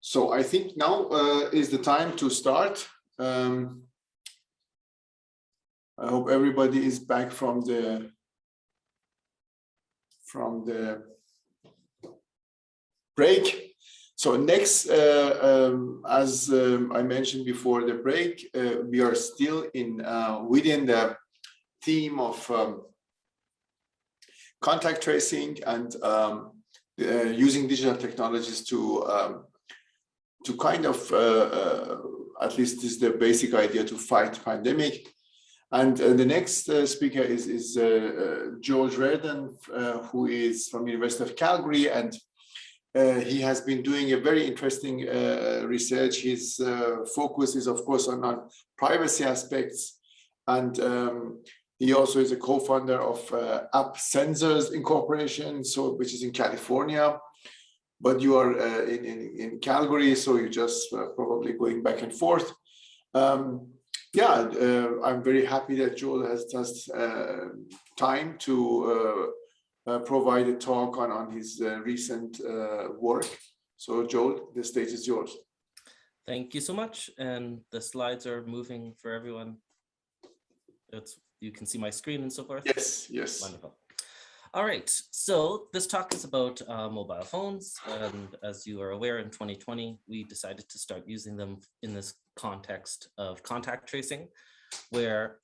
So I think now is the time to start. I hope everybody is back from the break. So next, as I mentioned before the break, we are still in within the theme of contact tracing and using digital technologies to kind of, at least this is the basic idea, to fight pandemic. And the next speaker is George Reardon, who is from the University of Calgary, and he has been doing a very interesting research. His focus is, of course, on privacy aspects, and he also is a co-founder of App Sensors Incorporation, which is in California. But you are in Calgary, so you're just probably going back and forth. I'm very happy that Joel has just time to provide a talk on his recent work. So Joel, the stage is yours. Thank you so much. And the slides are moving for everyone. You can see my screen and so forth? Yes, yes. Wonderful. All right, so this talk is about mobile phones, and as you are aware, in 2020, we decided to start using them in this context of contact tracing, where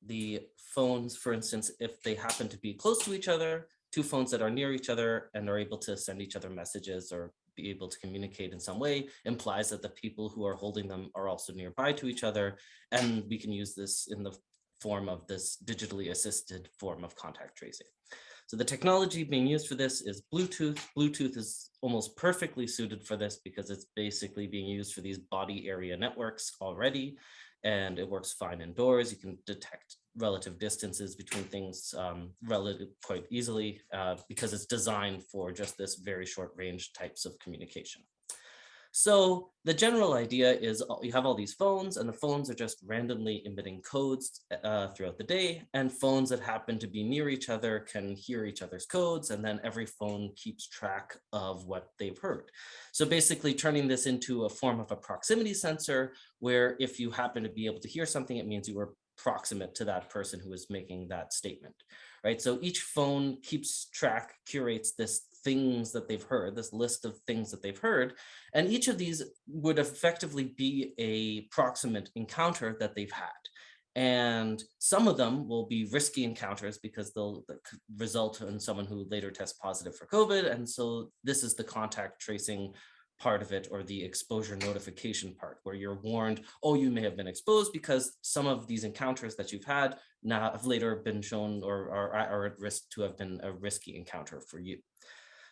the phones, for instance, if they happen to be close to each other, two phones that are near each other and are able to send each other messages or be able to communicate in some way, implies that the people who are holding them are also nearby to each other, and we can use this in the form of this digitally assisted form of contact tracing. So the technology being used for this is Bluetooth. Bluetooth is almost perfectly suited for this because it's basically being used for these body area networks already, and it works fine indoors. You can detect relative distances between things quite easily because it's designed for just this very short range types of communication. So the general idea is you have all these phones, and the phones are just randomly emitting codes throughout the day, and phones that happen to be near each other can hear each other's codes, and then every phone keeps track of what they've heard. So basically turning this into a form of a proximity sensor, where if you happen to be able to hear something, it means you were proximate to that person who is making that statement, right? So each phone keeps track, curates this things that they've heard, this list of things that they've heard, and each of these would effectively be a proximate encounter that they've had. And some of them will be risky encounters because they'll result in someone who later tests positive for COVID. And so this is the contact tracing part of it, or the exposure notification part, where you're warned, oh, you may have been exposed because some of these encounters that you've had now have later been shown or are at risk to have been a risky encounter for you.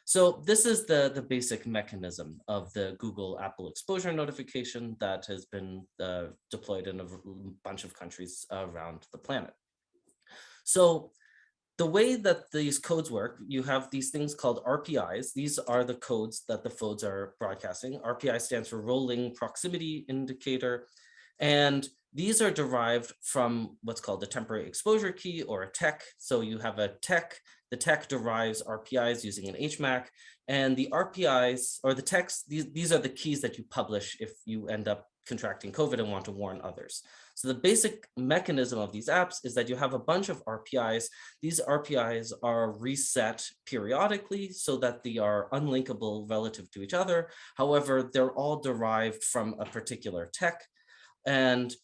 So this is the basic mechanism of the Google Apple exposure notification that has been deployed in a bunch of countries around the planet. So the way that these codes work, you have these things called RPIs. These are the codes that the phones are broadcasting. RPI stands for Rolling Proximity Indicator. And these are derived from what's called a temporary exposure key, or a TEC. So you have a TEC. The TEC derives RPIs using an HMAC, and the RPIs, or the TECs, these are the keys that you publish if you end up contracting COVID and want to warn others. So the basic mechanism of these apps is that you have a bunch of RPIs. These RPIs are reset periodically so that they are unlinkable relative to each other. However, they're all derived from a particular TEC. And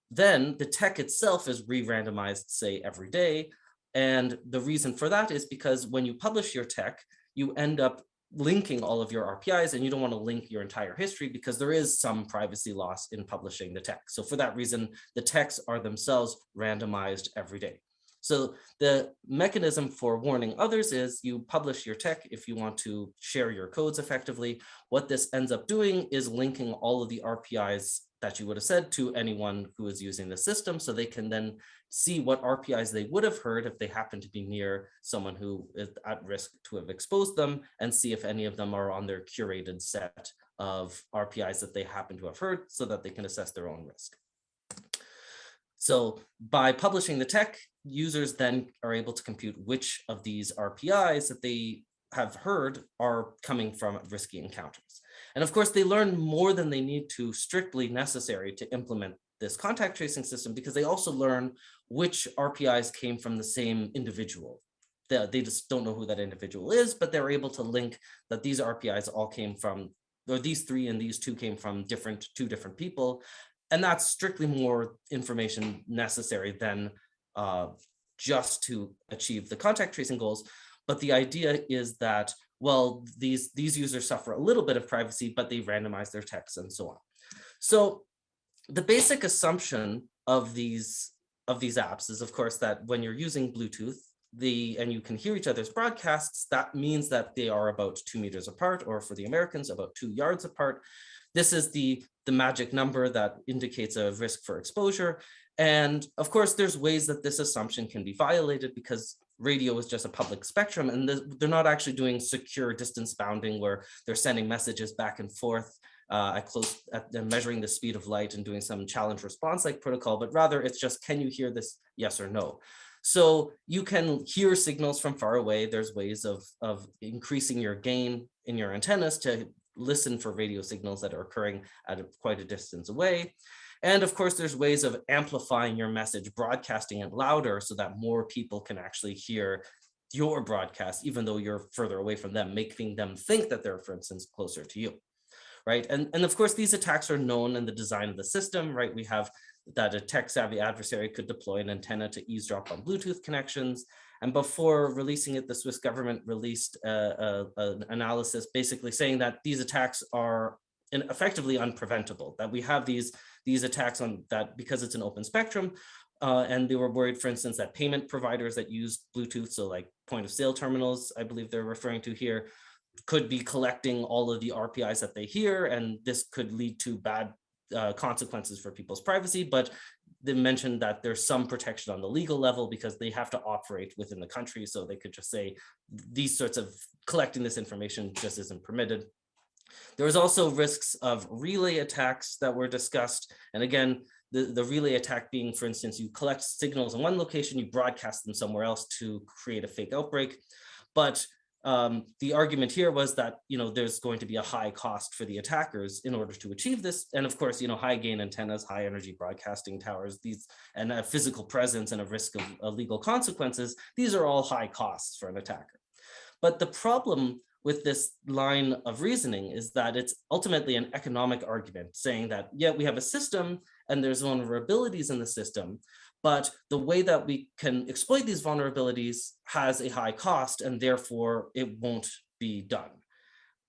then the TEC itself is re-randomized, say, every day. And the reason for that is because when you publish your TEC, you end up linking all of your RPIs, and you don't want to link your entire history because there is some privacy loss in publishing the TEC. So for that reason, the TECs are themselves randomized every day. So the mechanism for warning others is you publish your TEC if you want to share your codes effectively. What this ends up doing is linking all of the RPIs that you would have said to anyone who is using the system, so they can then see what RPIs they would have heard if they happen to be near someone who is at risk to have exposed them, and see if any of them are on their curated set of RPIs that they happen to have heard, so that they can assess their own risk. So by publishing the TEC, users then are able to compute which of these RPIs that they have heard are coming from risky encounters. And of course, they learn more than they need to strictly necessary to implement this contact tracing system, because they also learn which RPIs came from the same individual. They just don't know who that individual is, but they're able to link that these RPIs all came from, or these 3 and these 2 came from two different people. And that's strictly more information necessary than just to achieve the contact tracing goals. But the idea is that, well, these users suffer a little bit of privacy, but they randomize their texts and so on. So the basic assumption of these apps is, of course, that when you're using Bluetooth, and you can hear each other's broadcasts, that means that they are about 2 meters apart, or for the Americans, about 2 yards apart. This is the magic number that indicates a risk for exposure. And of course, there's ways that this assumption can be violated, because radio is just a public spectrum, and they're not actually doing secure distance bounding where they're sending messages back and forth measuring the speed of light and doing some challenge response like protocol, but rather it's just, can you hear this, yes or no? So you can hear signals from far away. There's ways of increasing your gain in your antennas to listen for radio signals that are occurring at quite a distance away. And of course, there's ways of amplifying your message, broadcasting it louder so that more people can actually hear your broadcast, even though you're further away from them, making them think that they're, for instance, closer to you, right? And of course, these attacks are known in the design of the system, right? We have that a tech-savvy adversary could deploy an antenna to eavesdrop on Bluetooth connections. And before releasing it, the Swiss government released an analysis basically saying that these attacks are effectively unpreventable, that we have these attacks on that because it's an open spectrum. And they were worried, for instance, that payment providers that use Bluetooth, so like point of sale terminals, I believe they're referring to here, could be collecting all of the RPIs that they hear, and this could lead to bad consequences for people's privacy. But they mentioned that there's some protection on the legal level because they have to operate within the country, so they could just say these sorts of collecting this information just isn't permitted. There was also risks of relay attacks that were discussed. And again, the relay attack being, for instance, you collect signals in one location, you broadcast them somewhere else to create a fake outbreak. But the argument here was that, there's going to be a high cost for the attackers in order to achieve this. And of course, high gain antennas, high energy broadcasting towers, and a physical presence and a risk of legal consequences, these are all high costs for an attacker. But the problem with this line of reasoning is that it's ultimately an economic argument saying that, yeah, we have a system and there's vulnerabilities in the system, but the way that we can exploit these vulnerabilities has a high cost and therefore it won't be done.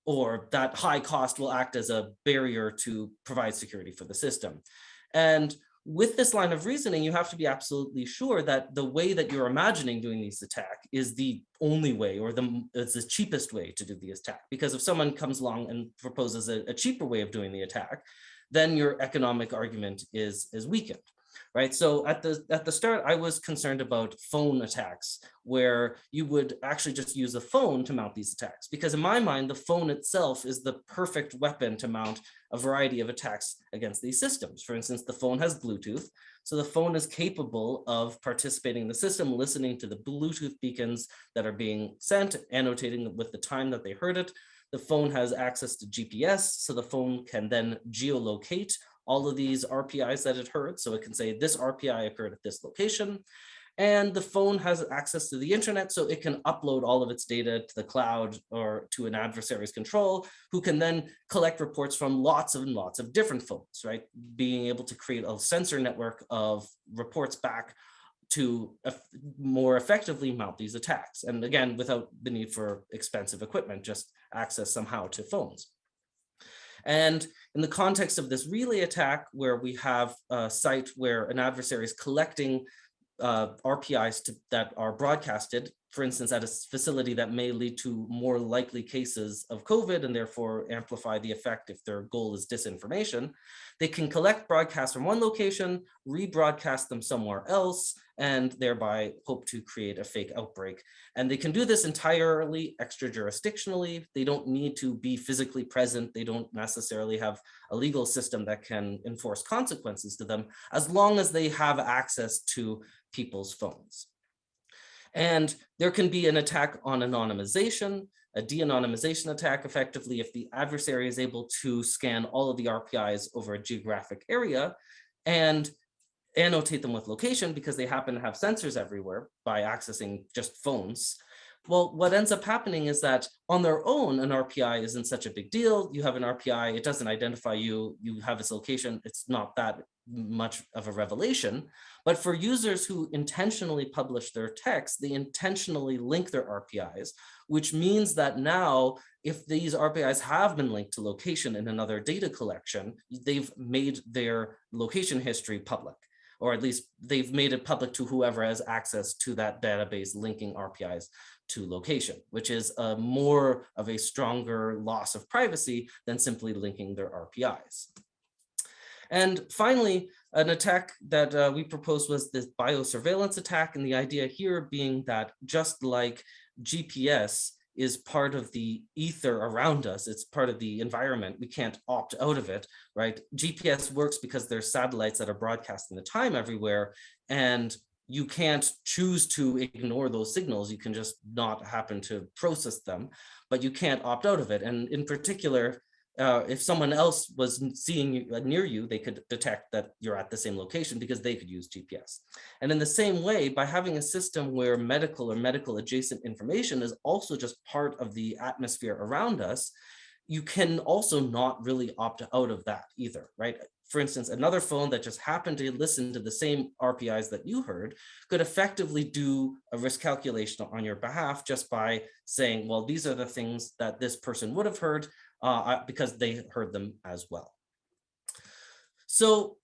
Or that high cost will act as a barrier to provide security for the system. And with this line of reasoning, you have to be absolutely sure that the way that you're imagining doing this attack is the only way, or it's the cheapest way to do the attack. Because if someone comes along and proposes a cheaper way of doing the attack, then your economic argument is weakened, right? So at the start, I was concerned about phone attacks, where you would actually just use a phone to mount these attacks. Because in my mind, the phone itself is the perfect weapon to mount a variety of attacks against these systems. For instance, the phone has Bluetooth, so the phone is capable of participating in the system, listening to the Bluetooth beacons that are being sent, annotating with the time that they heard it. The phone has access to GPS, so the phone can then geolocate all of these RPIs that it heard. So it can say this RPI occurred at this location. And the phone has access to the internet, so it can upload all of its data to the cloud or to an adversary's control, who can then collect reports from lots and lots of different phones, right? Being able to create a sensor network of reports back to more effectively mount these attacks. And again, without the need for expensive equipment, just access somehow to phones. And in the context of this relay attack, where we have a site where an adversary is collecting RPIs that are broadcasted, for instance, at a facility that may lead to more likely cases of COVID and therefore amplify the effect if their goal is disinformation, they can collect broadcasts from one location, rebroadcast them somewhere else, and thereby hope to create a fake outbreak. And they can do this entirely extra-jurisdictionally. They don't need to be physically present. They don't necessarily have a legal system that can enforce consequences to them, as long as they have access to people's phones. And there can be an attack on anonymization. a de-anonymization attack, effectively, if the adversary is able to scan all of the RPIs over a geographic area and annotate them with location because they happen to have sensors everywhere by accessing just phones. Well, what ends up happening is that on their own, an RPI isn't such a big deal. You have an RPI, it doesn't identify you, you have its location, it's not that much of a revelation. But for users who intentionally publish their text, they intentionally link their RPIs, which means that now, if these RPIs have been linked to location in another data collection, they've made their location history public, or at least they've made it public to whoever has access to that database linking RPIs to location, which is more of a stronger loss of privacy than simply linking their RPIs. And finally, an attack that we proposed was this biosurveillance attack. And the idea here being that just like GPS is part of the ether around us, it's part of the environment, we can't opt out of it, right? GPS works because there's satellites that are broadcasting the time everywhere, and you can't choose to ignore those signals. You can just not happen to process them, but you can't opt out of it. And in particular, if someone else was seeing you near you, they could detect that you're at the same location because they could use GPS. And in the same way, by having a system where medical or medical adjacent information is also just part of the atmosphere around us, you can also not really opt out of that either, right? For instance, another phone that just happened to listen to the same RPIs that you heard could effectively do a risk calculation on your behalf just by saying, well, these are the things that this person would have heard because they heard them as well. So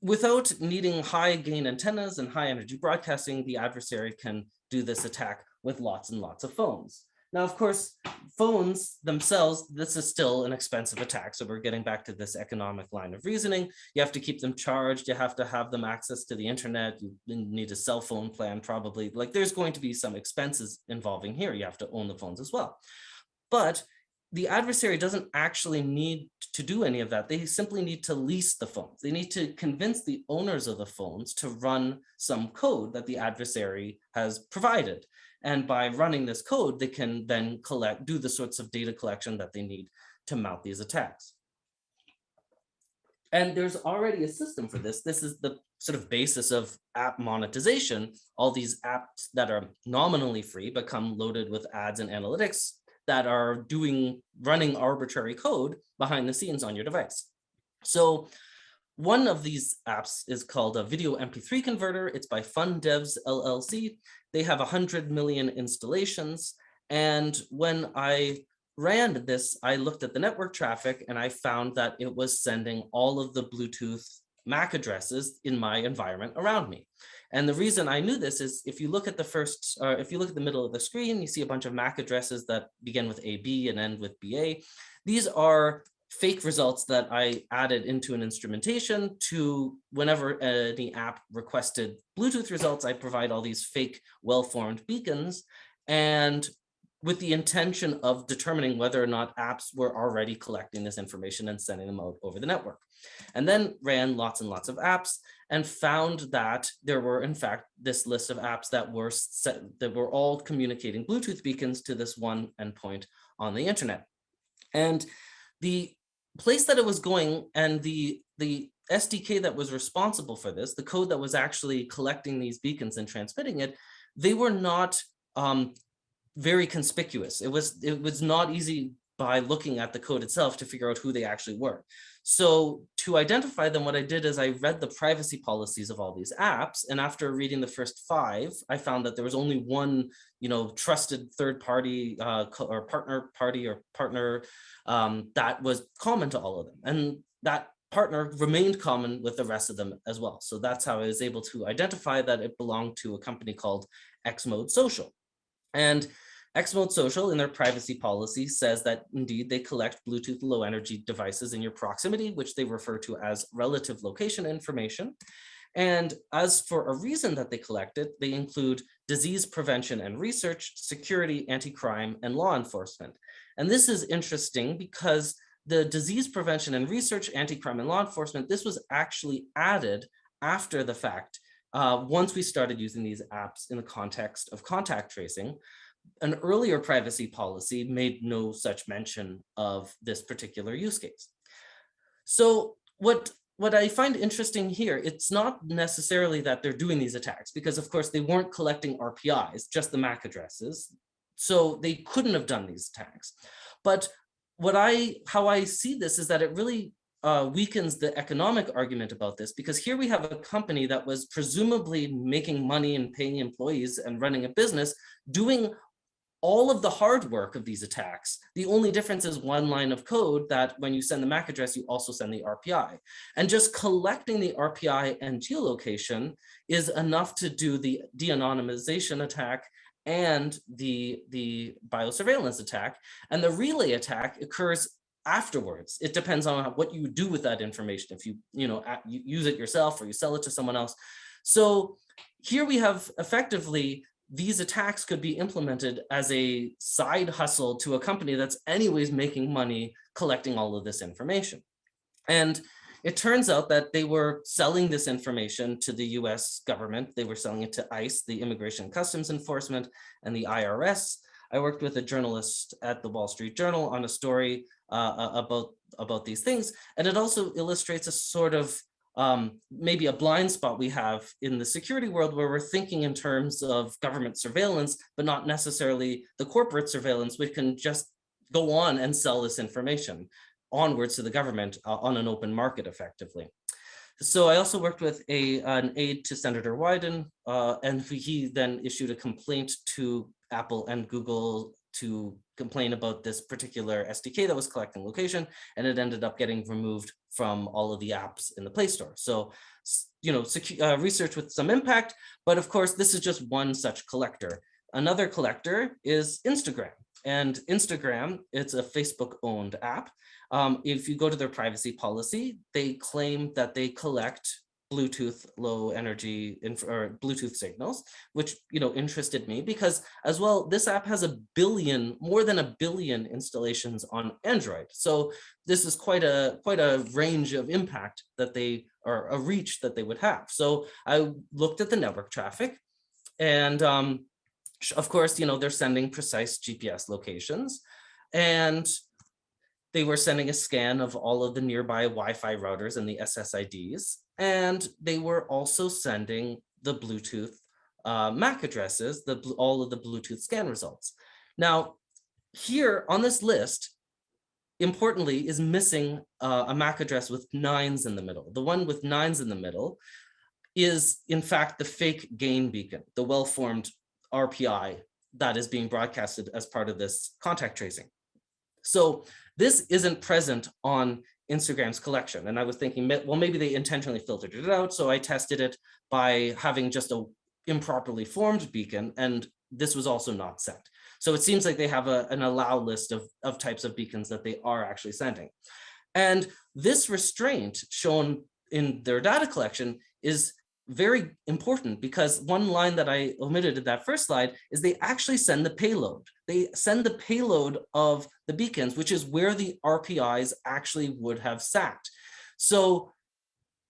without needing high gain antennas and high energy broadcasting, the adversary can do this attack with lots and lots of phones. Now, of course, phones themselves, this is still an expensive attack. So we're getting back to this economic line of reasoning. You have to keep them charged. You have to have them access to the internet. You need a cell phone plan, probably. Like, there's going to be some expenses involving here. You have to own the phones as well. But the adversary doesn't actually need to do any of that. They simply need to lease the phones. They need to convince the owners of the phones to run some code that the adversary has provided. And by running this code, they can then do the sorts of data collection that they need to mount these attacks. And there's already a system for this. This is the sort of basis of app monetization. All these apps that are nominally free become loaded with ads and analytics that are running arbitrary code behind the scenes on your device. So one of these apps is called a Video MP3 Converter. It's by FunDevs LLC. They have 100 million installations. And when I ran this, I looked at the network traffic and I found that it was sending all of the Bluetooth MAC addresses in my environment around me. And the reason I knew this is if you look at the middle of the screen, you see a bunch of MAC addresses that begin with AB and end with BA. These are fake results that I added into an instrumentation to whenever any app requested Bluetooth results, I provide all these fake well-formed beacons, and with the intention of determining whether or not apps were already collecting this information and sending them out over the network. And then ran lots and lots of apps and found that there were, in fact, this list of apps that were all communicating Bluetooth beacons to this one endpoint on the internet. And the place that it was going and the SDK that was responsible for this, the code that was actually collecting these beacons and transmitting it, they were not very conspicuous. It was not easy by looking at the code itself to figure out who they actually were. So to identify them, what I did is I read the privacy policies of all these apps. And after reading the first 5, I found that there was only one, trusted third party or partner that was common to all of them. And that partner remained common with the rest of them as well. So that's how I was able to identify that it belonged to a company called Xmode Social. And Xmode Social, in their privacy policy, says that indeed they collect Bluetooth low energy devices in your proximity, which they refer to as relative location information. And as for a reason that they collect it, they include disease prevention and research, security, anti-crime, and law enforcement. And this is interesting because the disease prevention and research, anti-crime, and law enforcement, this was actually added after the fact, once we started using these apps in the context of contact tracing. an earlier privacy policy made no such mention of this particular use case. So what I find interesting here, it's not necessarily that they're doing these attacks, because of course they weren't collecting RPIs, just the MAC addresses. So they couldn't have done these attacks. But how I see this is that it really weakens the economic argument about this, because here we have a company that was presumably making money and paying employees and running a business, doing all of the hard work of these attacks. The only difference is one line of code that when you send the MAC address, you also send the RPI. And just collecting the RPI and geolocation is enough to do the de-anonymization attack and the biosurveillance attack. And the relay attack occurs afterwards. It depends on what you do with that information. If you use it yourself or you sell it to someone else. So here we have effectively, these attacks could be implemented as a side hustle to a company that's anyways making money collecting all of this information. And it turns out that they were selling this information to the US government. They were selling it to ICE, the Immigration and Customs Enforcement, and the IRS. I worked with a journalist at the Wall Street Journal on a story about these things. And it also illustrates a sort of maybe a blind spot we have in the security world, where we're thinking in terms of government surveillance, but not necessarily the corporate surveillance, which can just go on and sell this information onwards to the government on an open market effectively. So I also worked with an aide to Senator Wyden, and he then issued a complaint to Apple and Google to complain about this particular SDK that was collecting location, and it ended up getting removed from all of the apps in the Play Store. So, research with some impact, but of course, this is just one such collector. Another collector is Instagram, and Instagram, it's a Facebook-owned app. If you go to their privacy policy, they claim that they collect Bluetooth low energy or Bluetooth signals, which interested me because as well, this app has more than a billion installations on Android. So this is quite a range of impact that they, or a reach that they would have. So I looked at the network traffic, and of course, they're sending precise GPS locations, and they were sending a scan of all of the nearby Wi-Fi routers and the SSIDs. And they were also sending the Bluetooth MAC addresses, all of the Bluetooth scan results. Now, here on this list, importantly, is missing a MAC address with 9s in the middle. The one with 9s in the middle is, in fact, the fake gain beacon, the well-formed RPI that is being broadcasted as part of this contact tracing. So this isn't present on Instagram's collection. And I was thinking, well, maybe they intentionally filtered it out. So I tested it by having just a improperly formed beacon, and this was also not sent. So it seems like they have an allow list of types of beacons that they are actually sending. And this restraint shown in their data collection is very important, because one line that I omitted in that first slide is they actually send the payload. They send the payload of the beacons, which is where the RPIs actually would have sat. So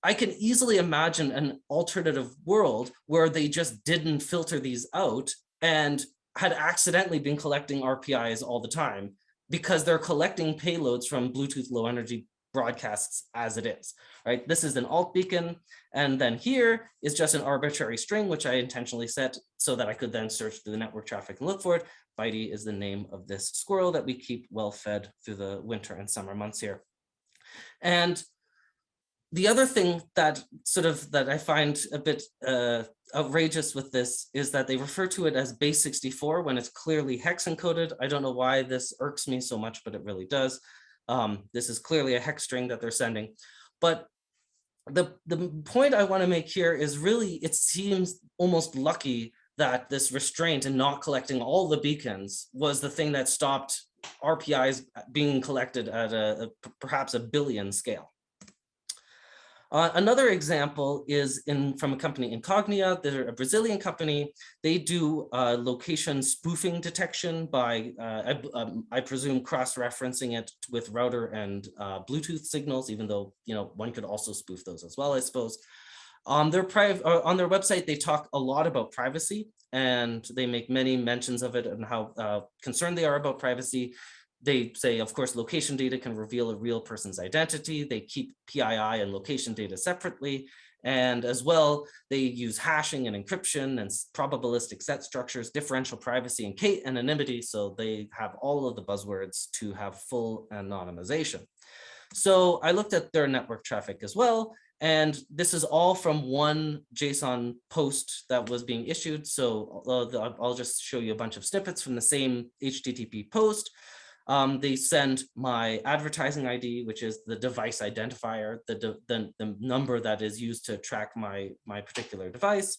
I can easily imagine an alternative world where they just didn't filter these out and had accidentally been collecting RPIs all the time, because they're collecting payloads from Bluetooth low energy broadcasts as it is, right? This is an alt beacon, and then here is just an arbitrary string, which I intentionally set so that I could then search through the network traffic and look for it. Bitey is the name of this squirrel that we keep well fed through the winter and summer months here. And the other thing that I find a bit outrageous with this is that they refer to it as base 64 when it's clearly hex encoded. I don't know why this irks me so much, but it really does. This is clearly a hex string that they're sending. But the point I want to make here is really, it seems almost lucky that this restraint and not collecting all the beacons was the thing that stopped RPIs being collected at perhaps a billion scale. Another example is from a company, Incognia. They're a Brazilian company. They do location spoofing detection by, I presume, cross-referencing it with router and Bluetooth signals, even though one could also spoof those as well, I suppose. On their website, they talk a lot about privacy, and they make many mentions of it and how concerned they are about privacy. They say, of course, location data can reveal a real person's identity. They keep PII and location data separately. And as well, they use hashing and encryption and probabilistic set structures, differential privacy, and K anonymity. So they have all of the buzzwords to have full anonymization. So I looked at their network traffic as well. And this is all from one JSON post that was being issued. So I'll just show you a bunch of snippets from the same HTTP post. They send my advertising ID, which is the device identifier, the number that is used to track my particular device.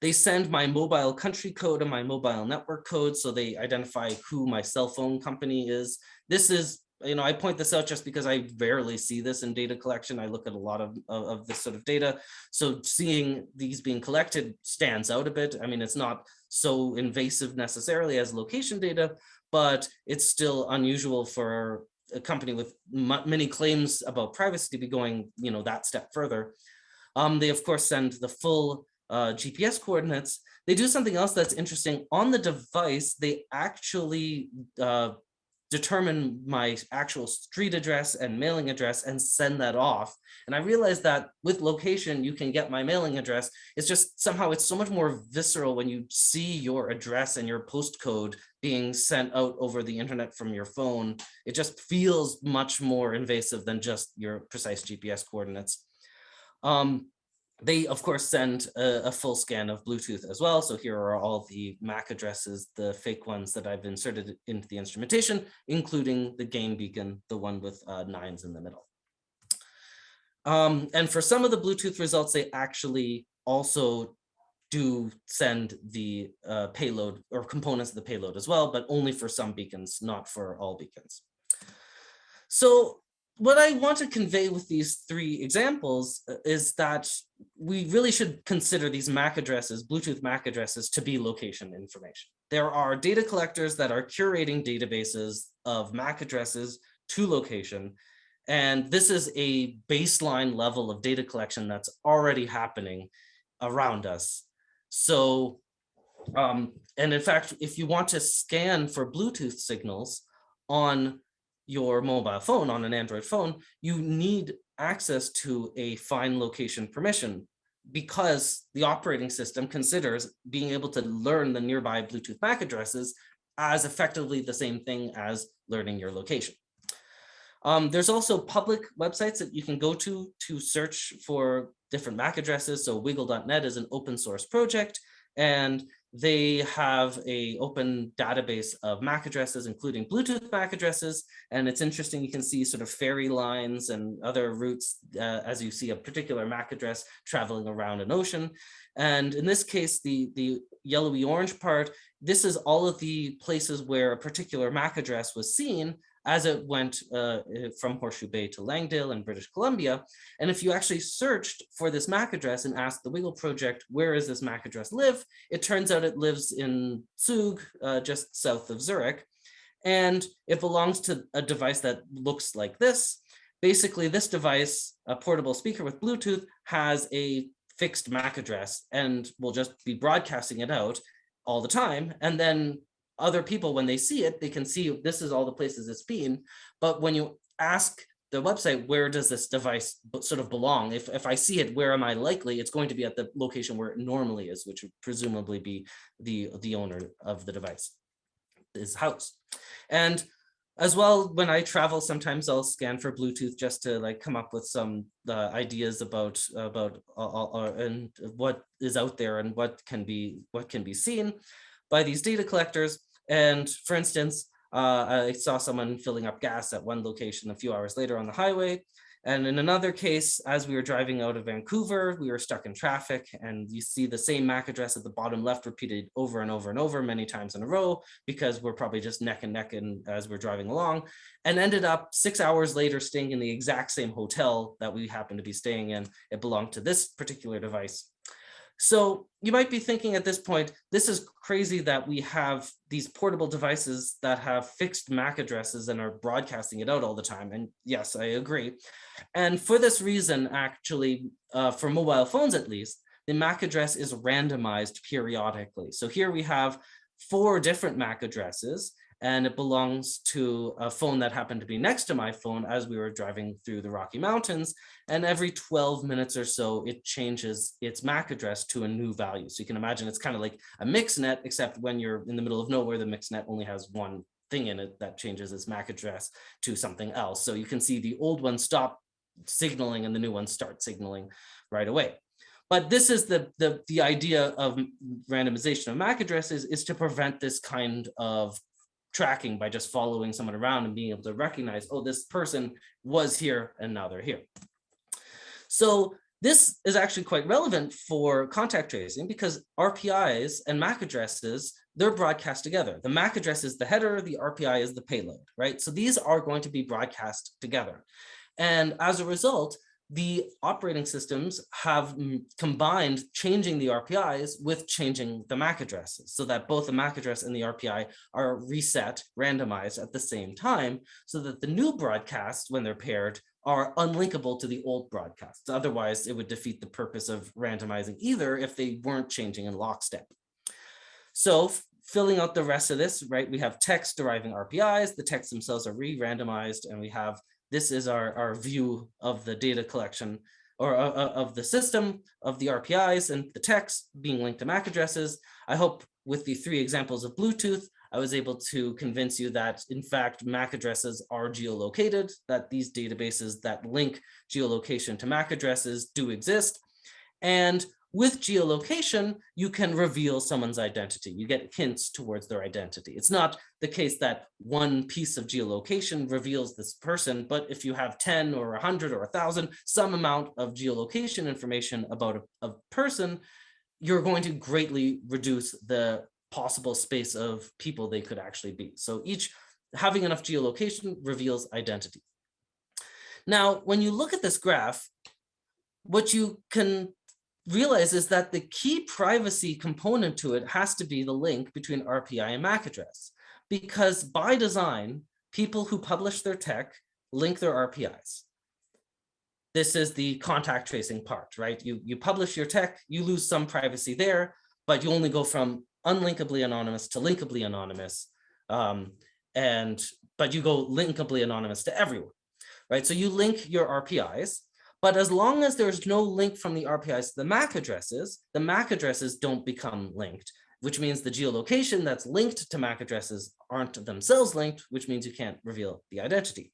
They send my mobile country code and my mobile network code, so they identify who my cell phone company is. This is, I point this out just because I rarely see this in data collection. I look at a lot of this sort of data. So seeing these being collected stands out a bit. I mean, it's not so invasive necessarily as location data, but it's still unusual for a company with many claims about privacy to be going, that step further. They of course send the full GPS coordinates. They do something else that's interesting. On the device, they actually determine my actual street address and mailing address and send that off. And I realized that with location, you can get my mailing address. It's just somehow it's so much more visceral when you see your address and your postcode being sent out over the internet from your phone. It just feels much more invasive than just your precise GPS coordinates. They, of course, send a full scan of Bluetooth as well. So here are all the MAC addresses, the fake ones that I've inserted into the instrumentation, including the game beacon, the one with 9s in the middle. And for some of the Bluetooth results, they actually also do send the payload or components of the payload as well, but only for some beacons, not for all beacons. So what I want to convey with these three examples is that we really should consider these MAC addresses, Bluetooth MAC addresses, to be location information. There are data collectors that are curating databases of MAC addresses to location. And this is a baseline level of data collection that's already happening around us. So, and in fact, if you want to scan for Bluetooth signals on your mobile phone, on an Android phone, you need access to a find location permission because the operating system considers being able to learn the nearby Bluetooth MAC addresses as effectively the same thing as learning your location. There's also public websites that you can go to search for different MAC addresses. So wiggle.net is an open source project, and they have an open database of MAC addresses, including Bluetooth MAC addresses. And it's interesting, you can see sort of ferry lines and other routes as you see a particular MAC address traveling around an ocean. And in this case, the yellowy orange part, this is all of the places where a particular MAC address was seen as it went from Horseshoe Bay to Langdale in British Columbia. And if you actually searched for this MAC address and asked the Wiggle project, where does this MAC address live? It turns out it lives in Zug, just south of Zurich. And it belongs to a device that looks like this. Basically, this device, a portable speaker with Bluetooth, has a fixed MAC address and will just be broadcasting it out all the time. And then other people, when they see it, they can see this is all the places it's been. But when you ask the website, where does this device sort of belong? If I see it, where am I likely? It's going to be at the location where it normally is, which would presumably be the owner of the device, his house. And as well, when I travel, sometimes I'll scan for Bluetooth just to like come up with some ideas about and what is out there and what can be seen by these data collectors. And for instance, I saw someone filling up gas at one location a few hours later on the highway. And in another case, as we were driving out of Vancouver, we were stuck in traffic, and you see the same MAC address at the bottom left repeated over and over and over many times in a row, because we're probably just neck and neck as we're driving along, and ended up 6 hours later staying in the exact same hotel that we happened to be staying in. It belonged to this particular device. So you might be thinking at this point, this is crazy that we have these portable devices that have fixed MAC addresses and are broadcasting it out all the time. And yes, I agree. And for this reason, actually, for mobile phones at least, the MAC address is randomized periodically. So here we have 4 different MAC addresses, and it belongs to a phone that happened to be next to my phone as we were driving through the Rocky Mountains. And every 12 minutes or so, it changes its MAC address to a new value. So you can imagine it's kind of like a mixnet, except when you're in the middle of nowhere, the mixnet only has one thing in it that changes its MAC address to something else. So you can see the old one stop signaling and the new one start signaling right away. But this is the idea of randomization of MAC addresses, is to prevent this kind of tracking by just following someone around and being able to recognize, oh, this person was here and now they're here. So this is actually quite relevant for contact tracing because RPIs and MAC addresses, they're broadcast together. The MAC address is the header, the RPI is the payload, right? So these are going to be broadcast together. And as a result, the operating systems have combined changing the RPIs with changing the MAC addresses so that both the MAC address and the RPI are reset, randomized at the same time, so that the new broadcasts, when they're paired, are unlinkable to the old broadcasts. Otherwise, it would defeat the purpose of randomizing either if they weren't changing in lockstep. So filling out the rest of this, right, we have text deriving RPIs, the texts themselves are re-randomized, and we have this is our view of the data collection or of the system of the RPIs and the text being linked to MAC addresses. I hope with the 3 examples of Bluetooth, I was able to convince you that in fact, MAC addresses are geolocated, that these databases that link geolocation to MAC addresses do exist. And with geolocation, you can reveal someone's identity. You get hints towards their identity. It's not the case that one piece of geolocation reveals this person, but if you have 10 or 100 or 1,000, some amount of geolocation information about a person, you're going to greatly reduce the possible space of people they could actually be. So each having enough geolocation reveals identity. Now, when you look at this graph, what you can realize is that the key privacy component to it has to be the link between RPI and MAC address, because by design, people who publish their tech link their RPIs. This is the contact tracing part, right? You publish your tech, you lose some privacy there, but you only go from unlinkably anonymous to linkably anonymous, but you go linkably anonymous to everyone, right? So you link your RPIs, but as long as there's no link from the RPIs to the MAC addresses don't become linked, which means the geolocation that's linked to MAC addresses aren't themselves linked, which means you can't reveal the identity.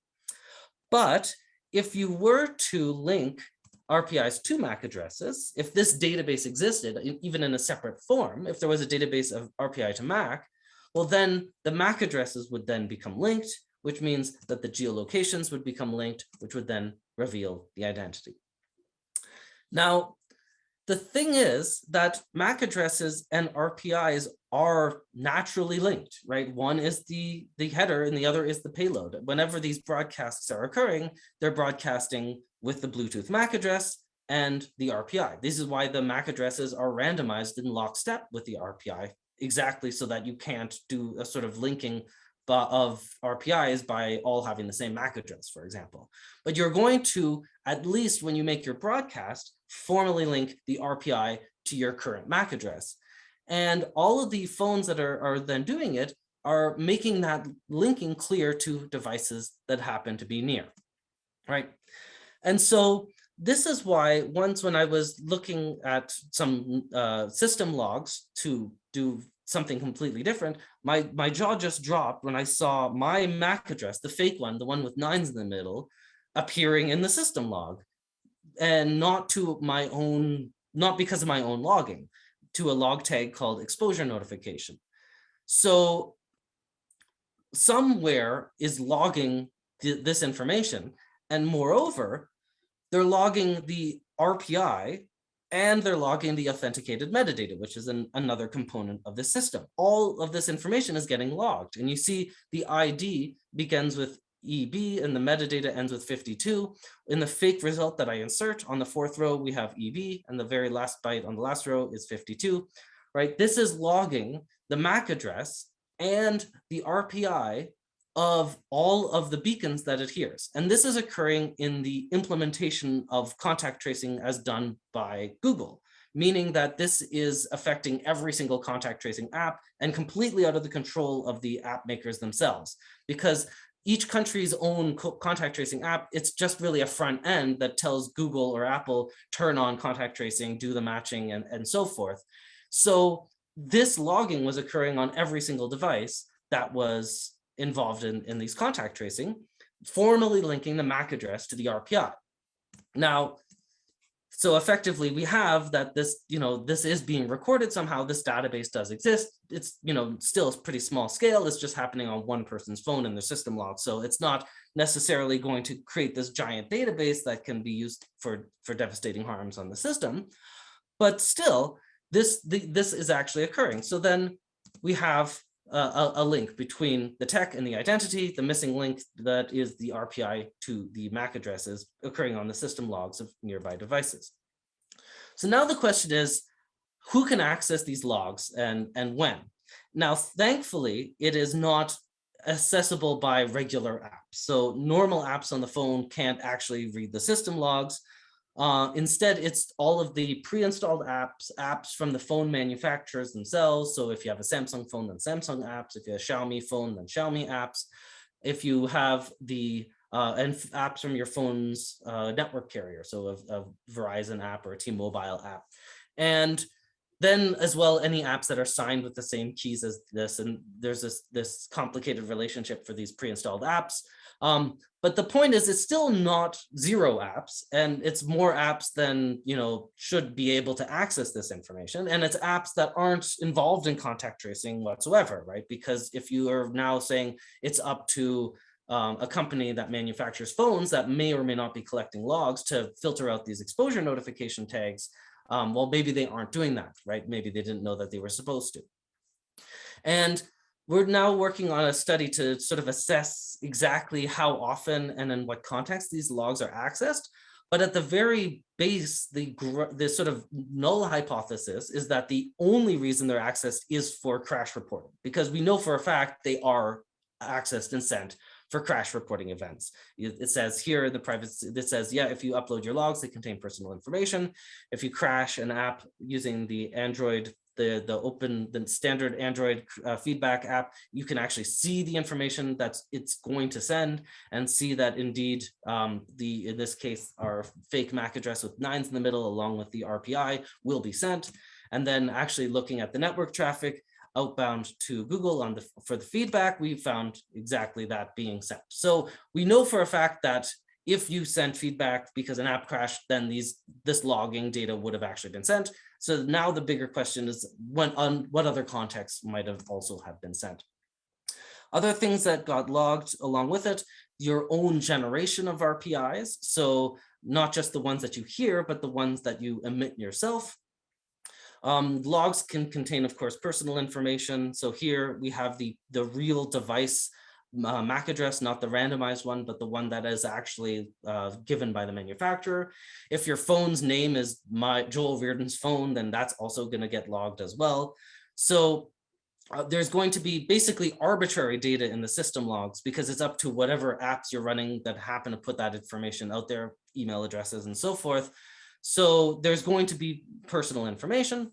But if you were to link RPIs to MAC addresses, if this database existed, even in a separate form, if there was a database of RPI to MAC, well, then the MAC addresses would then become linked, which means that the geolocations would become linked, which would then reveal the identity. Now, the thing is that MAC addresses and RPIs are naturally linked, right? One is the header and the other is the payload. Whenever these broadcasts are occurring, they're broadcasting with the Bluetooth MAC address and the RPI. This is why the MAC addresses are randomized in lockstep with the RPI, exactly so that you can't do a sort of linking of RPIs by all having the same MAC address, for example. But you're going to, at least when you make your broadcast, formally link the RPI to your current MAC address. And all of the phones that are then doing it are making that linking clear to devices that happen to be near, right? And so this is why once when I was looking at some system logs to do something completely different, my jaw just dropped when I saw my MAC address, the fake one, the one with 9s in the middle, appearing in the system log, and not because of my own logging, to a log tag called exposure notification. So somewhere is logging this information, and moreover, they're logging the RPI and they're logging the authenticated metadata, which is another component of the system. All of this information is getting logged. And you see the ID begins with EB, and the metadata ends with 52. In the fake result that I insert on the fourth row, we have EB, and the very last byte on the last row is 52, right? This is logging the MAC address and the RPI of all of the beacons that it hears. And this is occurring in the implementation of contact tracing as done by Google, meaning that this is affecting every single contact tracing app and completely out of the control of the app makers themselves. Because each country's own contact tracing app, it's just really a front end that tells Google or Apple, turn on contact tracing, do the matching, and so forth. So this logging was occurring on every single device that was involved in these contact tracing, formally linking the MAC address to the RPI. Now, so effectively, we have that this, this is being recorded somehow. This database does exist. It's, still a pretty small scale. It's just happening on one person's phone in their system log. So it's not necessarily going to create this giant database that can be used for devastating harms on the system. But still, this is actually occurring. So then we have a link between the tech and the identity. The missing link that is the RPI to the MAC addresses occurring on the system logs of nearby devices. So now the question is, who can access these logs and when? Now, thankfully, it is not accessible by regular apps. So normal apps on the phone can't actually read the system logs. Instead, it's all of the pre-installed apps from the phone manufacturers themselves. So if you have a Samsung phone, then Samsung apps. If you have a Xiaomi phone, then Xiaomi apps. If you have the and apps from your phone's network carrier, so a Verizon app or a T-Mobile app. And then as well, any apps that are signed with the same keys as this. And there's this complicated relationship for these pre-installed apps. But the point is, it's still not zero apps, and it's more apps than should be able to access this information. And it's apps that aren't involved in contact tracing whatsoever, right? Because if you are now saying it's up to a company that manufactures phones that may or may not be collecting logs to filter out these exposure notification tags, well, maybe they aren't doing that, right? Maybe they didn't know that they were supposed to. And we're now working on a study to sort of assess exactly how often and in what context these logs are accessed. But at the very base, the sort of null hypothesis is that the only reason they're accessed is for crash reporting, because we know for a fact they are accessed and sent for crash reporting events. It says here in the privacy, it says, yeah, if you upload your logs, they contain personal information. If you crash an app using the Android, the standard Android feedback app, you can actually see the information that it's going to send and see that indeed in this case, our fake MAC address with 9s in the middle along with the RPI will be sent. And then actually looking at the network traffic outbound to Google for the feedback, we found exactly that being sent. So we know for a fact that if you sent feedback because an app crashed, then this logging data would have actually been sent. So now the bigger question is what other contexts might have also have been sent. Other things that got logged along with it, your own generation of RPIs. So not just the ones that you hear, but the ones that you emit yourself. Logs can contain, of course, personal information. So here we have the real device MAC address, not the randomized one, but the one that is actually given by the manufacturer. If your phone's name is Joel Reardon's phone, then that's also going to get logged as well. So there's going to be basically arbitrary data in the system logs because it's up to whatever apps you're running that happen to put that information out there, email addresses and so forth. So there's going to be personal information.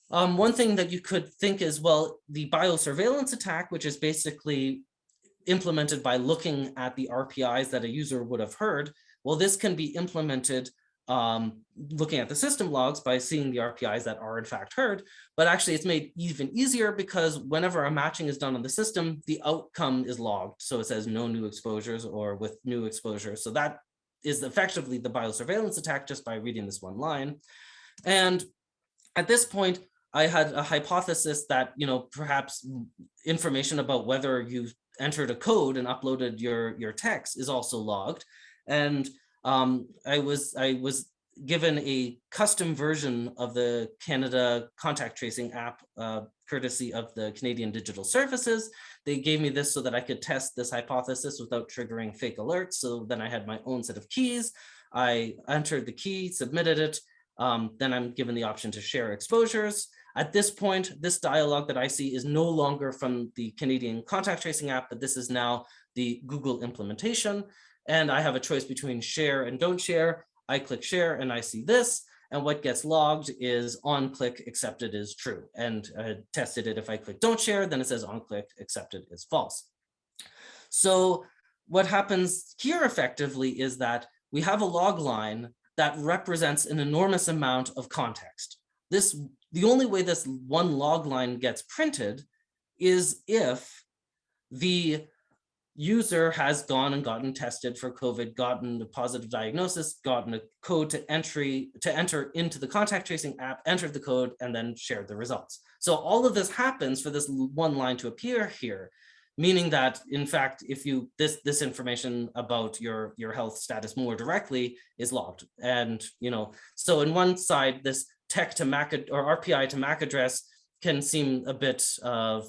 One thing that you could think is, well, the biosurveillance attack, which is basically implemented by looking at the RPIs that a user would have heard. Well, this can be implemented looking at the system logs by seeing the RPIs that are in fact heard, but actually it's made even easier because whenever a matching is done on the system, the outcome is logged. So it says no new exposures or with new exposures. So that is effectively the biosurveillance attack just by reading this one line. And at this point, I had a hypothesis that, perhaps information about whether you entered a code and uploaded your text is also logged. And I was given a custom version of the Canada contact tracing app courtesy of the Canadian Digital Services. They gave me this so that I could test this hypothesis without triggering fake alerts. So then I had my own set of keys. I entered the key, submitted it. Then I'm given the option to share exposures. At this point, this dialog that I see is no longer from the Canadian contact tracing app, but this is now the Google implementation. And I have a choice between share and don't share. I click share and I see this. And what gets logged is on click accepted is true. And I tested it. If I click don't share, then it says on click accepted is false. So what happens here effectively is that we have a log line that represents an enormous amount of context. The only way this one log line gets printed is if the user has gone and gotten tested for COVID, gotten a positive diagnosis, gotten a code to enter into the contact tracing app, entered the code, and then shared the results. So all of this happens for this one line to appear here, meaning that, in fact, if this information about your health status more directly is logged. And, so in one side, this tech to MAC or RPI to MAC address can seem a bit of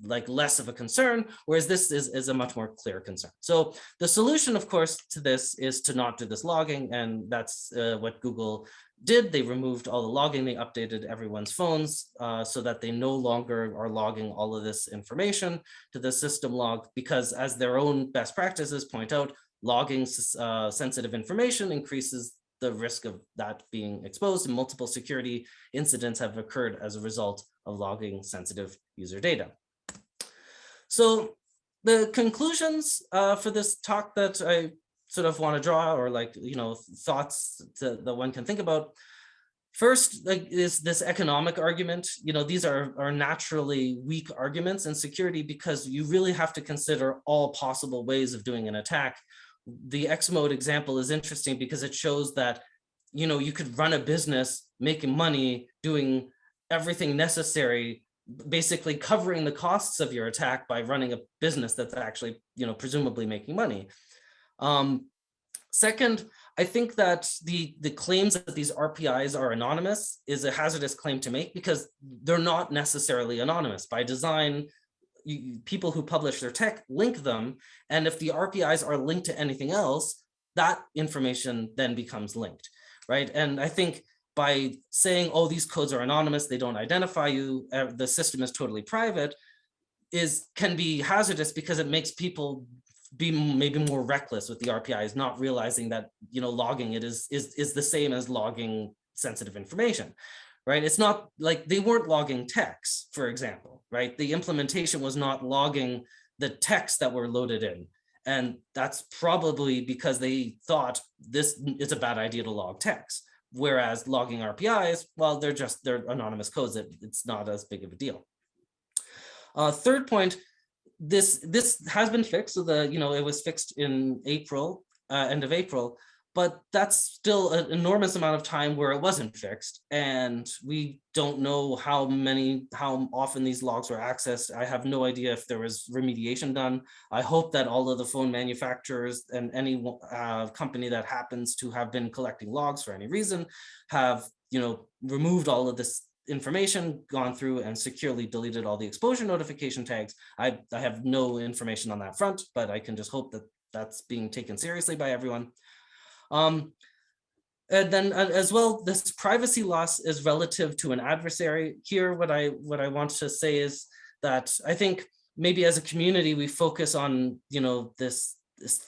like less of a concern, whereas this is a much more clear concern. So the solution, of course, to this is to not do this logging, and that's what Google did. They removed all the logging. They updated everyone's phones so that they no longer are logging all of this information to the system log, because as their own best practices point out, logging sensitive information increases the risk of that being exposed, and multiple security incidents have occurred as a result of logging sensitive user data. So the conclusions for this talk that I sort of want to draw, or thoughts that one can think about. First, is this economic argument. These are naturally weak arguments in security because you really have to consider all possible ways of doing an attack. The X mode example is interesting because it shows that, you could run a business making money, doing everything necessary, basically covering the costs of your attack by running a business that's actually, presumably making money. Second, I think that the claims that these RPIs are anonymous is a hazardous claim to make because they're not necessarily anonymous. By design, people who publish their tech link them, and if the RPIs are linked to anything else, that information then becomes linked, right? And I think by saying, oh, these codes are anonymous, they don't identify you, the system is totally private, can be hazardous because it makes people be maybe more reckless with the RPIs, not realizing that logging it is the same as logging sensitive information. Right? It's not like they weren't logging texts, for example, right? The implementation was not logging the texts that were loaded in. And that's probably because they thought this is a bad idea to log text. Whereas logging RPIs, well, they're anonymous codes. It's not as big of a deal. Third point, this has been fixed. So it was fixed in April, end of April. But that's still an enormous amount of time where it wasn't fixed. And we don't know how often these logs were accessed. I have no idea if there was remediation done. I hope that all of the phone manufacturers and any company that happens to have been collecting logs for any reason have, removed all of this information, gone through and securely deleted all the exposure notification tags. I have no information on that front, but I can just hope that that's being taken seriously by everyone. And then as well, this privacy loss is relative to an adversary. Here, what I want to say is that I think maybe as a community, we focus on, this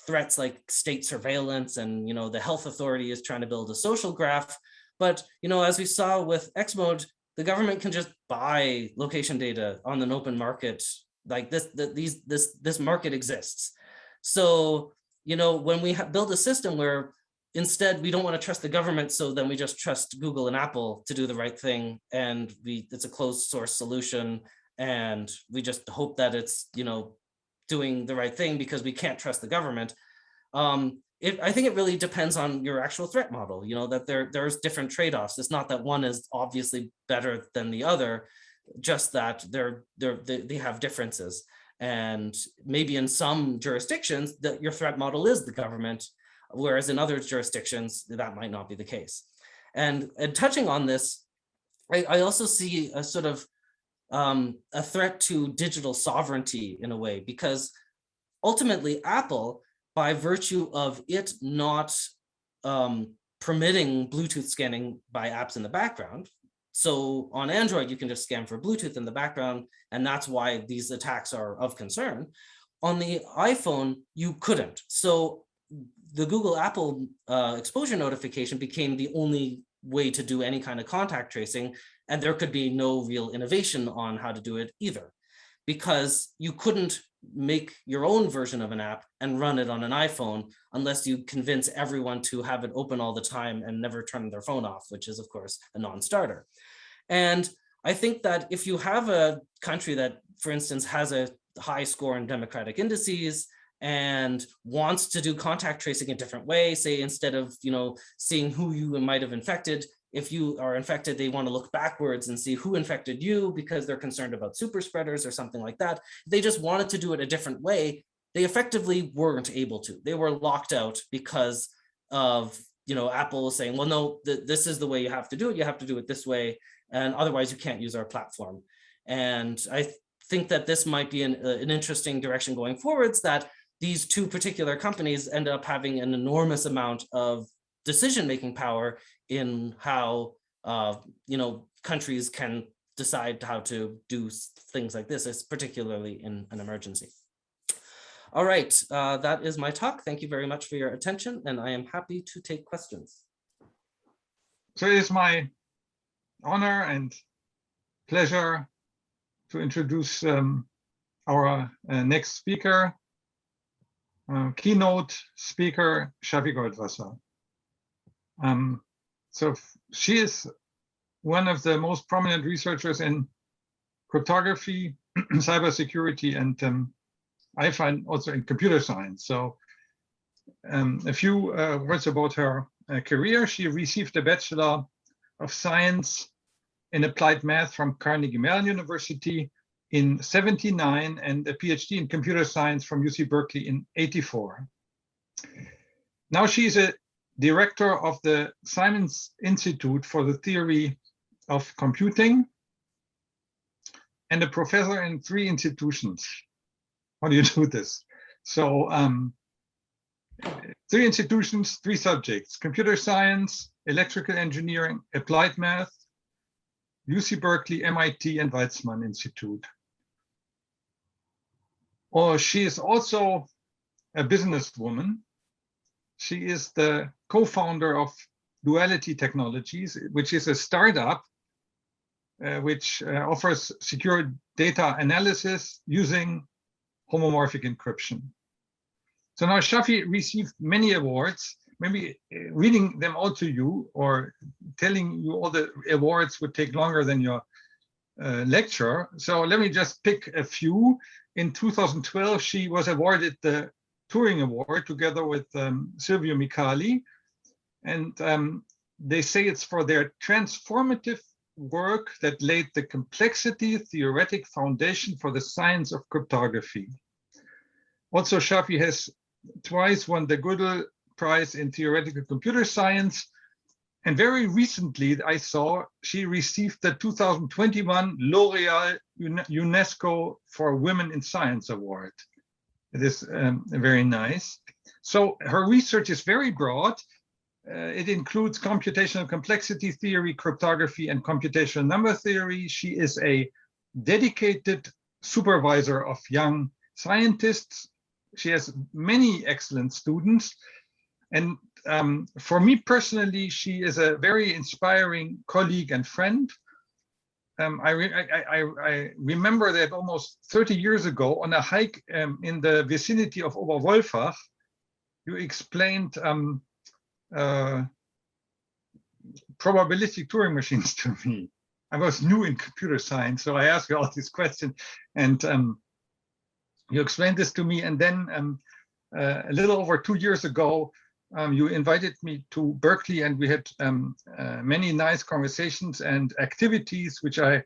threats like state surveillance and, the health authority is trying to build a social graph. But, as we saw with X mode, the government can just buy location data on an open market. Like this market exists. So, when we build a system where instead, we don't want to trust the government, so then we just trust Google and Apple to do the right thing, and it's a closed source solution, and we just hope that it's doing the right thing because we can't trust the government. I think it really depends on your actual threat model. That there's different trade-offs. It's not that one is obviously better than the other, just that they have differences, and maybe in some jurisdictions that your threat model is the government. Whereas in other jurisdictions, that might not be the case. And touching on this, I also see a sort of a threat to digital sovereignty in a way, because ultimately Apple, by virtue of it not permitting Bluetooth scanning by apps in the background. So on Android, you can just scan for Bluetooth in the background, and that's why these attacks are of concern. On the iPhone, you couldn't. So the Google Apple exposure notification became the only way to do any kind of contact tracing, and there could be no real innovation on how to do it either, because you couldn't make your own version of an app and run it on an iPhone unless you convince everyone to have it open all the time and never turn their phone off, which is of course a non-starter. And I think that if you have a country that, for instance, has a high score in democratic indices and wants to do contact tracing a different way, say instead of seeing who you might have infected, if you are infected, they want to look backwards and see who infected you because they're concerned about super spreaders or something like that. They just wanted to do it a different way. They effectively weren't able to. They were locked out because of Apple saying, well, no, this is the way you have to do it. You have to do it this way, and otherwise you can't use our platform. And I think that this might be an interesting direction going forwards, that these two particular companies end up having an enormous amount of decision-making power in how countries can decide how to do things like this, particularly in an emergency. All right, that is my talk. Thank you very much for your attention, and I am happy to take questions. So it is my honor and pleasure to introduce our next speaker, keynote speaker, Shafi Goldwasser. So she is one of the most prominent researchers in cryptography, cybersecurity, and I find also in computer science. So a few words about her career. She received a Bachelor of Science in Applied Math from Carnegie Mellon University in '79 and a PhD in computer science from UC Berkeley in '84. Now she's a director of the Simons Institute for the Theory of Computing and a professor in 3 institutions. How do you do this? So 3 institutions, 3 subjects: computer science, electrical engineering, applied math, UC Berkeley, MIT, and Weizmann Institute. Or she is also a businesswoman. She is the co-founder of Duality Technologies, which is a startup which offers secure data analysis using homomorphic encryption. So now Shafi received many awards. Maybe reading them all to you or telling you all the awards would take longer than your lecture. So let me just pick a few. In 2012, she was awarded the Turing Award together with Silvio Micali. And they say it's for their transformative work that laid the complexity theoretic foundation for the science of cryptography. Also, Shafi has twice won the Gödel Prize in Theoretical Computer Science. And very recently, I saw she received the 2021 L'Oréal UNESCO for Women in Science Award. It is very nice. So her research is very broad. It includes computational complexity theory, cryptography, and computational number theory. She is a dedicated supervisor of young scientists. She has many excellent students. And for me personally, she is a very inspiring colleague and friend. I remember that almost 30 years ago on a hike in the vicinity of Oberwolfach, you explained probabilistic Turing machines to me. I was new in computer science, so I asked you all these questions, and you explained this to me. And then a little over 2 years ago, you invited me to Berkeley, and we had many nice conversations and activities, which I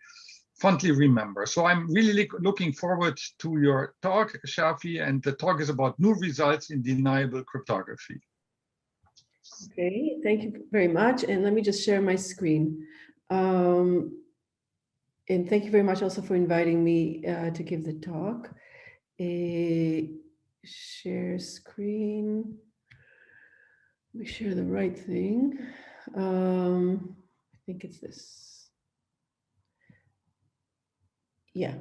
fondly remember. So I'm really looking forward to your talk, Shafi, and the talk is about new results in deniable cryptography. Okay, thank you very much. And let me just share my screen. And thank you very much also for inviting me to give the talk. Share screen. We share the right thing. I think it's this. Yeah.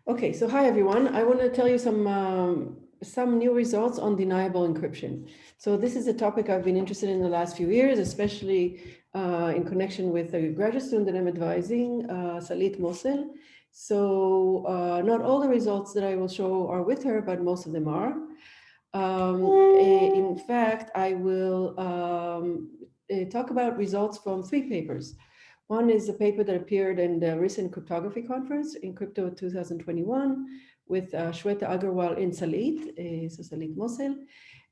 Okay, so hi everyone. I want to tell you some new results on deniable encryption. So this is a topic I've been interested in the last few years, especially in connection with a graduate student that I'm advising, Salit Mossel. So not all the results that I will show are with her, but most of them are. In fact, I will talk about results from 3 papers. One is a paper that appeared in the recent cryptography conference in Crypto 2021 with Shweta Agarwal in Salit, so Salit Mossel.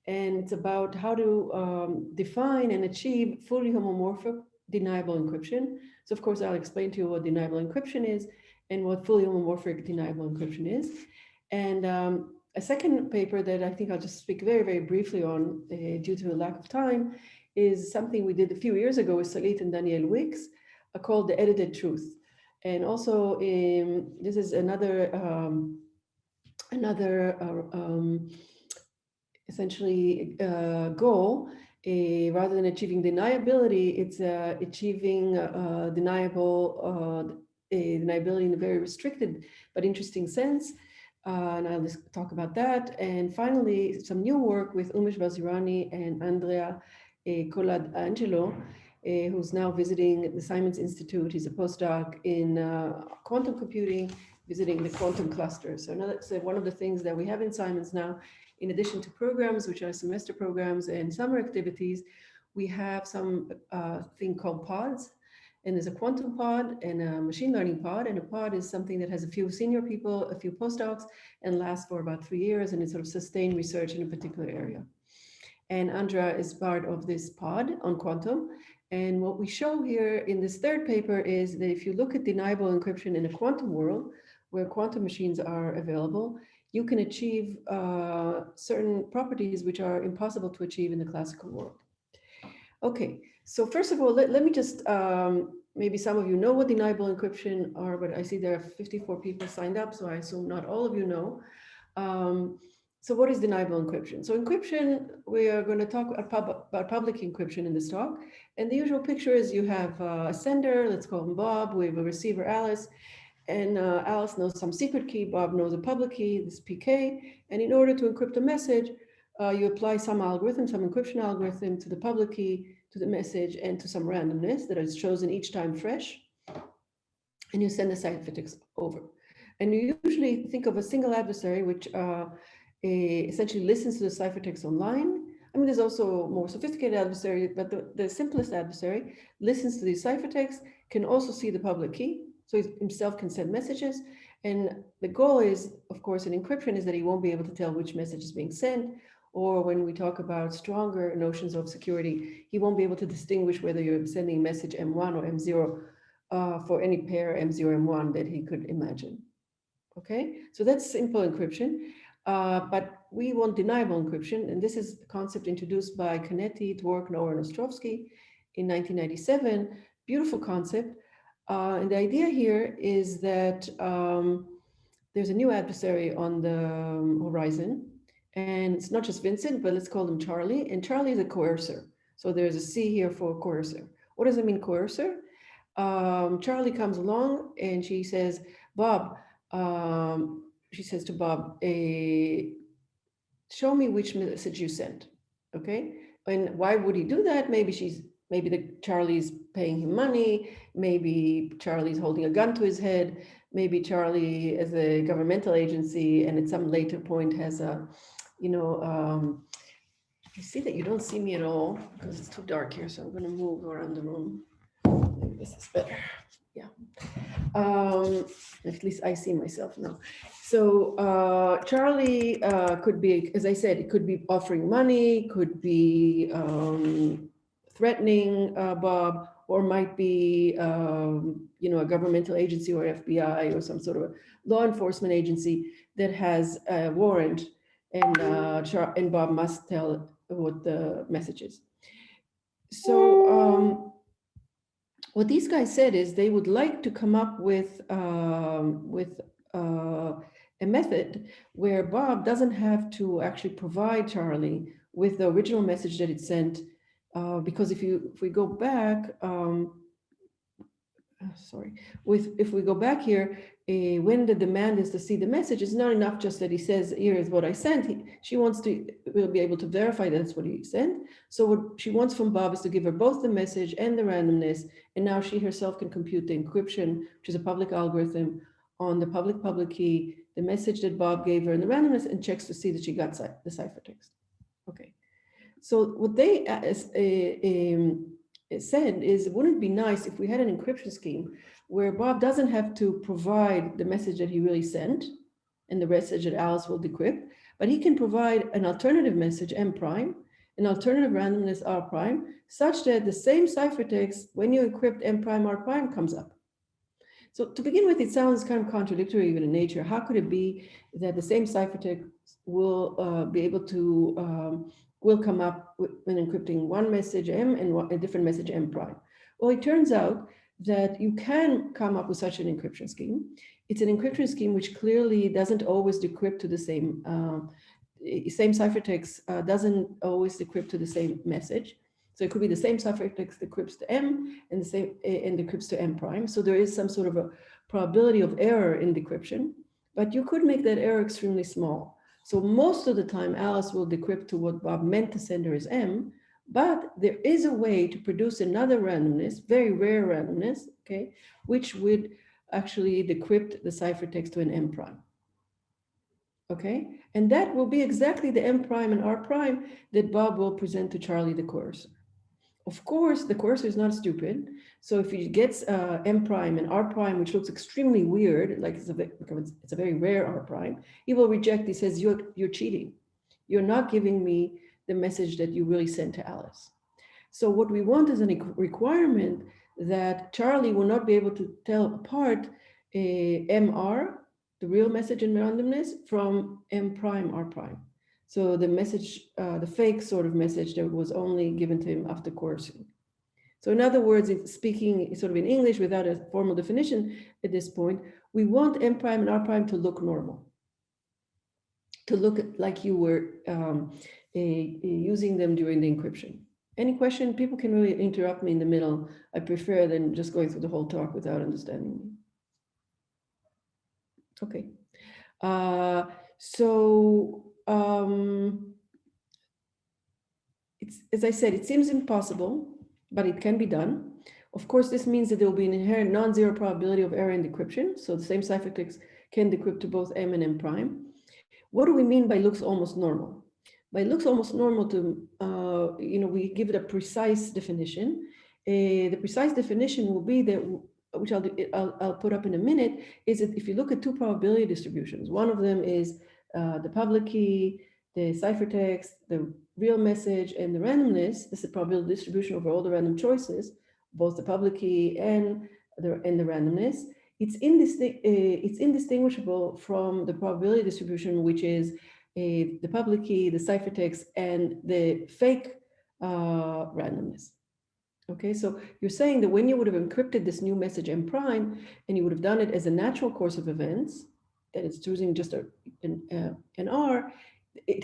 And it's about how to define and achieve fully homomorphic deniable encryption. So of course, I'll explain to you what deniable encryption is and what fully homomorphic deniable encryption is. And a second paper that I think I'll just speak very, very briefly on due to a lack of time is something we did a few years ago with Salit and Daniel Wicks called The Edited Truth. And also this is another essentially goal. Rather than achieving deniability, it's achieving deniability in a very restricted but interesting sense. And I'll just talk about that. And finally, some new work with Umesh Vazirani and Andrea Colad-Angelo, who's now visiting the Simons Institute. He's a postdoc in quantum computing, visiting the quantum cluster. So now that's one of the things that we have in Simons now. In addition to programs, which are semester programs and summer activities, we have some thing called pods. And there's a quantum pod and a machine learning pod. And a pod is something that has a few senior people, a few postdocs, and lasts for about 3 years. And it's sort of sustained research in a particular area. And Andrea is part of this pod on quantum. And what we show here in this third paper is that if you look at deniable encryption in a quantum world, where quantum machines are available, you can achieve certain properties which are impossible to achieve in the classical world. Okay, so first of all, let me just, maybe some of you know what deniable encryption are, but I see there are 54 people signed up, so I assume not all of you know. So what is deniable encryption? So encryption, we are going to talk about public encryption in this talk. And the usual picture is you have a sender, let's call him Bob, we have a receiver, Alice, and Alice knows some secret key, Bob knows a public key, this PK. And in order to encrypt a message, you apply some algorithm, some encryption algorithm to the public key, to the message, and to some randomness that is chosen each time fresh. And you send the ciphertext over. And you usually think of a single adversary, which essentially listens to the ciphertext online. I mean, there's also more sophisticated adversary, but the simplest adversary listens to the ciphertext, can also see the public key. So he himself can send messages. And the goal is, of course, in encryption is that he won't be able to tell which message is being sent. Or when we talk about stronger notions of security, he won't be able to distinguish whether you're sending message M1 or M0 for any pair M0, M1 that he could imagine. Okay, so that's simple encryption. But we want deniable encryption. And this is a concept introduced by Canetti, Dwork, Noer, and Ostrovsky in 1997. Beautiful concept. And the idea here is that there's a new adversary on the horizon. And it's not just Vincent, but let's call him Charlie. And Charlie is a coercer. So there's a C here for coercer. What does it mean, coercer? Charlie comes along and she says, Bob, she says to Bob, show me which message you sent. Okay. And why would he do that? Maybe Charlie's paying him money. Maybe Charlie's holding a gun to his head. Maybe Charlie is a governmental agency and at some later point has a, I see that you don't see me at all because it's too dark here. So I'm going to move around the room. Maybe this is better. Yeah. At least I see myself now. So Charlie could be, as I said, it could be offering money, could be threatening Bob, or might be, a governmental agency or FBI or some sort of a law enforcement agency that has a warrant, and Bob must tell what the message is. So what these guys said is they would like to come up with a method where Bob doesn't have to actually provide Charlie with the original message that it sent, because if we go back, if we go back here, when the demand is to see the message, it's not enough just that he says, here is what I sent. She wants to will be able to verify that that's what he sent. So what she wants from Bob is to give her both the message and the randomness. And now she herself can compute the encryption, which is a public algorithm, on the public key, the message that Bob gave her and the randomness, and checks to see that she got the ciphertext. Okay. So what they said is, wouldn't it be nice if we had an encryption scheme where Bob doesn't have to provide the message that he really sent and the message that Alice will decrypt, but he can provide an alternative message, M prime, an alternative randomness, R prime, such that the same ciphertext, when you encrypt M prime, R prime, comes up. So to begin with, it sounds kind of contradictory even in nature. How could it be that the same ciphertext will be able to will come up when encrypting one message M and a different message M prime? Well, it turns out that you can come up with such an encryption scheme. It's an encryption scheme which clearly doesn't always decrypt to the same ciphertext doesn't always decrypt to the same message. So it could be the same ciphertext decrypts to M and the same and decrypts to M prime. So there is some sort of a probability of error in decryption, but you could make that error extremely small. So most of the time, Alice will decrypt to what Bob meant to send her as M, but there is a way to produce another randomness, very rare randomness, okay, which would actually decrypt the ciphertext to an M prime. Okay, and that will be exactly the M prime and R prime that Bob will present to Charlie the coercer. Of course, the coercer is not stupid. So if he gets M prime and R prime, which looks extremely weird, like it's a very rare R prime, he will reject. He says, you're cheating. You're not giving me the message that you really sent to Alice. So what we want is a requirement that Charlie will not be able to tell apart MR, the real message in randomness, from M prime, R prime. So the message, the fake sort of message that was only given to him after coercing. So in other words, it's speaking sort of in English without a formal definition at this point, we want M prime and R prime to look normal, to look like you were using them during the encryption. Any question? People can really interrupt me in the middle. I prefer than just going through the whole talk without understanding me. Okay. It's, as I said, it seems impossible, but it can be done. Of course, this means that there will be an inherent non-zero probability of error in decryption. So the same ciphertext can decrypt to both M and M prime. What do we mean by looks almost normal? By looks almost normal to, we give it a precise definition. The precise definition will be that, which I'll put up in a minute, is that if you look at two probability distributions, one of them is the public key, the ciphertext, the real message, and the randomness. This is the probability distribution over all the random choices, both the public key and the randomness. It's indistinguishable from the probability distribution, which is the public key, the ciphertext, and the fake randomness. Okay, so you're saying that when you would have encrypted this new message M prime, and you would have done it as a natural course of events, that it's choosing just an R,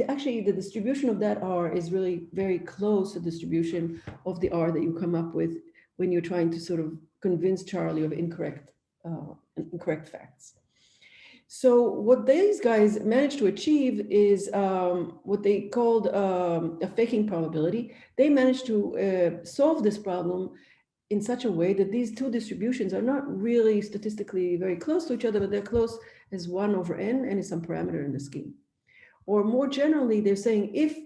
actually the distribution of that R is really very close to the distribution of the R that you come up with when you're trying to sort of convince Charlie of incorrect facts. So what these guys managed to achieve is what they called a faking probability. They managed to solve this problem in such a way that these two distributions are not really statistically very close to each other, but they're close as 1 over n and is some parameter in the scheme. Or more generally, they're saying if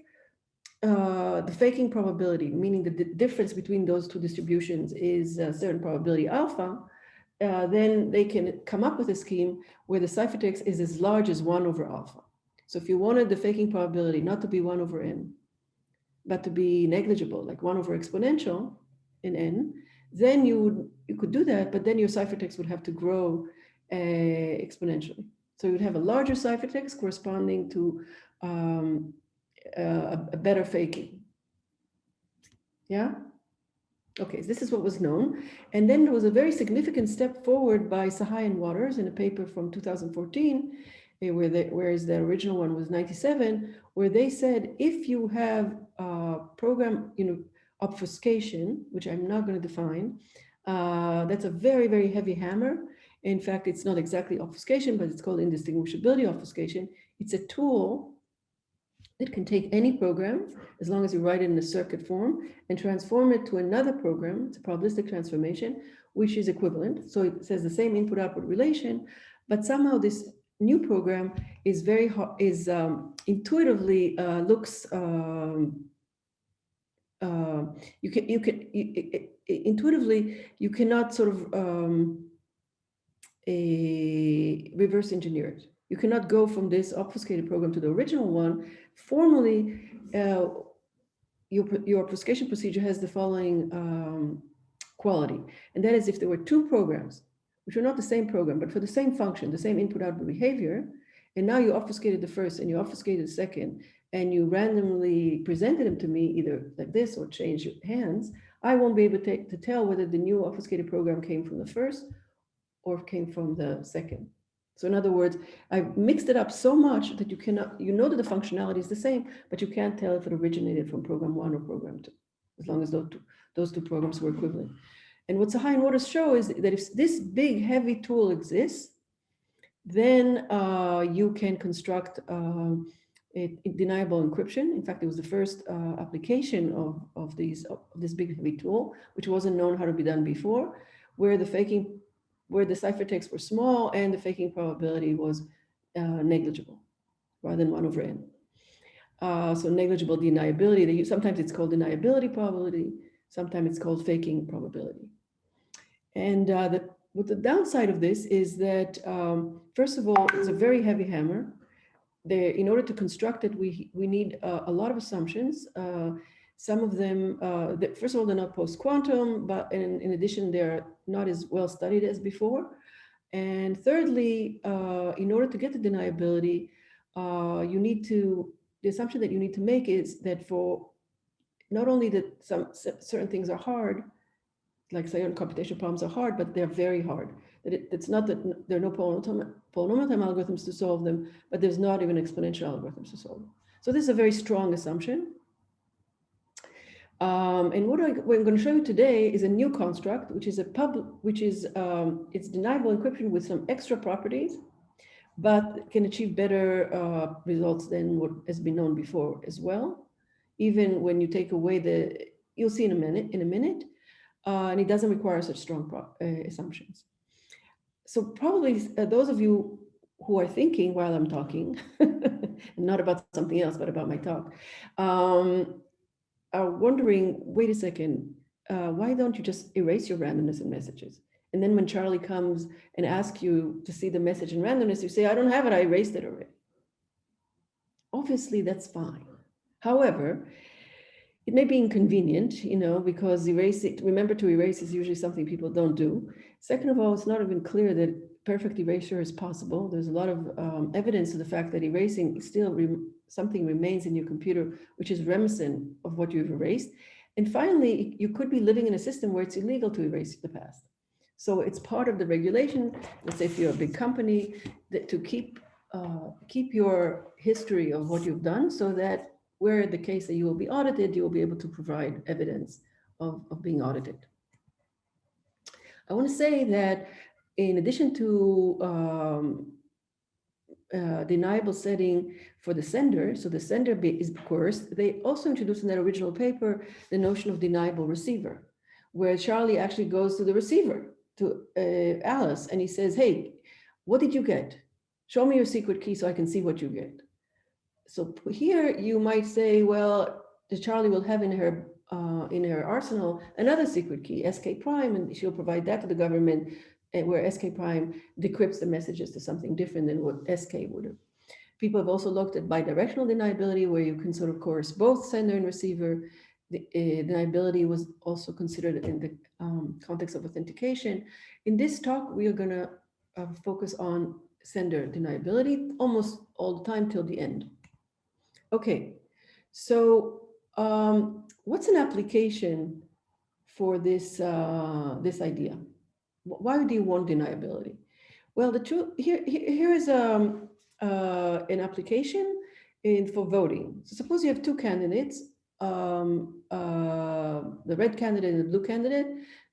the faking probability, meaning the difference between those two distributions is a certain probability alpha, then they can come up with a scheme where the ciphertext is as large as 1 over alpha. So if you wanted the faking probability not to be 1 over n, but to be negligible, like 1 over exponential in n, then you could do that, but then your ciphertext would have to grow exponentially. So you'd have a larger ciphertext corresponding to a better faking. Yeah? Okay, so this is what was known. And then there was a very significant step forward by Sadeghi and Waters in a paper from 2014, whereas the original one was 97, where they said if you have program, obfuscation, which I'm not going to define, that's a very, very heavy hammer. In fact, it's not exactly obfuscation, but it's called indistinguishability obfuscation. It's a tool that can take any program, as long as you write it in a circuit form, and transform it to another program. It's a probabilistic transformation, which is equivalent. So it says the same input-output relation, but somehow this new program is very intuitively looks. Intuitively you cannot sort of reverse engineer it. You cannot go from this obfuscated program to the original one. Formally, your obfuscation procedure has the following quality, and that is if there were two programs, which are not the same program, but for the same function, the same input-output behavior, and now you obfuscated the first and you obfuscated the second, and you randomly presented them to me either like this or change your hands, I won't be able to tell whether the new obfuscated program came from the first or came from the second. So in other words, I've mixed it up so much that you cannot, that the functionality is the same, but you can't tell if it originated from program 1 or program 2, as long as those two programs were equivalent. And what Sadeghi and Waters show is that if this big, heavy tool exists, then you can construct a deniable encryption. In fact, it was the first application of this big, heavy tool, which wasn't known how to be done before, where the ciphertexts were small and the faking probability was negligible, rather than 1/n. So negligible deniability. Sometimes it's called deniability probability. Sometimes it's called faking probability. And what the downside of this is that, first of all, it's a very heavy hammer. In order to construct it, we need a lot of assumptions. Some of them, first of all, they're not post-quantum, but in addition, they're not as well studied as before. And thirdly, in order to get the deniability, the assumption that you need to make is that for not only that certain things are hard, like certain computational problems are hard, but they're very hard. That it's not that there are no polynomial time algorithms to solve them, but there's not even exponential algorithms to solve them. So this is a very strong assumption. And what I'm going to show you today is a new construct, which is it's deniable encryption with some extra properties, but can achieve better results than what has been known before as well. Even when you take away you'll see in a minute, and it doesn't require such strong assumptions. So probably those of you who are thinking while I'm talking, not about something else, but about my talk, are wondering, wait a second, why don't you just erase your randomness in messages? And then when Charlie comes and asks you to see the message in randomness, you say, I don't have it, I erased it already. Obviously, that's fine. However, it may be inconvenient, because remember to erase is usually something people don't do. Second of all, it's not even clear that perfect erasure is possible. There's a lot of evidence to the fact that erasing still something remains in your computer, which is reminiscent of what you've erased. And finally, you could be living in a system where it's illegal to erase the past. So it's part of the regulation. Let's say if you're a big company, to keep your history of what you've done, so that where the case that you will be audited, you will be able to provide evidence of being audited. I want to say that in addition to deniable setting for the sender, so the sender is coerced, they also introduced in that original paper the notion of deniable receiver, where Charlie actually goes to the receiver, to Alice, and he says, hey, what did you get? Show me your secret key so I can see what you get. So here you might say, well, the Charlie will have in her arsenal another secret key, SK prime, and she'll provide that to the government, where SK prime decrypts the messages to something different than what SK would have. People have also looked at bidirectional deniability, where you can sort of coerce both sender and receiver. The deniability was also considered in the context of authentication. In this talk, we are going to focus on sender deniability almost all the time till the end. Okay, so what's an application for this, this idea. Why do you want deniability? Well, the truth here is an application for voting. So suppose you have two candidates, the red candidate and the blue candidate.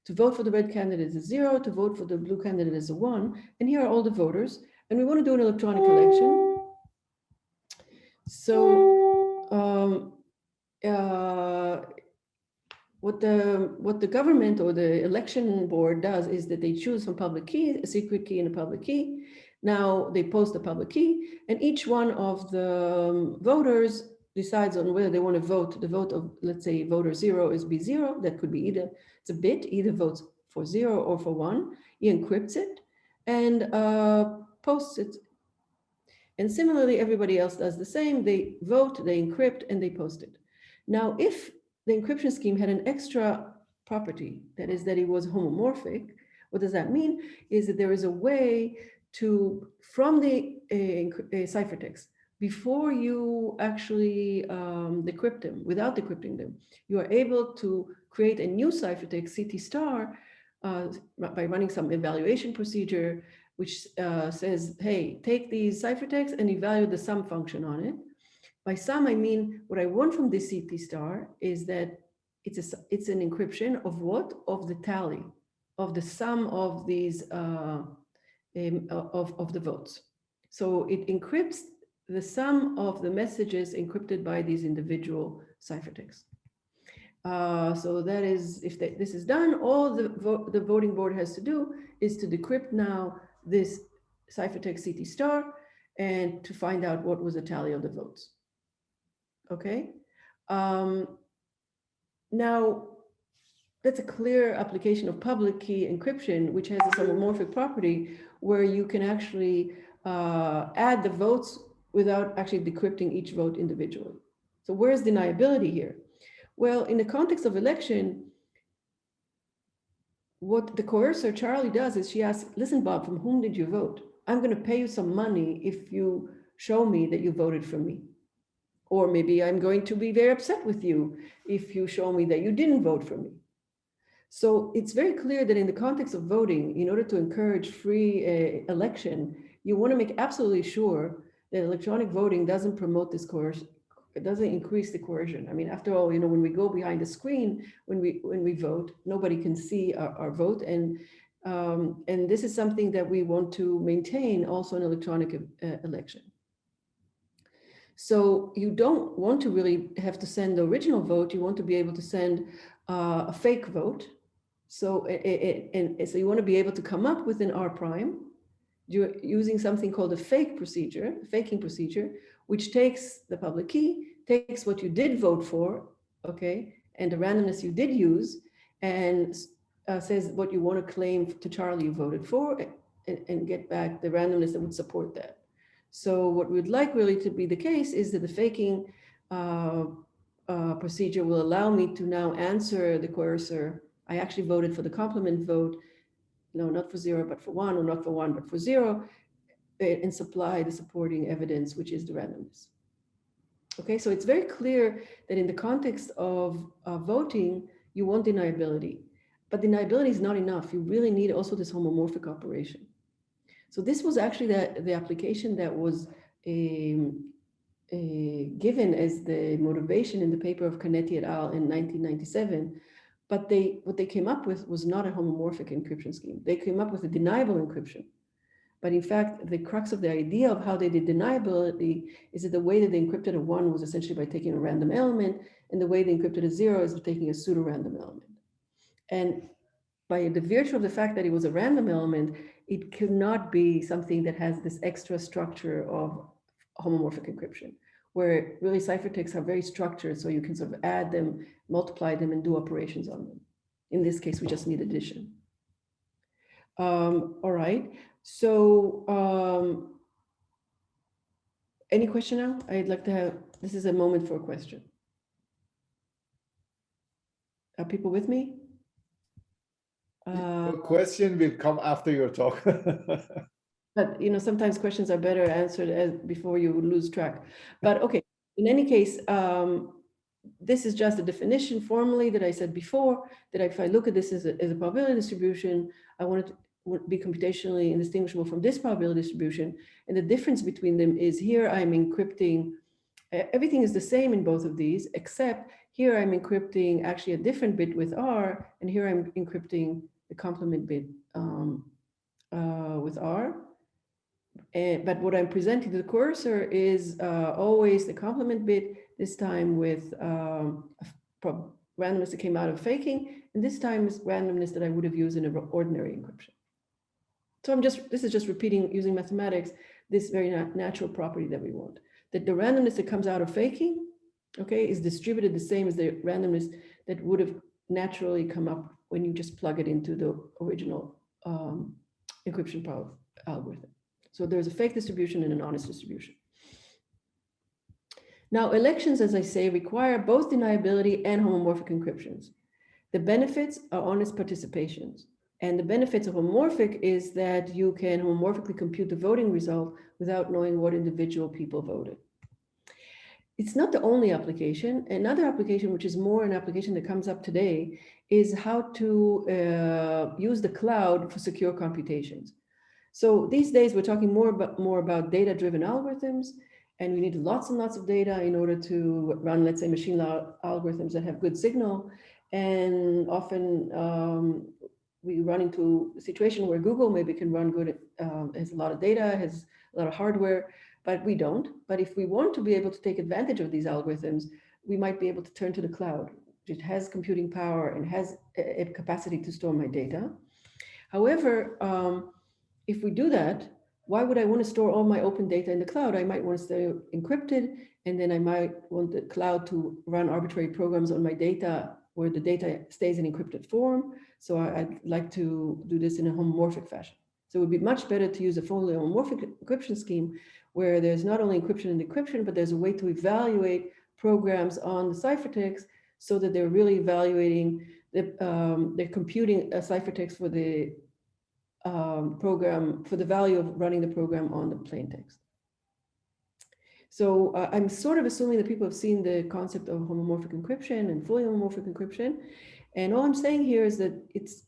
To vote for the red candidate is a 0, to vote for the blue candidate is a 1. And here are all the voters. And we want to do an electronic election. So what the government or the election board does is that they choose from public key, a secret key and a public key. Now they post a public key, and each one of the voters decides on whether they want to vote. The vote of, let's say, voter 0 is B0. That could be either, it's a bit, either votes for 0 or for 1. He encrypts it and posts it. And similarly, everybody else does the same. They vote, they encrypt, and they post it. Now, if the encryption scheme had an extra property, that is that it was homomorphic, what does that mean? Is that there is a way to, from the ciphertext, before you actually decrypt them, without decrypting them, you are able to create a new ciphertext, CT star, by running some evaluation procedure, which says, hey, take these ciphertexts and evaluate the sum function on it. By sum, I mean, what I want from this CT star is that it's an encryption of what? Of the tally, of the sum of these, of the votes. So it encrypts the sum of the messages encrypted by these individual ciphertexts. So that is, if this is done, all the voting board has to do is to decrypt now this ciphertext CT star and to find out what was the tally of the votes. Okay. Now, that's a clear application of public key encryption, which has this homomorphic property where you can actually add the votes without actually decrypting each vote individually. So where's deniability here? Well, in the context of election, what the coercer, Charlie, does is she asks, listen, Bob, from whom did you vote? I'm going to pay you some money if you show me that you voted for me. Or maybe I'm going to be very upset with you if you show me that you didn't vote for me. So it's very clear that in the context of voting, in order to encourage free election, you want to make absolutely sure that electronic voting doesn't promote this coercion. It doesn't increase the coercion. I mean, after all, you know, when we go behind the screen, when we vote, nobody can see our vote, and this is something that we want to maintain also in electronic election. So you don't want to really have to send the original vote. You want to be able to send a fake vote. So so you want to be able to come up with an R prime using something called a fake procedure, faking procedure, which takes the public key, takes what you did vote for, okay, and the randomness you did use, and says what you want to claim to Charlie you voted for, and get back the randomness that would support that. So what we'd like really to be the case is that the faking procedure will allow me to now answer the coercer, I actually voted for the complement vote, no, not for 0, but for 1, or not for 1, but for 0, and supply the supporting evidence, which is the randomness. Okay, so it's very clear that in the context of voting, you want deniability, but deniability is not enough. You really need also this homomorphic operation. So this was actually the application that was given as the motivation in the paper of Canetti et al. In 1997. But what they came up with was not a homomorphic encryption scheme. They came up with a deniable encryption. But in fact, the crux of the idea of how they did deniability is that the way that they encrypted a 1 was essentially by taking a random element, and the way they encrypted a 0 is by taking a pseudo-random element. And by the virtue of the fact that it was a random element, it could not be something that has this extra structure of homomorphic encryption, where really ciphertexts are very structured, so you can sort of add them, multiply them, and do operations on them. In this case, we just need addition. All right, so any question now? I'd like to have, this is a moment for a question. Are people with me? The question will come after your talk. But you know, sometimes questions are better answered before you lose track. But okay, in any case, this is just a definition formally that I said before, that if I look at this as a probability distribution, I want it to be computationally indistinguishable from this probability distribution. And the difference between them is here I'm encrypting, everything is the same in both of these, except here I'm encrypting actually a different bit with R, and here I'm encrypting the complement bit with R. But what I'm presenting to the cursor is always the complement bit, this time with randomness that came out of faking, and this time is randomness that I would have used in an ordinary encryption. So this is just repeating, using mathematics, this very natural property that we want, that the randomness that comes out of faking, okay, is distributed the same as the randomness that would have naturally come up when you just plug it into the original encryption algorithm. So there's a fake distribution and an honest distribution. Now, elections, as I say, require both deniability and homomorphic encryptions. The benefits are honest participations. And the benefits of homomorphic is that you can homomorphically compute the voting result without knowing what individual people voted. It's not the only application. Another application, which is more an application that comes up today, is how to use the cloud for secure computations. So these days, we're talking more about data-driven algorithms, and we need lots and lots of data in order to run, let's say, machine learning algorithms that have good signal. And often we run into a situation where Google maybe can run good, has a lot of data, has a lot of hardware, but we don't. But if we want to be able to take advantage of these algorithms, we might be able to turn to the cloud. It has computing power and has a capacity to store my data. However, if we do that, why would I want to store all my open data in the cloud? I might want to stay encrypted, and then I might want the cloud to run arbitrary programs on my data where the data stays in encrypted form. So I'd like to do this in a homomorphic fashion. So it would be much better to use a fully homomorphic encryption scheme where there's not only encryption and decryption, but there's a way to evaluate programs on the ciphertext so that they're really evaluating, they're computing a ciphertext for the program, for the value of running the program on the plain text. So I'm sort of assuming that people have seen the concept of homomorphic encryption and fully homomorphic encryption. And all I'm saying here is that it's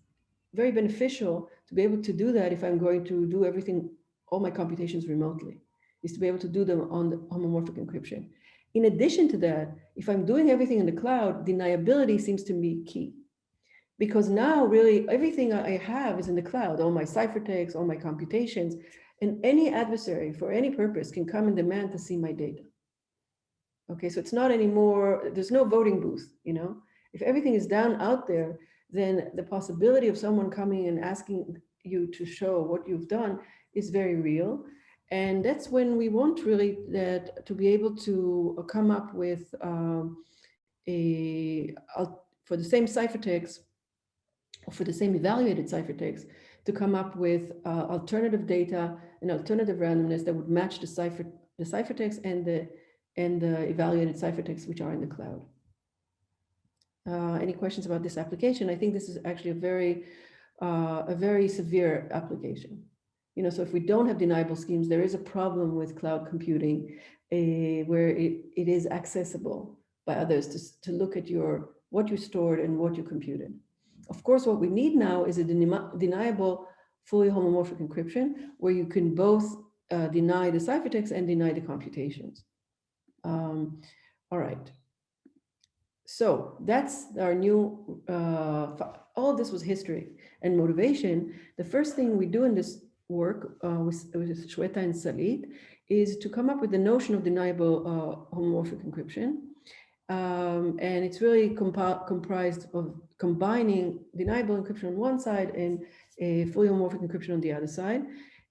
very beneficial to be able to do that if I'm going to do everything, all my computations remotely, is to be able to do them on the homomorphic encryption. In addition to that, if I'm doing everything in the cloud, deniability seems to be key. Because now really everything I have is in the cloud, all my ciphertext, all my computations, and any adversary for any purpose can come and demand to see my data. Okay, so it's not anymore, there's no voting booth, you know? If everything is down out there, then the possibility of someone coming and asking you to show what you've done is very real. And that's when we want really that to be able to come up with for the same ciphertext, or for the same evaluated ciphertext, to come up with alternative data and alternative randomness that would match the ciphertext and the evaluated ciphertext which are in the cloud. Any questions about this application? I think this is actually a very severe application. You know, so if we don't have deniable schemes, there is a problem with cloud computing where it is accessible by others to look at what you stored and what you computed. Of course, what we need now is a deniable fully homomorphic encryption where you can both deny the ciphertext and deny the computations. All right. So that's our new, all of this was history and motivation. The first thing we do in this work with Shweta and Salit is to come up with the notion of deniable homomorphic encryption. And it's really comprised of combining deniable encryption on one side and a fully homomorphic encryption on the other side.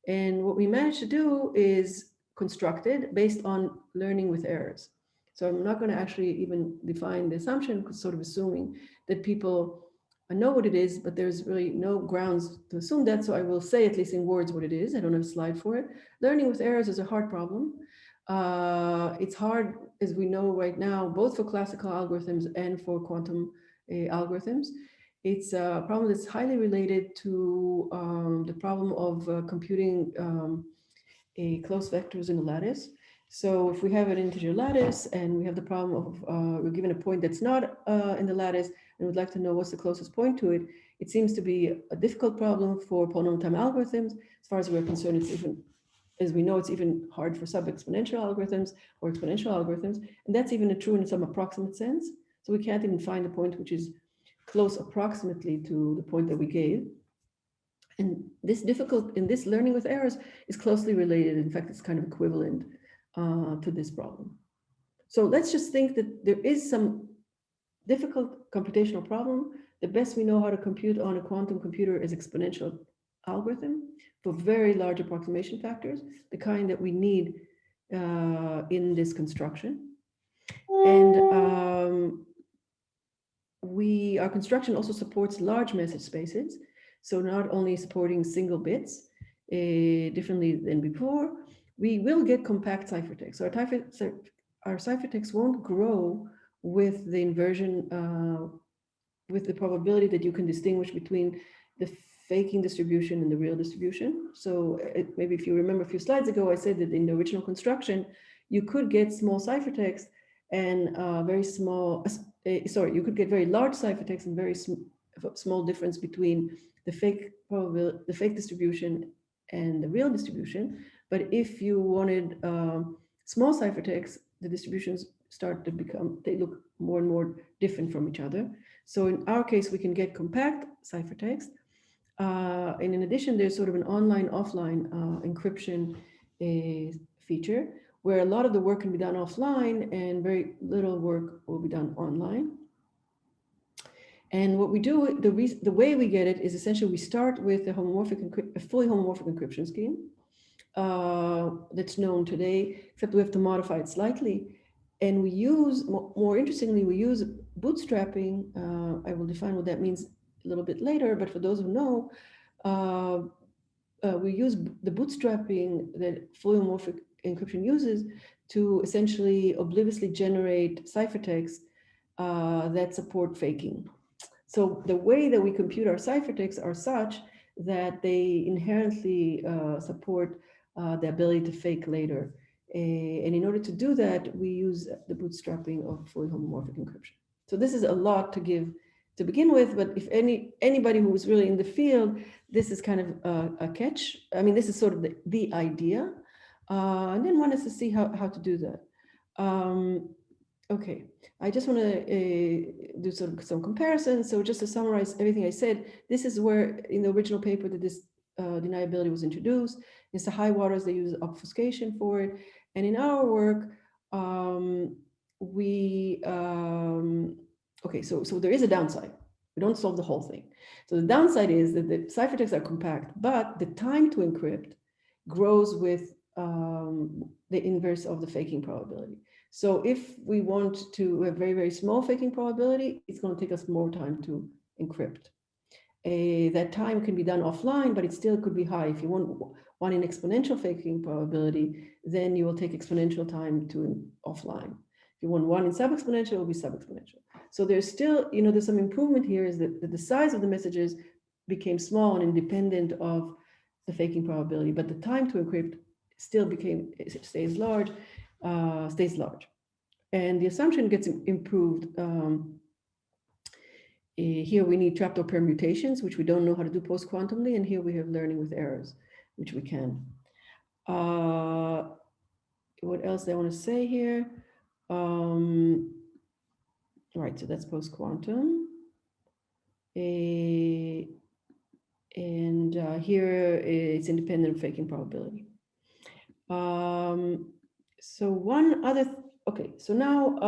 And what we managed to do is construct it based on learning with errors. So I'm not going to actually even define the assumption, because sort of assuming that people know what it is, but there's really no grounds to assume that. So I will say, at least in words, what it is. I don't have a slide for it. Learning with errors is a hard problem. It's hard, as we know right now, both for classical algorithms and for quantum algorithms. It's a problem that's highly related to the problem of computing closed vectors in a lattice. So if we have an integer lattice and we have the problem of we're given a point that's not in the lattice and would like to know what's the closest point to it, it seems to be a difficult problem for polynomial time algorithms. As far as we're concerned, it's even, as we know, it's even hard for sub-exponential algorithms or exponential algorithms. And that's even true in some approximate sense. So we can't even find a point which is close approximately to the point that we gave. And this learning with errors is closely related. In fact, it's kind of equivalent to this problem. So let's just think that there is some difficult computational problem. The best we know how to compute on a quantum computer is exponential algorithm for very large approximation factors, the kind that we need in this construction. And our construction also supports large message spaces. So not only supporting single bits differently than before, we will get compact ciphertext. So our ciphertext won't grow with the inversion, with the probability that you can distinguish between the faking distribution and the real distribution. So maybe if you remember a few slides ago, I said that in the original construction, you could get small ciphertext and you could get very large ciphertext and very small difference between the fake distribution and the real distribution. But if you wanted small ciphertext, the distributions start to they look more and more different from each other. So in our case, we can get compact ciphertext. And in addition, there's sort of an online-offline encryption feature where a lot of the work can be done offline and very little work will be done online. And what we do, the way we get it is essentially we start with a fully homomorphic encryption scheme that's known today, except we have to modify it slightly. And we use, more interestingly, we use bootstrapping. I will define what that means a little bit later, but for those who know, we use the bootstrapping that fully homomorphic encryption uses to essentially obliviously generate ciphertext that support faking. So the way that we compute our ciphertexts are such that they inherently support the ability to fake later. And in order to do that, we use the bootstrapping of fully homomorphic encryption. So this is a lot to give to begin with, but if anybody who is really in the field, this is kind of a catch. I mean, this is sort of the idea. And then one has to see how to do that. Okay, I just want to do some comparisons. So just to summarize everything I said, this is where in the original paper that this deniability was introduced. It's the high waters, they use obfuscation for it. And in our work, okay, so there is a downside. We don't solve the whole thing. So the downside is that the ciphertexts are compact, but the time to encrypt grows with the inverse of the faking probability. So if we want to have very, very small faking probability, it's going to take us more time to encrypt. That time can be done offline, but it still could be high. If you want one in exponential faking probability, then you will take exponential time to offline. If you want one in sub-exponential, it will be sub-exponential. So there's still, there's some improvement here is that the size of the messages became small and independent of the faking probability, but the time to encrypt still stays large. And the assumption gets improved. Here we need trapdoor permutations, which we don't know how to do post-quantumly, and here we have learning with errors, which we can. What else do I want to say here? Right, so that's post-quantum. And here it's independent of faking probability. So one other, okay, so now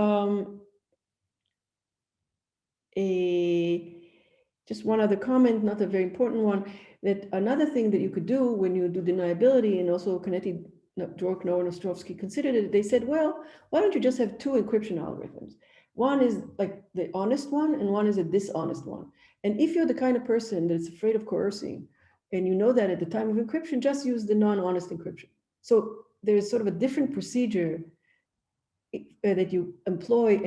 just one other comment, not a very important one, that another thing that you could do when you do deniability, and also Canetti, Dwork, Noah, and Ostrovsky considered it, they said, well, why don't you just have two encryption algorithms? One is like the honest one, and one is a dishonest one. And if you're the kind of person that's afraid of coercing, and you know that at the time of encryption, just use the non-honest encryption. So there's sort of a different procedure that you employ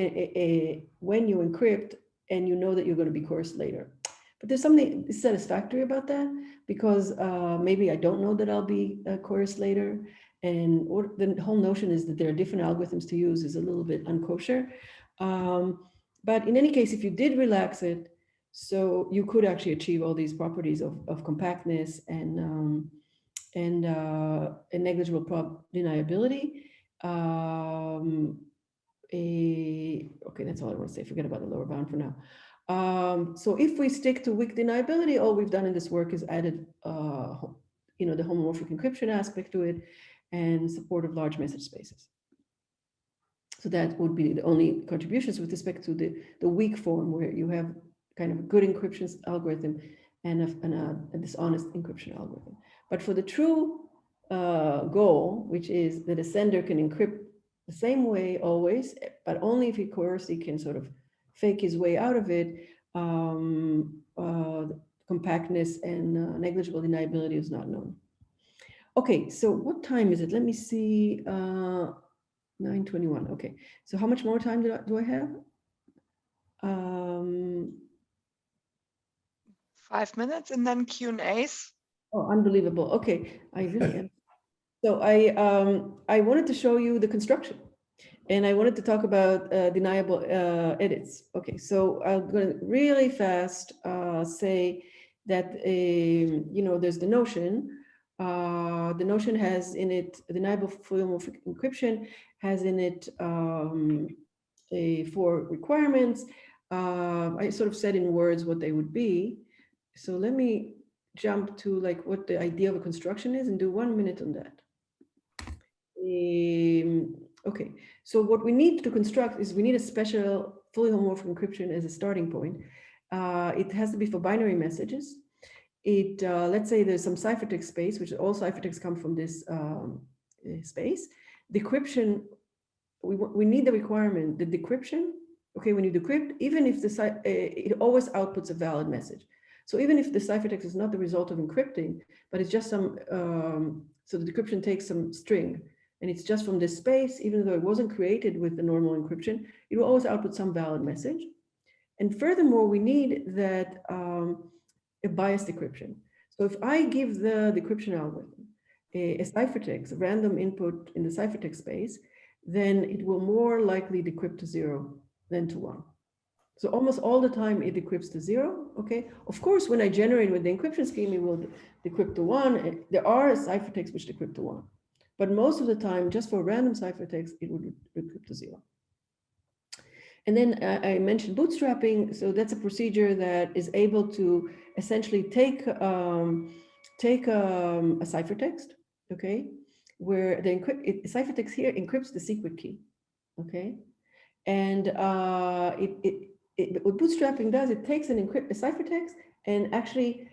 when you encrypt, and you know that you're going to be coerced later. But there's something satisfactory about that, because maybe I don't know that I'll be coerced later. And the whole notion is that there are different algorithms to use is a little bit unkosher. But in any case, if you did relax it, so you could actually achieve all these properties of compactness and negligible deniability. Okay, that's all I want to say. Forget about the lower bound for now. So if we stick to weak deniability, all we've done in this work is added, the homomorphic encryption aspect to it and support of large message spaces. So that would be the only contributions with respect to the weak form, where you have kind of a good encryption algorithm and a dishonest encryption algorithm. But for the true goal, which is that a sender can encrypt the same way always, but only if he coercively can sort of fake his way out of it, compactness and negligible deniability is not known. Okay, so what time is it? Let me see. 9:21. Okay, so how much more time do I have? 5 minutes and then Q&As. Oh, unbelievable. Okay, I really am. So I wanted to show you the construction, and I wanted to talk about deniable edits. Okay, so I'm going to really fast say that there's the notion. The notion has in it deniable homomorphic encryption has in it 4 requirements. I sort of said in words what they would be. So let me jump to like what the idea of a construction is and do 1 minute on that. Okay, so what we need to construct is we need a special fully homomorphic encryption as a starting point. It has to be for binary messages. Let's say there's some ciphertext space, which all ciphertexts come from this space. Decryption, we need the requirement, the decryption. Okay, when you decrypt, even if it always outputs a valid message. So even if the ciphertext is not the result of encrypting, but it's just some, so the decryption takes some string, and it's just from this space, even though it wasn't created with the normal encryption, it will always output some valid message. And furthermore, we need that a biased decryption. So if I give the decryption algorithm a ciphertext, a random input in the ciphertext space, then it will more likely decrypt to 0 than to 1. So almost all the time it decrypts to 0, okay? Of course, when I generate with the encryption scheme, it will decrypt to 1. There are ciphertexts which decrypt to 1. But most of the time, just for random ciphertext, it would decrypt to 0. And then I mentioned bootstrapping. So that's a procedure that is able to essentially take a ciphertext, okay, where the ciphertext here encrypts the secret key, okay, and what bootstrapping does, it takes a ciphertext and actually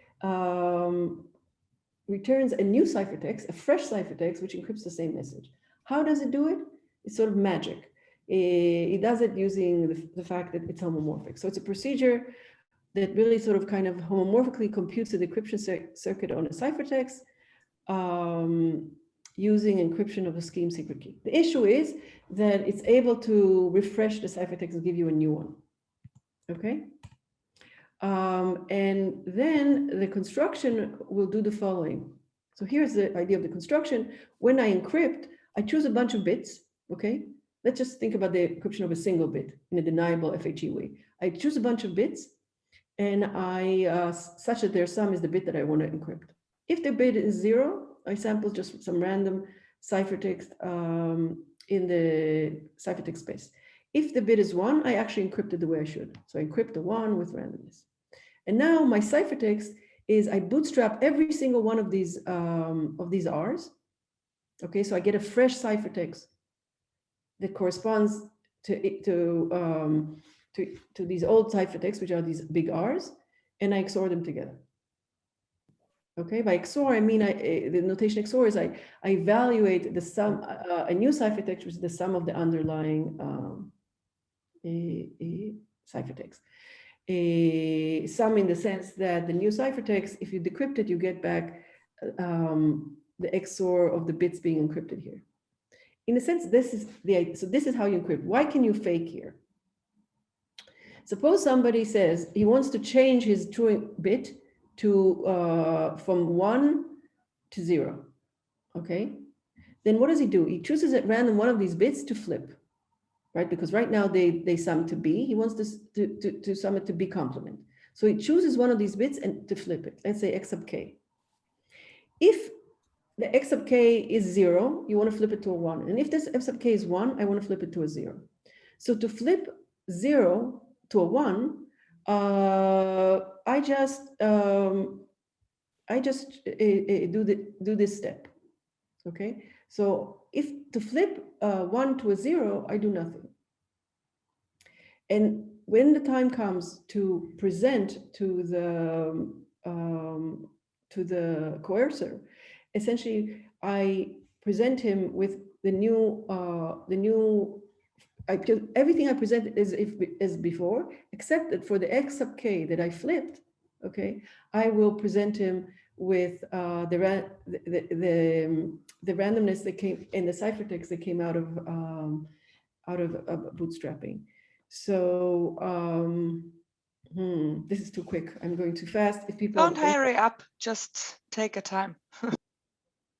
returns a new ciphertext, a fresh ciphertext, which encrypts the same message. How does it do it? It's sort of magic. It does it using the fact that it's homomorphic. So it's a procedure that really sort of kind of homomorphically computes the decryption circuit on a ciphertext using encryption of a scheme secret key. The issue is that it's able to refresh the ciphertext and give you a new one. Okay. And then the construction will do the following. So here's the idea of the construction. When I encrypt, I choose a bunch of bits. Okay. Let's just think about the encryption of a single bit in a deniable FHE way. I choose a bunch of bits and I, such that their sum is the bit that I want to encrypt. If the bit is 0, I sample just some random ciphertext in the ciphertext space. If the bit is 1, I actually encrypt it the way I should. So I encrypt the 1 with randomness. And now my ciphertext is I bootstrap every single one of these R's. Okay, so I get a fresh ciphertext that corresponds to these old ciphertexts, which are these big R's, and I XOR them together. Okay, by XOR, I mean, the notation XOR is I evaluate the sum, a new ciphertext, which is the sum of the underlying ciphertext. Sum in the sense that the new ciphertext, if you decrypt it, you get back the XOR of the bits being encrypted here. In a sense, this is how you encrypt. Why can you fake here? Suppose somebody says he wants to change his Turing bit to from 1 to 0. Okay, then what does he do? He chooses at random one of these bits to flip, right? Because right now they sum to B. He wants this to sum it to B complement. So he chooses one of these bits and to flip it. Let's say x sub k. If the x sub k is 0, you want to flip it to a 1. And if this f sub k is 1, I want to flip it to a 0. So to flip 0 to a 1, I just do this step. Okay. So if to flip 1 to a 0, I do nothing. And when the time comes to present to the coercer, essentially I present him with everything I presented as before, except that for the x sub k that I flipped, okay, I will present him with the randomness that came in the ciphertext that came out of bootstrapping. So this is too quick. I'm going too fast. If people Don't hurry up, just take a time.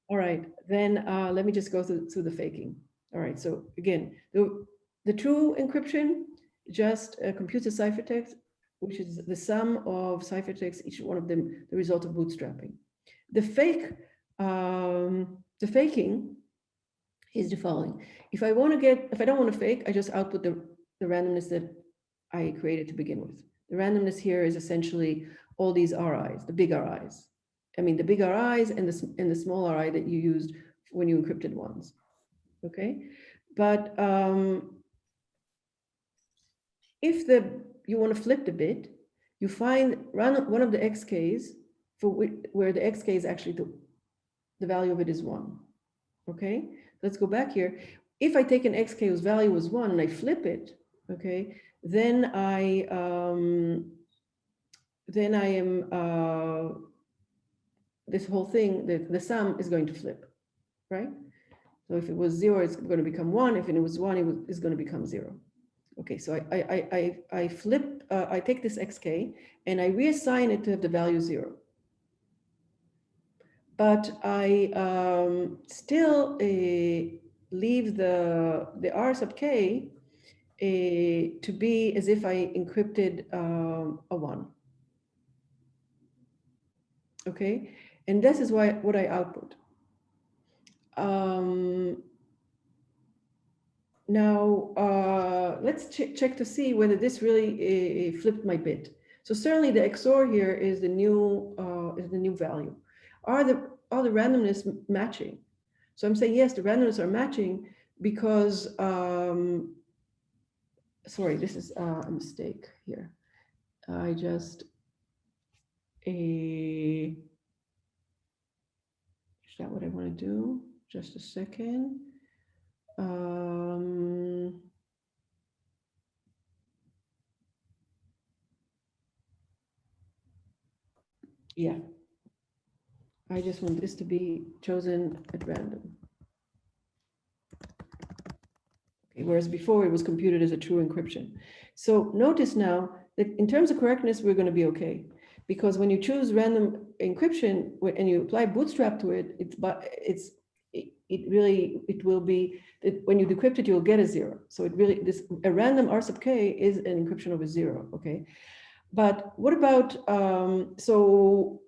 All right, then let me just go through the faking. All right, so again, the true encryption just computes a ciphertext, which is the sum of ciphertexts, each one of them the result of bootstrapping. The faking is the following. If I don't want to fake, I just output the randomness that I created to begin with. The randomness here is essentially all these RIs, the big RIs. I mean, the big RIs and the small RI that you used when you encrypted ones. Okay, but if you want to flip the bit, you find one of the XKs where the XK is actually the value of it is 1. Okay, let's go back here. If I take an XK whose value was 1 and I flip it, okay, then I am this whole thing, the sum is going to flip, right? So if it was 0, it's going to become 1. If it was 1, it's going to become 0. Okay, so I flip, I take this xk and I reassign it to have the value 0. But I still leave the r sub k to be as if I encrypted a 1. Okay, and this is what I output. Now, let's check to see whether this really flipped my bit. So certainly the XOR here is the new value. Are the randomness matching? So I'm saying yes, the randomness are matching because sorry, this is a mistake here. I just is that what I want to do? Just a second. Yeah, I just want this to be chosen at random. Okay, whereas before it was computed as a true encryption. So notice now that in terms of correctness, we're going to be okay. Because when you choose random encryption and you apply bootstrap to it, it will be that when you decrypt it, you'll get a 0. So a random r sub k is an encryption of a 0. Okay, but what about so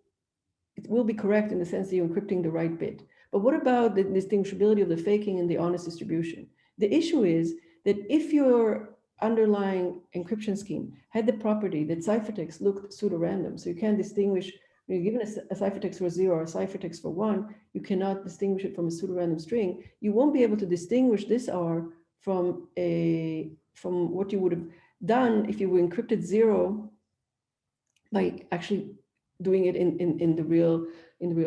it will be correct in the sense that you're encrypting the right bit. But what about the distinguishability of the faking and the honest distribution? The issue is that if your underlying encryption scheme had the property that ciphertext looked pseudo-random, so you can't distinguish, when you're given a ciphertext for 0 or a ciphertext for 1, you cannot distinguish it from a pseudo-random string. You won't be able to distinguish this R from what you would have done if you were encrypted 0 by actually doing it in the real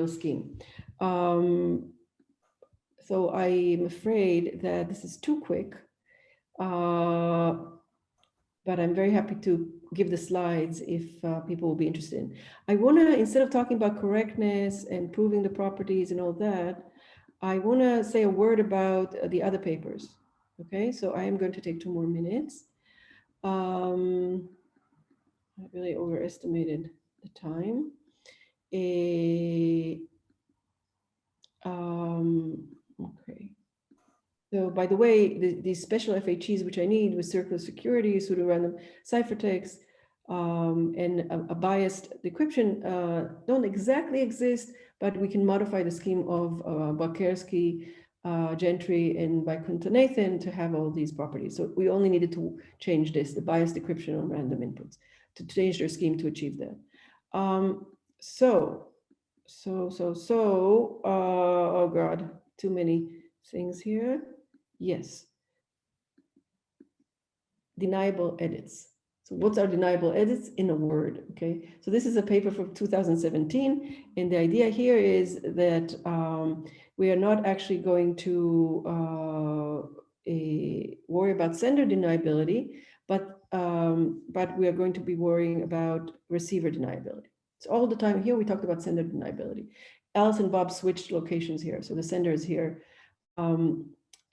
scheme. So I'm afraid that this is too quick, but I'm very happy to give the slides if people will be interested. I want to, instead of talking about correctness and proving the properties and all that, I want to say a word about the other papers. Okay, so I am going to take 2 more minutes. I really overestimated the time. Okay. So by the way, these special FHEs, which I need with circular security, pseudo-random ciphertext, and a biased decryption don't exactly exist, but we can modify the scheme of Bakersky, Gentry, and Bikunthanathan to have all these properties. So we only needed to change this, the biased decryption on random inputs, to change their scheme to achieve that. Oh God, too many things here. Yes. Deniable edits. So what's our deniable edits in a word? Okay. So this is a paper from 2017. And the idea here is that we are not actually going to worry about sender deniability, but we are going to be worrying about receiver deniability. So all the time here, we talked about sender deniability. Alice and Bob switched locations here. So the sender is here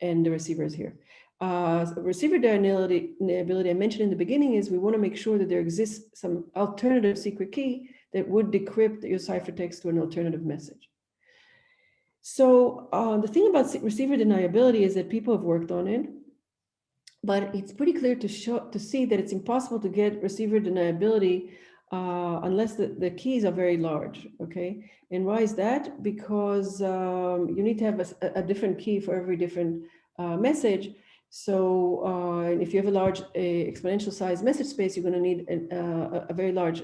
and the receiver is here. Receiver deniability I mentioned in the beginning is we want to make sure that there exists some alternative secret key that would decrypt your ciphertext to an alternative message. So the thing about receiver deniability is that people have worked on it, but it's pretty clear to see that it's impossible to get receiver deniability unless the keys are very large, okay? And why is that? Because you need to have a different key for every different message. So if you have a large exponential size message space, you're going to need a very large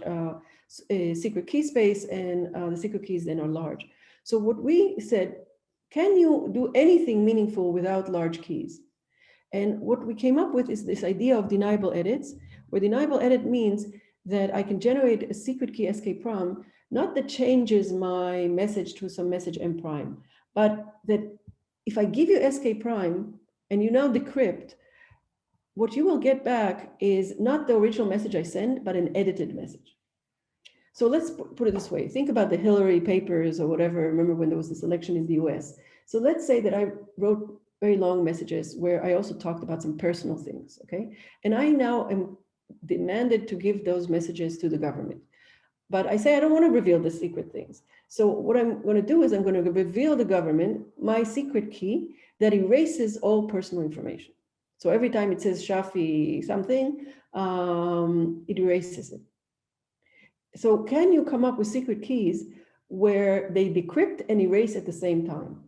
secret key space, and the secret keys then are large. So what we said, can you do anything meaningful without large keys? And what we came up with is this idea of deniable edits, where deniable edit means that I can generate a secret key SK prime, not that changes my message to some message M prime, but that if I give you SK prime and you now decrypt, what you will get back is not the original message I send, but an edited message. So let's put it this way. Think about the Hillary papers or whatever. Remember when there was this election in the US. So let's say that I wrote very long messages where I also talked about some personal things, okay? And I now am demanded to give those messages to the government. But I say I don't want to reveal the secret things. So what I'm going to do is I'm going to reveal the government my secret key that erases all personal information. So every time it says Shafi something, it erases it. So can you come up with secret keys where they decrypt and erase at the same time?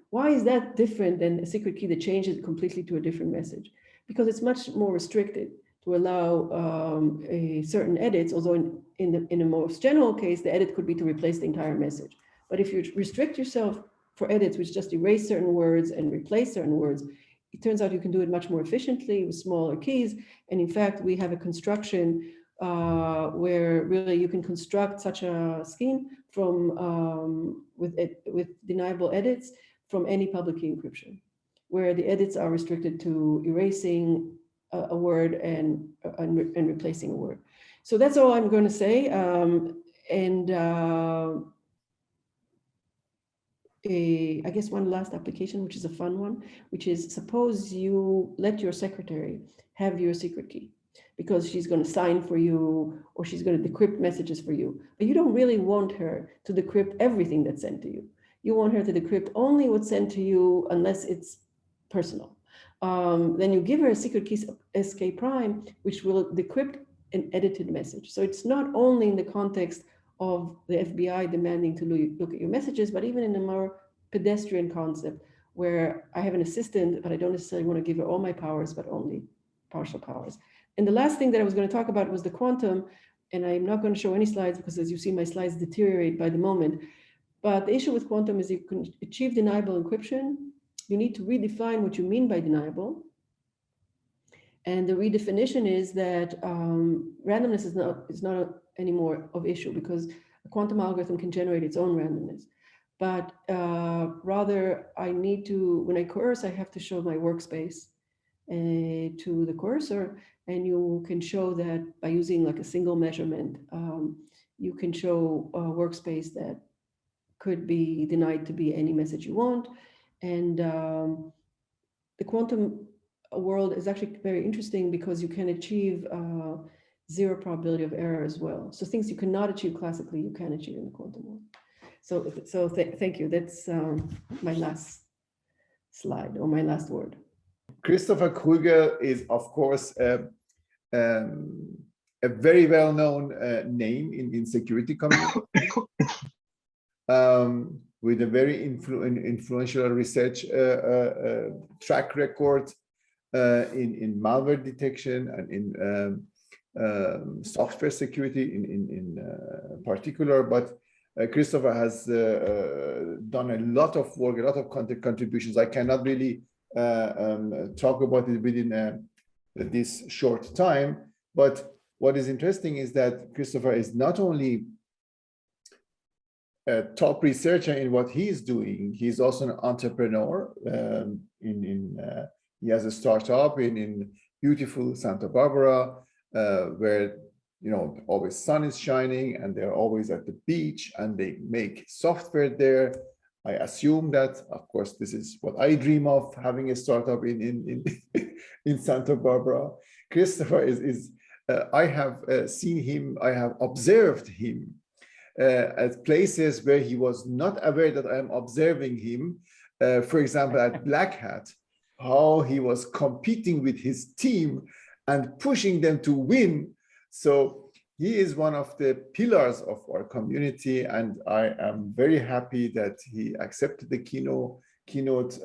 Why is that different than a secret key that changes completely to a different message? Because it's much more restricted to allow certain edits, although in a most general case, the edit could be to replace the entire message. But if you restrict yourself for edits, which just erase certain words and replace certain words, it turns out you can do it much more efficiently with smaller keys. And in fact, we have a construction where really you can construct such a scheme from with deniable edits from any public key encryption, where the edits are restricted to erasing a word and replacing a word. So that's all I'm going to say. I guess one last application, which is a fun one, which is suppose you let your secretary have your secret key because she's going to sign for you or she's going to decrypt messages for you, but you don't really want her to decrypt everything that's sent to you. You want her to decrypt only what's sent to you unless it's personal. Then you give her a secret key SK prime, which will decrypt an edited message. So it's not only in the context of the FBI demanding to look at your messages, but even in a more pedestrian concept where I have an assistant, but I don't necessarily want to give her all my powers, but only partial powers. And the last thing that I was going to talk about was the quantum, and I'm not going to show any slides because as you see, my slides deteriorate by the moment. But the issue with quantum is you can achieve deniable encryption. You need to redefine what you mean by deniable. And the redefinition is that randomness is not anymore of issue because a quantum algorithm can generate its own randomness. But rather, I need to, when I coerce, I have to show my workspace to the coercer. And you can show that by using like a single measurement, you can show a workspace that could be denied to be any message you want. And the quantum world is actually very interesting because you can achieve zero probability of error as well. So things you cannot achieve classically, you can achieve in the quantum world. So thank you. That's my last slide or my last word. Christopher Krügel is, of course, a very well-known name in security community, with a very influential research track record in malware detection and in software security in particular. But Christopher has done a lot of work, a lot of contributions. I cannot really talk about it within this short time, but what is interesting is that Christopher is not only a top researcher in what he's doing, he's also an entrepreneur. He has a startup in beautiful Santa Barbara, where always sun is shining and they're always at the beach and they make software there. I assume that, of course, this is what I dream of, having a startup in Santa Barbara. Christopher is I have seen him, I have observed him at places where he was not aware that I am observing him. For example, at Black Hat, how he was competing with his team and pushing them to win. So he is one of the pillars of our community, and I am very happy that he accepted the keynote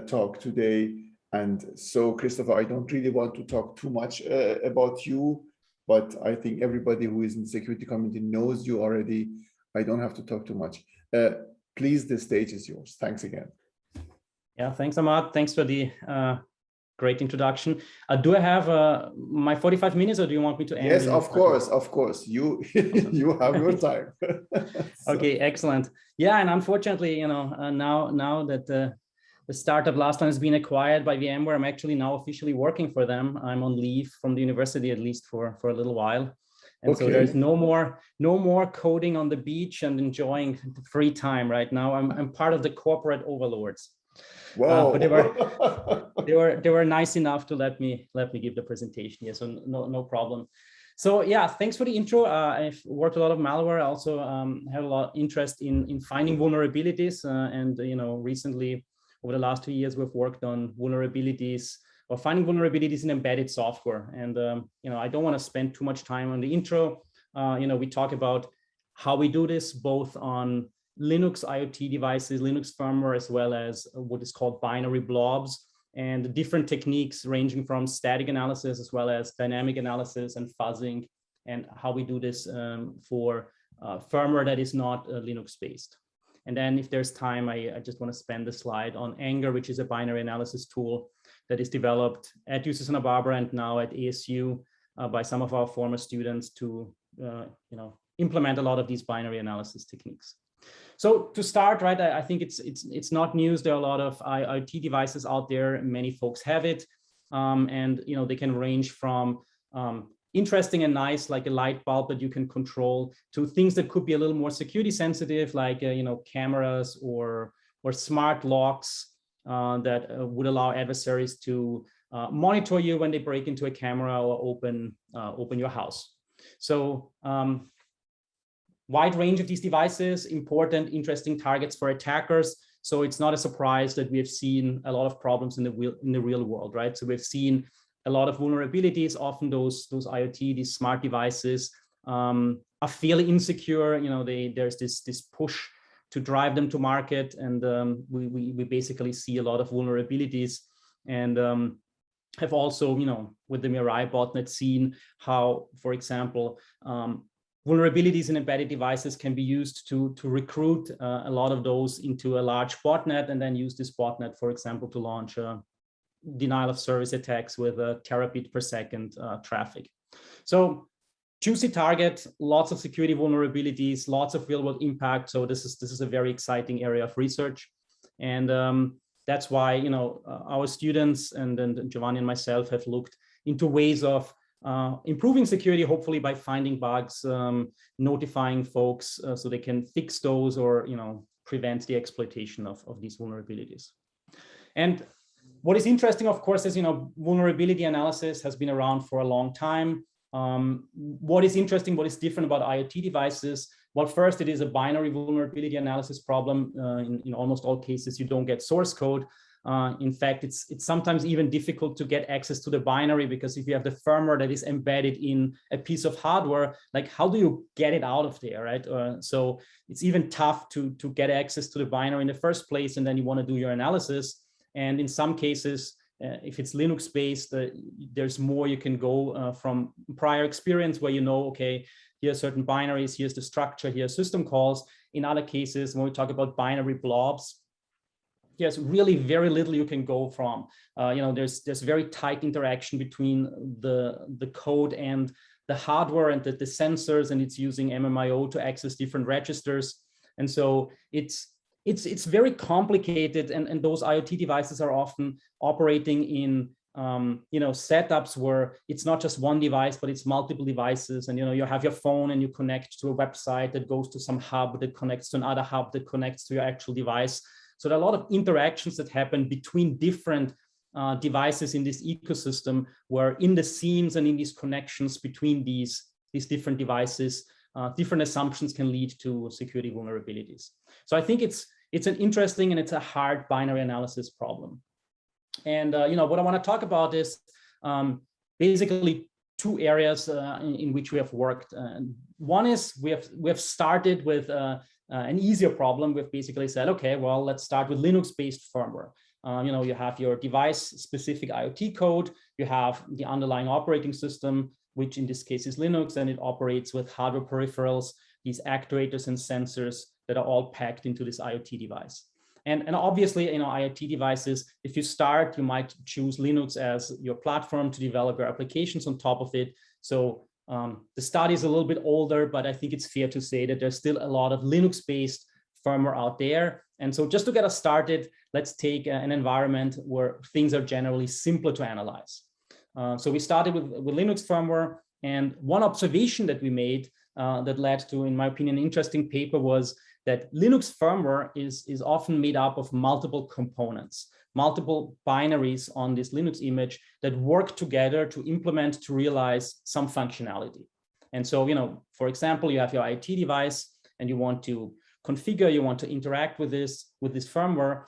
talk today. And so, Christopher, I don't really want to talk too much about you, but I think everybody who is in the security community knows you already. I don't have to talk too much. Please, the stage is yours. Thanks again. Yeah, thanks, Ahmad. Thanks for the great introduction. Do I have my 45 minutes, or do you want me to end? Yes, of course. You you have your time. So. Okay, excellent. Yeah, and unfortunately, now that the startup last time has been acquired by VMware, I'm actually now officially working for them. I'm on leave from the university, at least for a little while. And okay. So there's no more coding on the beach and enjoying the free time right now. I'm part of the corporate overlords. Wow. But they were nice enough to let me give the presentation. Yeah, so no problem. So yeah, thanks for the intro. I've worked a lot of malware. I also had a lot of interest in finding vulnerabilities, and recently over the last 2 years we've worked on vulnerabilities or finding vulnerabilities in embedded software. And I don't want to spend too much time on the intro. We talk about how we do this both on Linux IoT devices, Linux firmware, as well as what is called binary blobs, and different techniques ranging from static analysis as well as dynamic analysis and fuzzing, and how we do this for firmware that is not Linux based. And then if there's time, I just want to spend the slide on Anger, which is a binary analysis tool that is developed at UC Santa Barbara and now at ASU by some of our former students to implement a lot of these binary analysis techniques. So to start, right, I think it's not news. There are a lot of IoT devices out there. Many folks have it, and they can range from interesting and nice, like a light bulb that you can control, to things that could be a little more security sensitive, like cameras or smart locks that would allow adversaries to monitor you when they break into a camera or open your house. So wide range of these devices, important, interesting targets for attackers. So it's not a surprise that we have seen a lot of problems in the real world, right? So we've seen a lot of vulnerabilities. Often those IoT, these smart devices are fairly insecure. There's this push to drive them to market, and we basically see a lot of vulnerabilities. And have also, with the Mirai botnet, seen how, for example, vulnerabilities in embedded devices can be used to recruit a lot of those into a large botnet, and then use this botnet, for example, to launch denial of service attacks with a terabit per second traffic. So juicy target, lots of security vulnerabilities, lots of real world impact. So this is a very exciting area of research. And that's why, our students and Giovanni and myself have looked into ways of improving security, hopefully by finding bugs, notifying folks so they can fix those or prevent the exploitation of these vulnerabilities. And what is interesting, of course, is vulnerability analysis has been around for a long time. What is interesting, what is different about IoT devices? Well, first, it is a binary vulnerability analysis problem. In almost all cases, you don't get source code. In fact, it's sometimes even difficult to get access to the binary, because if you have the firmware that is embedded in a piece of hardware, like how do you get it out of there, right? So it's even tough to get access to the binary in the first place, and then you want to do your analysis. And in some cases, if it's Linux based, there's more you can go from prior experience where you know, okay, here are certain binaries, here's the structure, here are system calls. In other cases, when we talk about binary blobs, there's really very little you can go from. There's very tight interaction between the code and the hardware and the sensors, and it's using MMIO to access different registers. And so it's very complicated, and those IoT devices are often operating in setups where it's not just one device, but it's multiple devices. And you have your phone and you connect to a website that goes to some hub that connects to another hub that connects to your actual device. So there are a lot of interactions that happen between different devices in this ecosystem, where in the seams and in these connections between these different devices, different assumptions can lead to security vulnerabilities. So I think it's an interesting and it's a hard binary analysis problem. And what I want to talk about is basically two areas in which we have worked. One is we have started with an easier problem. We've basically said, okay, well, let's start with Linux-based firmware. You have your device-specific IoT code, you have the underlying operating system, which in this case is Linux, and it operates with hardware peripherals, these actuators and sensors that are all packed into this IoT device. And obviously, IoT devices, if you start, you might choose Linux as your platform to develop your applications on top of it. So the study is a little bit older, but I think it's fair to say that there's still a lot of Linux-based firmware out there. And so just to get us started, let's take an environment where things are generally simpler to analyze. So we started with Linux firmware, and one observation that we made that led to, in my opinion, an interesting paper was that Linux firmware is often made up of multiple components, multiple binaries on this Linux image that work together to implement, to realize some functionality. And so, for example, you have your IoT device and you want to configure, you want to interact with this firmware,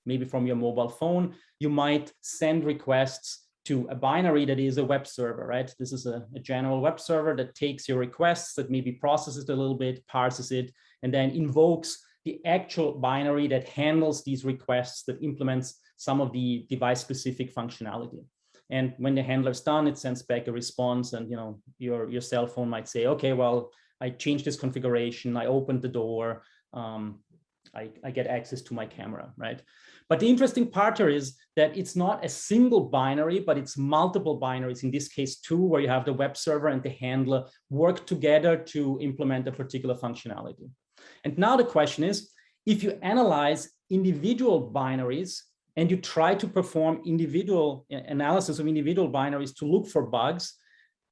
maybe from your mobile phone. You might send requests to a binary that is a web server, right? This is a general web server that takes your requests, that maybe processes it a little bit, parses it, and then invokes the actual binary that handles these requests, that implements some of the device-specific functionality. And when the handler's done, it sends back a response, and your cell phone might say, okay, well, I changed this configuration, I opened the door, I get access to my camera, right? But the interesting part here is that it's not a single binary, but it's multiple binaries, in this case, two, where you have the web server and the handler work together to implement a particular functionality. And now the question is, if you analyze individual binaries and you try to perform individual analysis of individual binaries to look for bugs,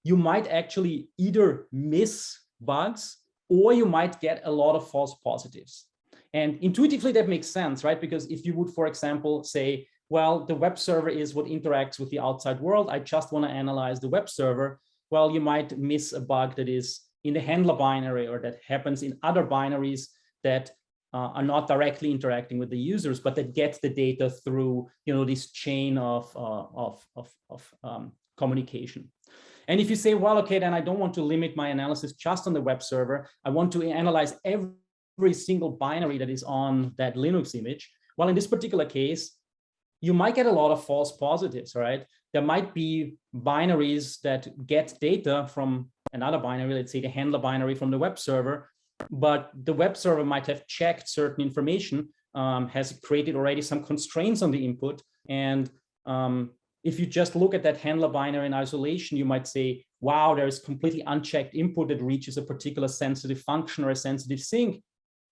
you might actually either miss bugs or you might get a lot of false positives. And intuitively, that makes sense, right? Because if you would, for example, say, well, the web server is what interacts with the outside world, I just want to analyze the web server, well, you might miss a bug that is in the handler binary or that happens in other binaries that are not directly interacting with the users, but that get the data through, this chain of communication. And if you say, well, okay, then I don't want to limit my analysis just on the web server, I want to analyze every single binary that is on that Linux image. Well, in this particular case, you might get a lot of false positives, right? There might be binaries that get data from another binary, let's say the handler binary from the web server, but the web server might have checked certain information, has created already some constraints on the input. And if you just look at that handler binary in isolation, you might say, wow, there's completely unchecked input that reaches a particular sensitive function or a sensitive sink.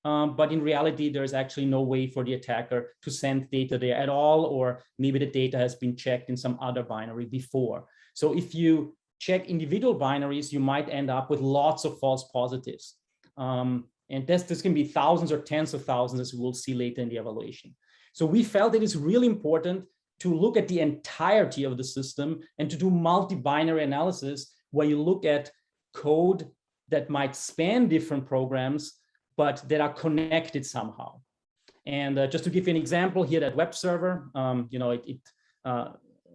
But in reality, there's actually no way for the attacker to send data there at all, or maybe the data has been checked in some other binary before. So if you check individual binaries, you might end up with lots of false positives. And this can be thousands or tens of thousands, as we'll see later in the evaluation. So we felt it is really important to look at the entirety of the system and to do multi-binary analysis where you look at code that might span different programs, but that are connected somehow. And just to give you an example here, that web server,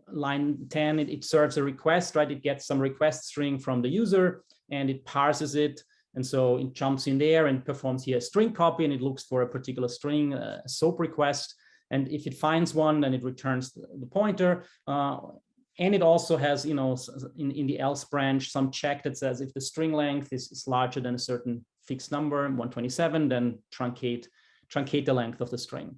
line 10, it serves a request, right? It gets some request string from the user and it parses it. And so it jumps in there and performs here a string copy, and it looks for a particular string, a SOAP request. And if it finds one, then it returns the pointer. And it also has, in the else branch, some check that says if the string length is larger than a certain fixed number, 127, then truncate the length of the string.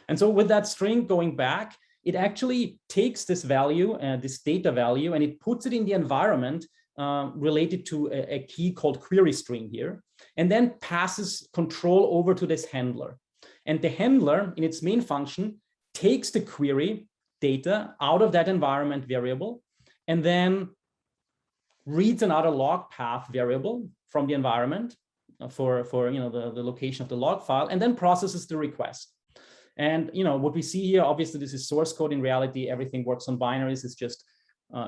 And so with that string going back, it actually takes this value, this data value, and it puts it in the environment related to a key called query string here, and then passes control over to this handler. And the handler, in its main function, takes the query data out of that environment variable, and then reads another log path variable from the environment for the location of the log file, and then processes the request. And what we see here, obviously this is source code. In reality, everything works on binaries. It's just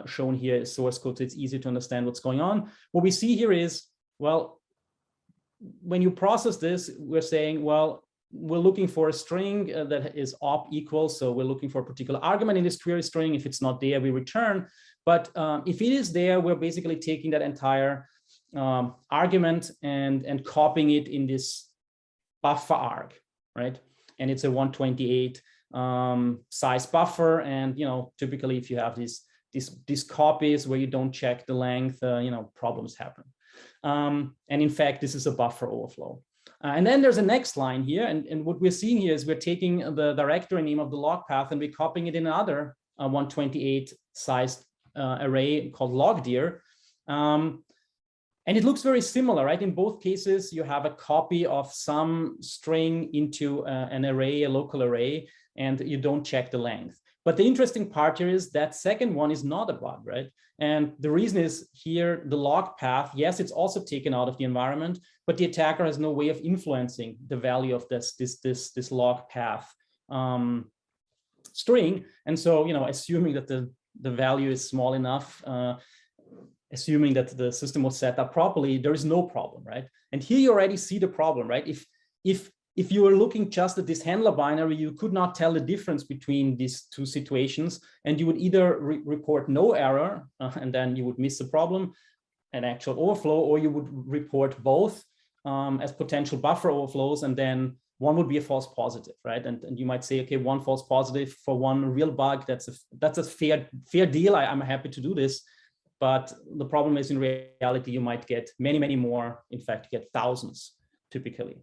shown here as source code, so it's easy to understand what's going on. What we see here is, well, when you process this, we're saying, well, we're looking for a string that is op equals. So we're looking for a particular argument in this query string. If it's not there, we return. But if it is there, we're basically taking that entire argument and copying it in this buffer arg, right? And it's a 128 size buffer. And typically, if you have these copies where you don't check the length, problems happen. And in fact, this is a buffer overflow. And then there's a next line here. And what we're seeing here is we're taking the directory name of the log path and we're copying it in another 128 sized array called logdir. And it looks very similar, right? In both cases, you have a copy of some string into an array, a local array, and you don't check the length. But the interesting part here is that second one is not a bug, right? And the reason is here, the log path, yes, it's also taken out of the environment, but the attacker has no way of influencing the value of this log path string. And so, assuming that the value is small enough, assuming that the system was set up properly, there is no problem, right? And here you already see the problem, right? If you were looking just at this handler binary, you could not tell the difference between these two situations, and you would either report no error, and then you would miss the problem, an actual overflow, or you would report both as potential buffer overflows, and then one would be a false positive, right? And you might say, okay, one false positive for one real bug, that's a fair deal. I'm happy to do this. But the problem is, in reality, you might get many, many more. In fact, you get thousands typically.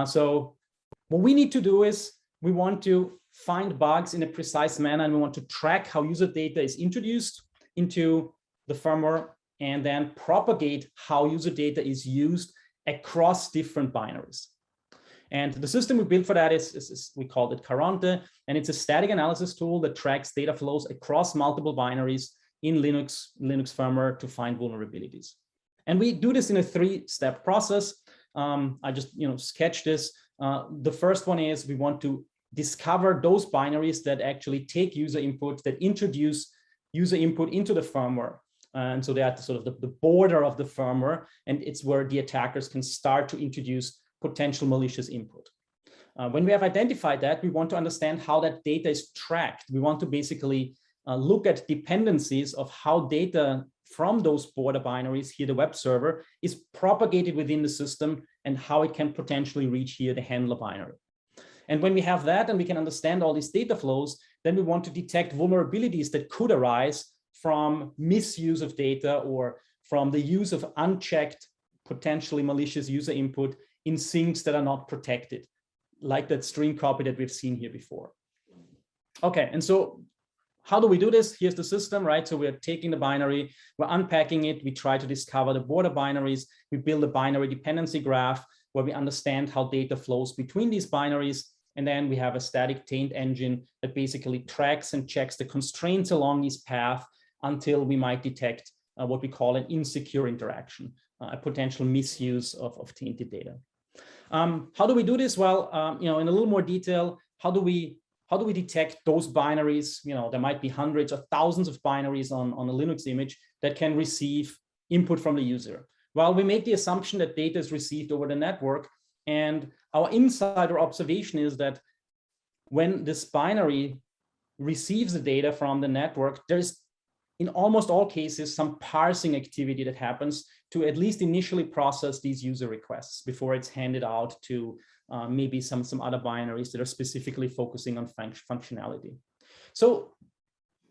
So what we need to do is we want to find bugs in a precise manner, and we want to track how user data is introduced into the firmware and then propagate how user data is used across different binaries. And the system we built for that is we called it Caronte, and it's a static analysis tool that tracks data flows across multiple binaries in Linux firmware to find vulnerabilities. And we do this in a 3-step process. I just sketch this. The first one is we want to discover those binaries that actually take user input, that introduce user input into the firmware. And so they're at sort of the border of the firmware, and it's where the attackers can start to introduce potential malicious input. When we have identified that, we want to understand how that data is tracked. We want to basically look at dependencies of how data from those border binaries, here the web server, is propagated within the system and how it can potentially reach here the handler binary. And when we have that and we can understand all these data flows, then we want to detect vulnerabilities that could arise from misuse of data or from the use of unchecked, potentially malicious user input in sinks that are not protected, like that string copy that we've seen here before. Okay, and so how do we do this? Here's the system, right? So we're taking the binary, we're unpacking it, we try to discover the border binaries, we build a binary dependency graph where we understand how data flows between these binaries, and then we have a static taint engine that basically tracks and checks the constraints along this path until we might detect what we call an insecure interaction, a potential misuse of tainted data. How do we do this? Well, in a little more detail, how do we how do we detect those binaries? You know, there might be hundreds or thousands of binaries on a Linux image that can receive input from the user. Well, we make the assumption that data is received over the network, and our insider observation is that when this binary receives the data from the network, there's in almost all cases some parsing activity that happens to at least initially process these user requests before it's handed out to maybe some other binaries that are specifically focusing on functionality. So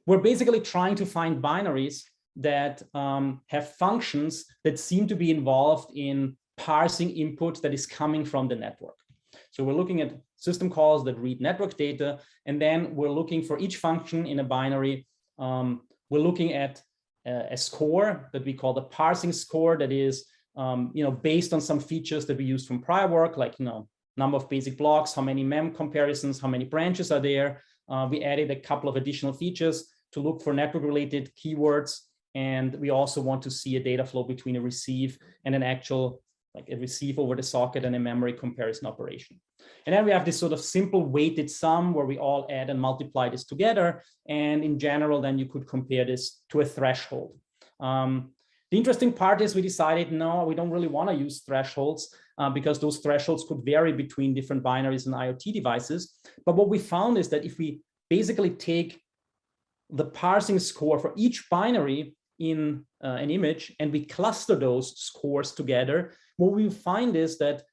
we're basically trying to find binaries that have functions that seem to be involved in parsing input that is coming from the network. So we're looking at system calls that read network data, and then we're looking for each function in a binary. We're looking at a score that we call the parsing score that is based on some features that we used from prior work, like number of basic blocks, how many mem comparisons, how many branches are there. We added a couple of additional features to look for network-related keywords, and we also want to see a data flow between a receive and an actual, like a receive over the socket and a memory comparison operation. And then we have this sort of simple weighted sum where we all add and multiply this together. And in general, then you could compare this to a threshold. The interesting part is we decided, no, we don't really want to use thresholds because those thresholds could vary between different binaries and IoT devices. But what we found is that if we basically take the parsing score for each binary in an image and we cluster those scores together, what we find is that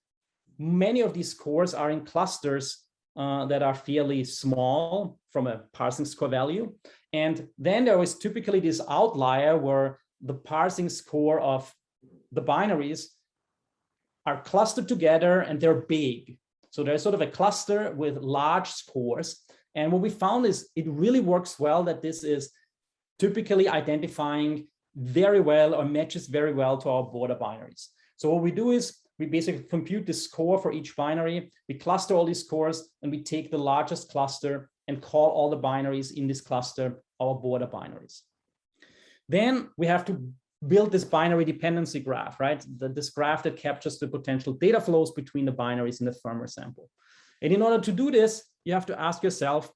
many of these scores are in clusters that are fairly small from a parsing score value. And then there is typically this outlier where the parsing score of the binaries are clustered together and they're big. So there's sort of a cluster with large scores. And what we found is it really works well that this is typically identifying very well or matches very well to our border binaries. So what we do is we basically compute the score for each binary, we cluster all these scores, and we take the largest cluster and call all the binaries in this cluster our border binaries. Then we have to build this binary dependency graph, right? This graph that captures the potential data flows between the binaries in the firmware sample. And in order to do this, you have to ask yourself,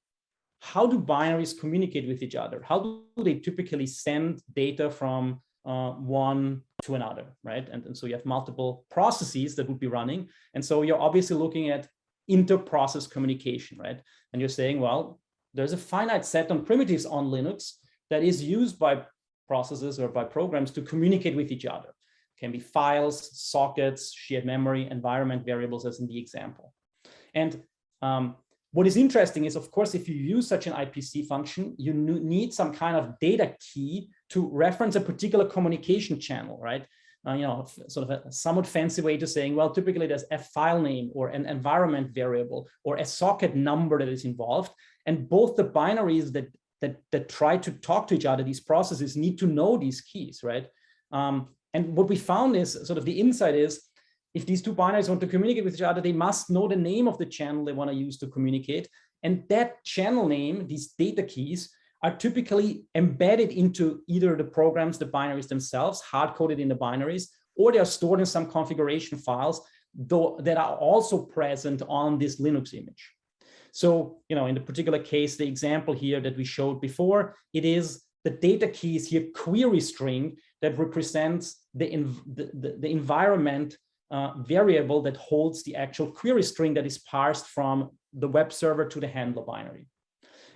how do binaries communicate with each other? How do they typically send data from one to another, right? And so you have multiple processes that would be running. And so you're obviously looking at inter-process communication, right? And you're saying, well, there's a finite set of primitives on Linux that is used by processes or by programs to communicate with each other. It can be files, sockets, shared memory, environment variables, as in the example. And what is interesting is, of course, if you use such an IPC function, you need some kind of data key to reference a particular communication channel, right? Sort of a somewhat fancy way to saying, well, typically there's a file name or an environment variable or a socket number that is involved. And both the binaries that try to talk to each other, these processes need to know these keys, right? And what we found is sort of the insight is, if these two binaries want to communicate with each other, they must know the name of the channel they want to use to communicate. And that channel name, these data keys, are typically embedded into either the programs, the binaries themselves, hard-coded in the binaries, or they are stored in some configuration files that are also present on this Linux image. So, in the particular case, the example here that we showed before, it is the data keys here query string that represents the environment variable that holds the actual query string that is parsed from the web server to the handler binary.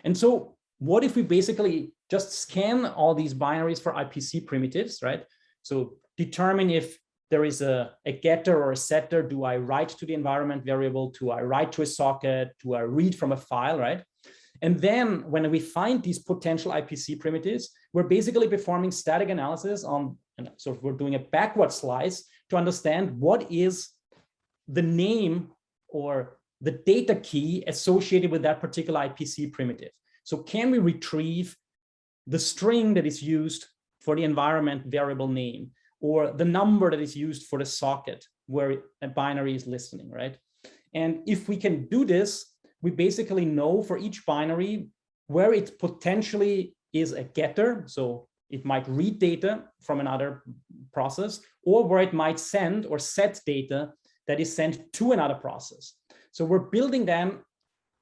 And so what if we basically just scan all these binaries for IPC primitives, right? So determine if there is a getter or a setter. Do I write to the environment variable? Do I write to a socket? Do I read from a file, right? And then when we find these potential IPC primitives, we're basically performing static analysis on, and so we're doing a backward slice to understand what is the name or the data key associated with that particular IPC primitive. So can we retrieve the string that is used for the environment variable name, or the number that is used for the socket where a binary is listening, right? And if we can do this, we basically know for each binary where it potentially is a getter. So it might read data from another process, or where it might send or set data that is sent to another process. So we're building then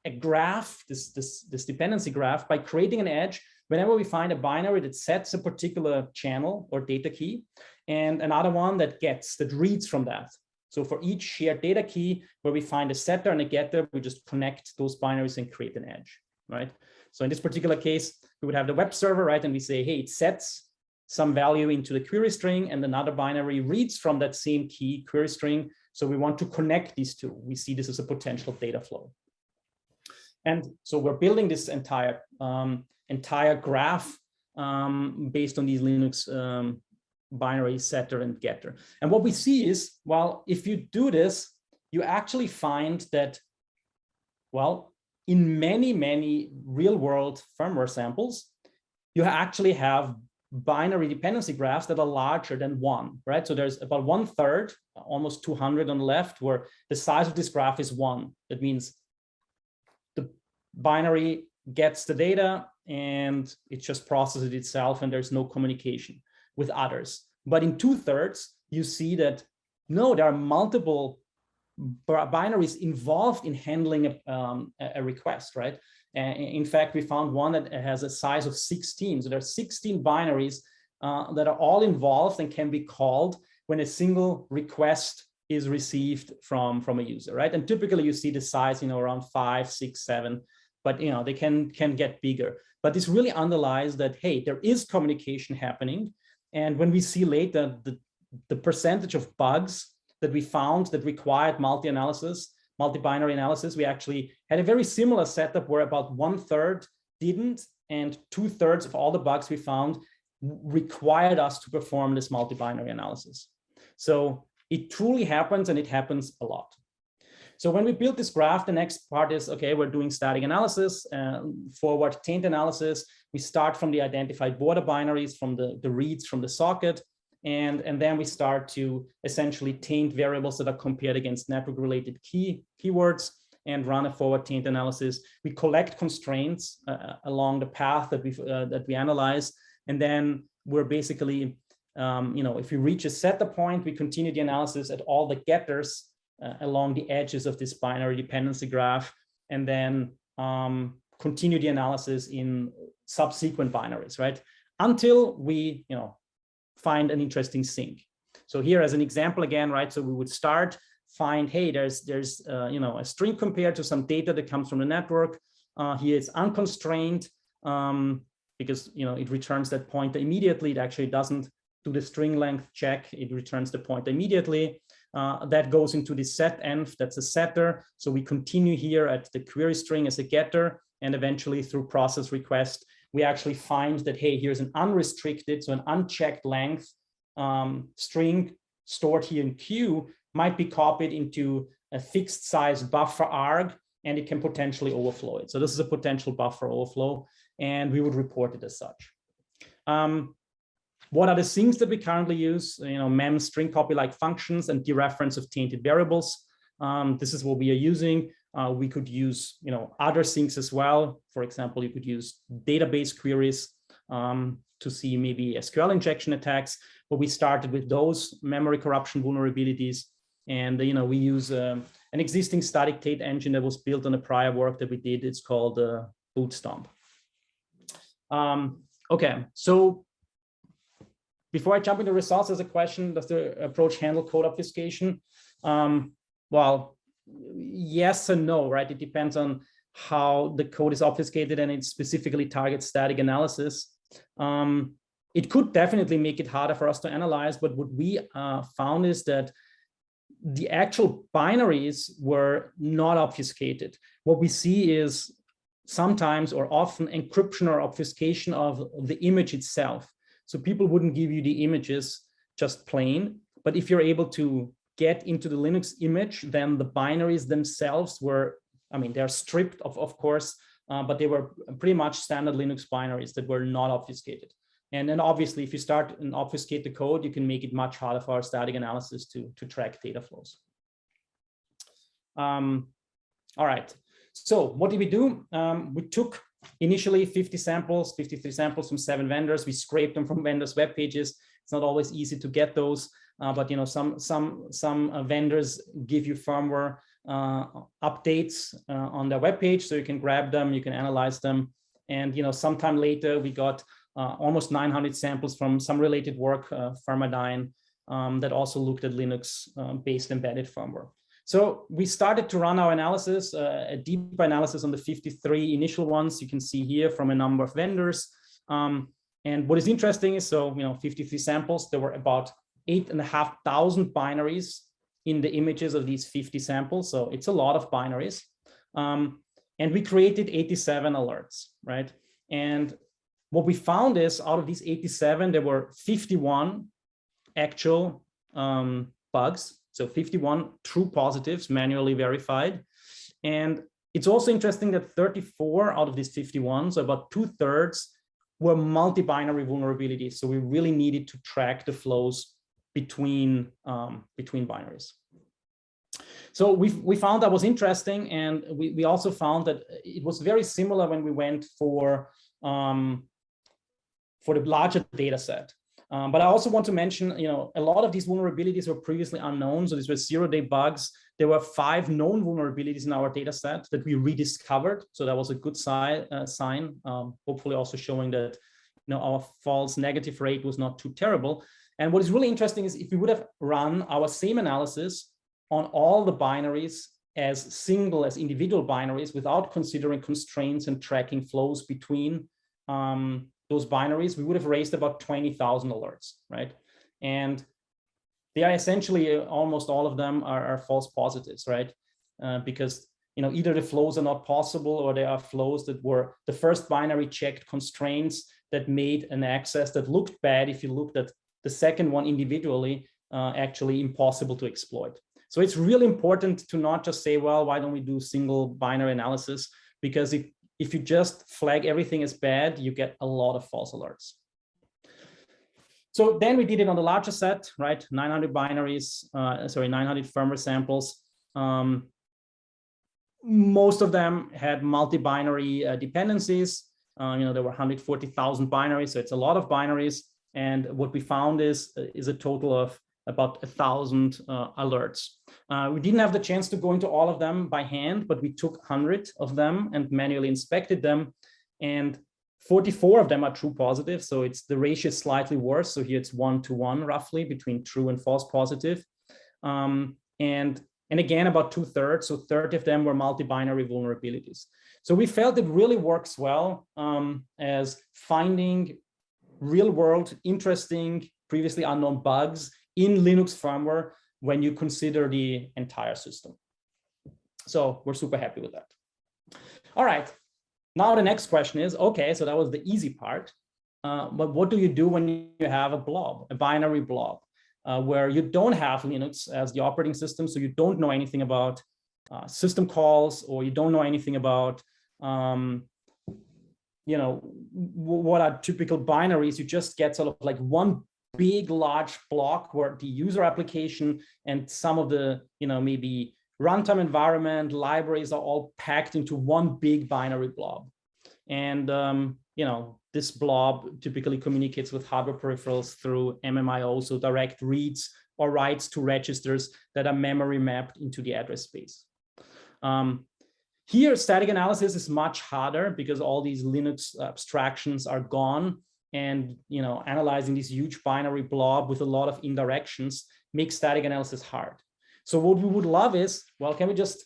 a graph, this dependency graph, by creating an edge whenever we find a binary that sets a particular channel or data key, and another one that reads from that. So for each shared data key where we find a setter and a getter, we just connect those binaries and create an edge, right? So in this particular case, we would have the web server, right? And we say, hey, it sets some value into the query string, and another binary reads from that same key query string. So we want to connect these two. We see this as a potential data flow. And so we're building this entire graph based on these Linux binary setter and getter. And what we see is, well, if you do this, you actually find that, well, in many real world firmware samples, you actually have binary dependency graphs that are larger than 1, right? So there's about 1/3, almost 200 on the left, where the size of this graph is 1. That means the binary gets the data and it just processes it itself, and there's no communication with others. But in 2/3, you see that, no, there are multiple binaries involved in handling a request, right? In fact, we found one that has a size of 16. So there are 16 binaries that are all involved and can be called when a single request is received from a user, right? And typically you see the size, around 5, 6, 7, but they can get bigger. But this really underlies that, hey, there is communication happening. And when we see later the percentage of bugs that we found that required multi-binary analysis, we actually had a very similar setup where about 1/3 didn't, and 2/3 of all the bugs we found required us to perform this multi-binary analysis. So it truly happens, and it happens a lot. So when we built this graph, the next part is, okay, we're doing static analysis, forward taint analysis. We start from the identified border binaries, from the reads from the socket, and then we start to essentially taint variables that are compared against network-related keywords and run a forward taint analysis. We collect constraints along the path that we analyze, and then we're basically, if we reach a setter point, we continue the analysis at all the getters along the edges of this binary dependency graph, and then continue the analysis in subsequent binaries, right? Until we, find an interesting sync. So here as an example again, right? So we would find, hey, there's a string compared to some data that comes from the network. Here it's unconstrained because it returns that pointer immediately. It actually doesn't do the string length check. It returns the pointer immediately. That goes into the set-env, that's a setter. So we continue here at the query string as a getter, and eventually through process request, we actually find that, hey, here's an unrestricted, so an unchecked length string stored here in Q might be copied into a fixed size buffer arg, and it can potentially overflow it. So this is a potential buffer overflow, and we would report it as such. What are the things that we currently use? Mem string copy-like functions and dereference of tainted variables. This is what we are using. We could use, other things as well. For example, you could use database queries to see maybe SQL injection attacks. But we started with those memory corruption vulnerabilities, and we use an existing static taint engine that was built on a prior work that we did. It's called Bootstomp. Okay, so before I jump into results, there's a question: does the approach handle code obfuscation? Well, yes and no, right? It depends on how the code is obfuscated, and it specifically targets static analysis. It could definitely make it harder for us to analyze, but what we found is that the actual binaries were not obfuscated. What we see is sometimes or often encryption or obfuscation of the image itself. So people wouldn't give you the images just plain, but if you're able to get into the Linux image, then the binaries themselves were, they're stripped of course, but they were pretty much standard Linux binaries that were not obfuscated. And then obviously, if you start and obfuscate the code, you can make it much harder for our static analysis to track data flows. All right, so what did we do? We took initially 53 samples from 7 vendors. We scraped them from vendors' web pages. It's not always easy to get those. But some vendors give you firmware updates on their webpage, so you can grab them, you can analyze them. And sometime later, we got almost 900 samples from some related work, Firmadyne, that also looked at Linux-based embedded firmware. So we started to run our analysis, a deep analysis on the 53 initial ones you can see here from a number of vendors. And what is interesting is, 53 samples, there were about 8,500 binaries in the images of these 50 samples. So it's a lot of binaries. And we created 87 alerts, right? And what we found is out of these 87, there were 51 actual bugs. So 51 true positives, manually verified. And it's also interesting that 34 out of these 51, so about 2/3, were multi-binary vulnerabilities. So we really needed to track the flows between binaries. So we found that was interesting, and we also found that it was very similar when we went for the larger data set. But I also want to mention, a lot of these vulnerabilities were previously unknown. So these were zero-day bugs. There were 5 known vulnerabilities in our data set that we rediscovered. So that was a good sign, hopefully also showing that our false negative rate was not too terrible. And what is really interesting is if we would have run our same analysis on all the binaries as individual binaries without considering constraints and tracking flows between those binaries, we would have raised about 20,000 alerts, right? And they are essentially, almost all of them are false positives, right? Because either the flows are not possible, or there are flows that were the first binary checked constraints that made an access that looked bad if you looked at the second one individually, actually impossible to exploit. So it's really important to not just say, well, why don't we do single binary analysis? Because if you just flag everything as bad, you get a lot of false alerts. So then we did it on the larger set, right? 900 binaries, 900 firmware samples. Most of them had multi-binary dependencies. There were 140,000 binaries, so it's a lot of binaries. And what we found is a total of about 1,000 alerts. We didn't have the chance to go into all of them by hand, but we took 100 of them and manually inspected them. And 44 of them are true positive. So the ratio is slightly worse. So here it's 1-to-1 roughly between true and false positive. And again, about 2/3, so 30 of them were multi-binary vulnerabilities. So we felt it really works well as finding real world, interesting, previously unknown bugs in Linux firmware when you consider the entire system. So we're super happy with that. All right, now the next question is, okay, so that was the easy part, but what do you do when you have a blob, a binary blob, where you don't have Linux as the operating system, so you don't know anything about system calls, or you don't know anything about what are typical binaries. You just get sort of like one big large block where the user application and some of the maybe runtime environment libraries are all packed into one big binary blob. And this blob typically communicates with hardware peripherals through MMIO, so direct reads or writes to registers that are memory mapped into the address space. Here, static analysis is much harder because all these Linux abstractions are gone, and analyzing this huge binary blob with a lot of indirections makes static analysis hard. So what we would love is, well, can we just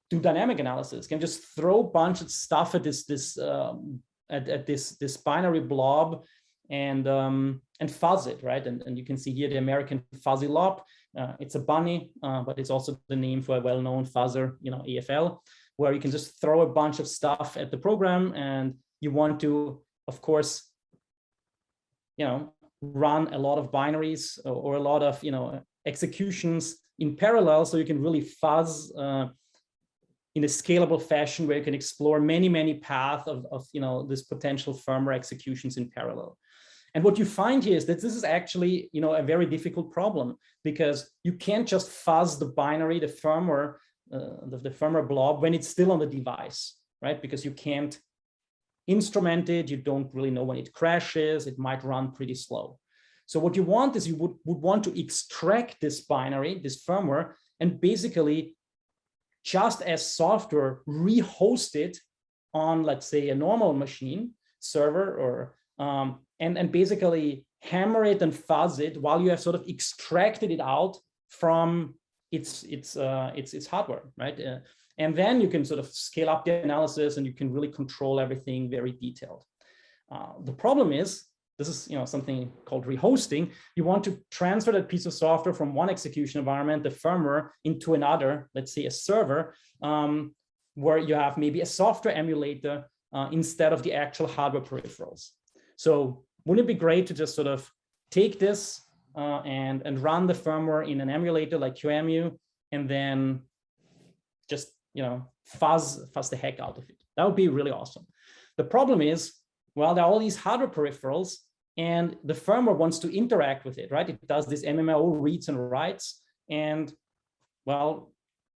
do dynamic analysis? Can we just throw a bunch of stuff at this binary blob and fuzz it, right? And you can see here the American fuzzy lob. It's a bunny, but it's also the name for a well-known fuzzer, AFL, where you can just throw a bunch of stuff at the program, and you want to, of course, run a lot of binaries or a lot of executions in parallel, so you can really fuzz in a scalable fashion where you can explore many paths of this potential firmware executions in parallel. And what you find here is that this is actually a very difficult problem, because you can't just fuzz the binary, the firmware blob when it's still on the device, right? Because you can't instrument it, you don't really know when it crashes, it might run pretty slow. So what you want is you would want to extract this binary, this firmware, and basically just as software rehosted on, let's say, a normal machine server, or and basically hammer it and fuzz it while you have sort of extracted it out from its hardware, right? And then you can sort of scale up the analysis, and you can really control everything very detailed. The problem is, this is something called rehosting. You want to transfer that piece of software from one execution environment, the firmware, into another, let's say a server, where you have maybe a software emulator instead of the actual hardware peripherals. So wouldn't it be great to just sort of take this and run the firmware in an emulator like QEMU, and then just fuzz the heck out of it? That would be really awesome. The problem is, well, there are all these hardware peripherals, and the firmware wants to interact with it, right? It does this MMIO reads and writes, and well,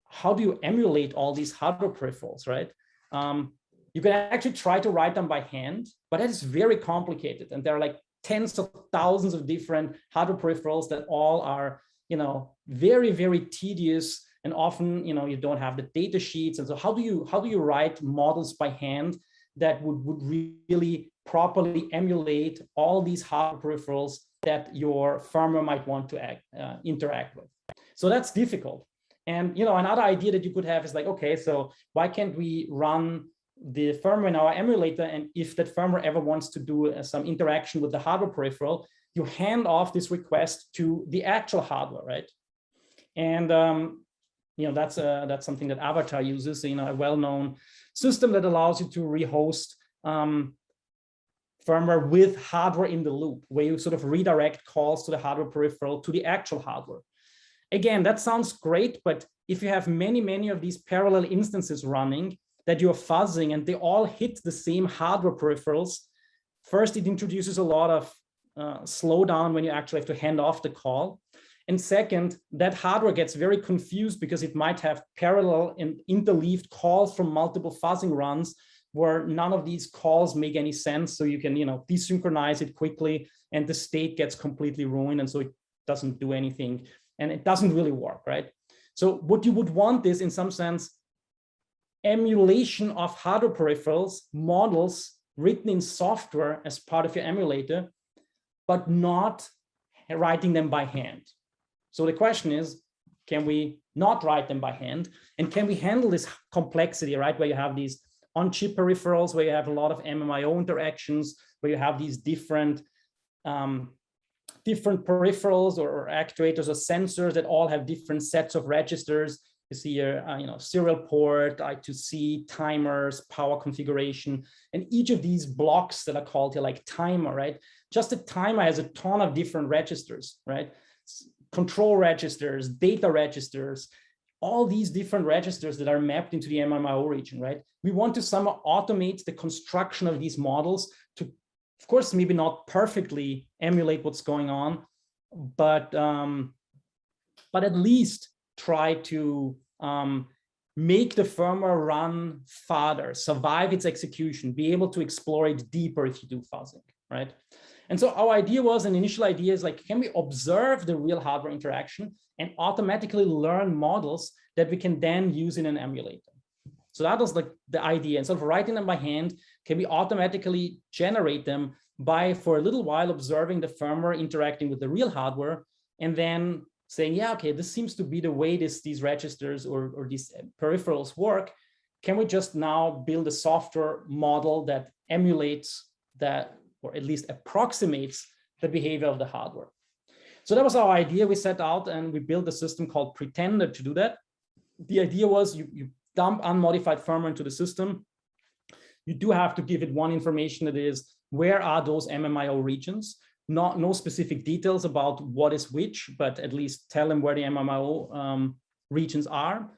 how do you emulate all these hardware peripherals, right? You can actually try to write them by hand, but that is very complicated, and there are like tens of thousands of different hardware peripherals that all are, very, very tedious, and often, you don't have the data sheets, and so how do you write models by hand that would really properly emulate all these hardware peripherals that your firmware might want to interact with? So that's difficult. And another idea that you could have is like, okay, so why can't we run the firmware in our emulator, and if that firmware ever wants to do some interaction with the hardware peripheral, you hand off this request to the actual hardware, right? And that's something that Avatar uses, a well-known system that allows you to rehost firmware with hardware in the loop, where you sort of redirect calls to the hardware peripheral to the actual hardware. Again, that sounds great, but if you have many of these parallel instances running that you're fuzzing and they all hit the same hardware peripherals, first, it introduces a lot of slowdown when you actually have to hand off the call. And second, that hardware gets very confused because it might have parallel and interleaved calls from multiple fuzzing runs where none of these calls make any sense. So you can, desynchronize it quickly, and the state gets completely ruined. And so it doesn't do anything, and it doesn't really work, right? So what you would want is, in some sense, emulation of hardware peripherals, models written in software as part of your emulator, but not writing them by hand. So the question is, can we not write them by hand? And can we handle this complexity, right? Where you have these on-chip peripherals, where you have a lot of MMIO interactions, where you have these different peripherals or actuators or sensors that all have different sets of registers. You see here, serial port, I2C, timers, power configuration, and each of these blocks that are called here like timer, right? Just a timer has a ton of different registers, right? Control registers, data registers, all these different registers that are mapped into the MMIO region, right? We want to somehow automate the construction of these models to, of course, maybe not perfectly emulate what's going on, but at least try to make the firmware run farther, survive its execution, be able to explore it deeper if you do fuzzing, right? And so our idea was, an initial idea is like, can we observe the real hardware interaction and automatically learn models that we can then use in an emulator? So that was like the idea. Instead of writing them by hand, can we automatically generate them by, for a little while, observing the firmware interacting with the real hardware, and then saying, yeah, okay, this seems to be the way these registers or these peripherals work. Can we just now build a software model that emulates that, or at least approximates the behavior of the hardware? So that was our idea. We set out and we built a system called Pretender to do that. The idea was you dump unmodified firmware into the system. You do have to give it one information, that is, where are those MMIO regions? No specific details about what is which, but at least tell them where the MMIO regions are.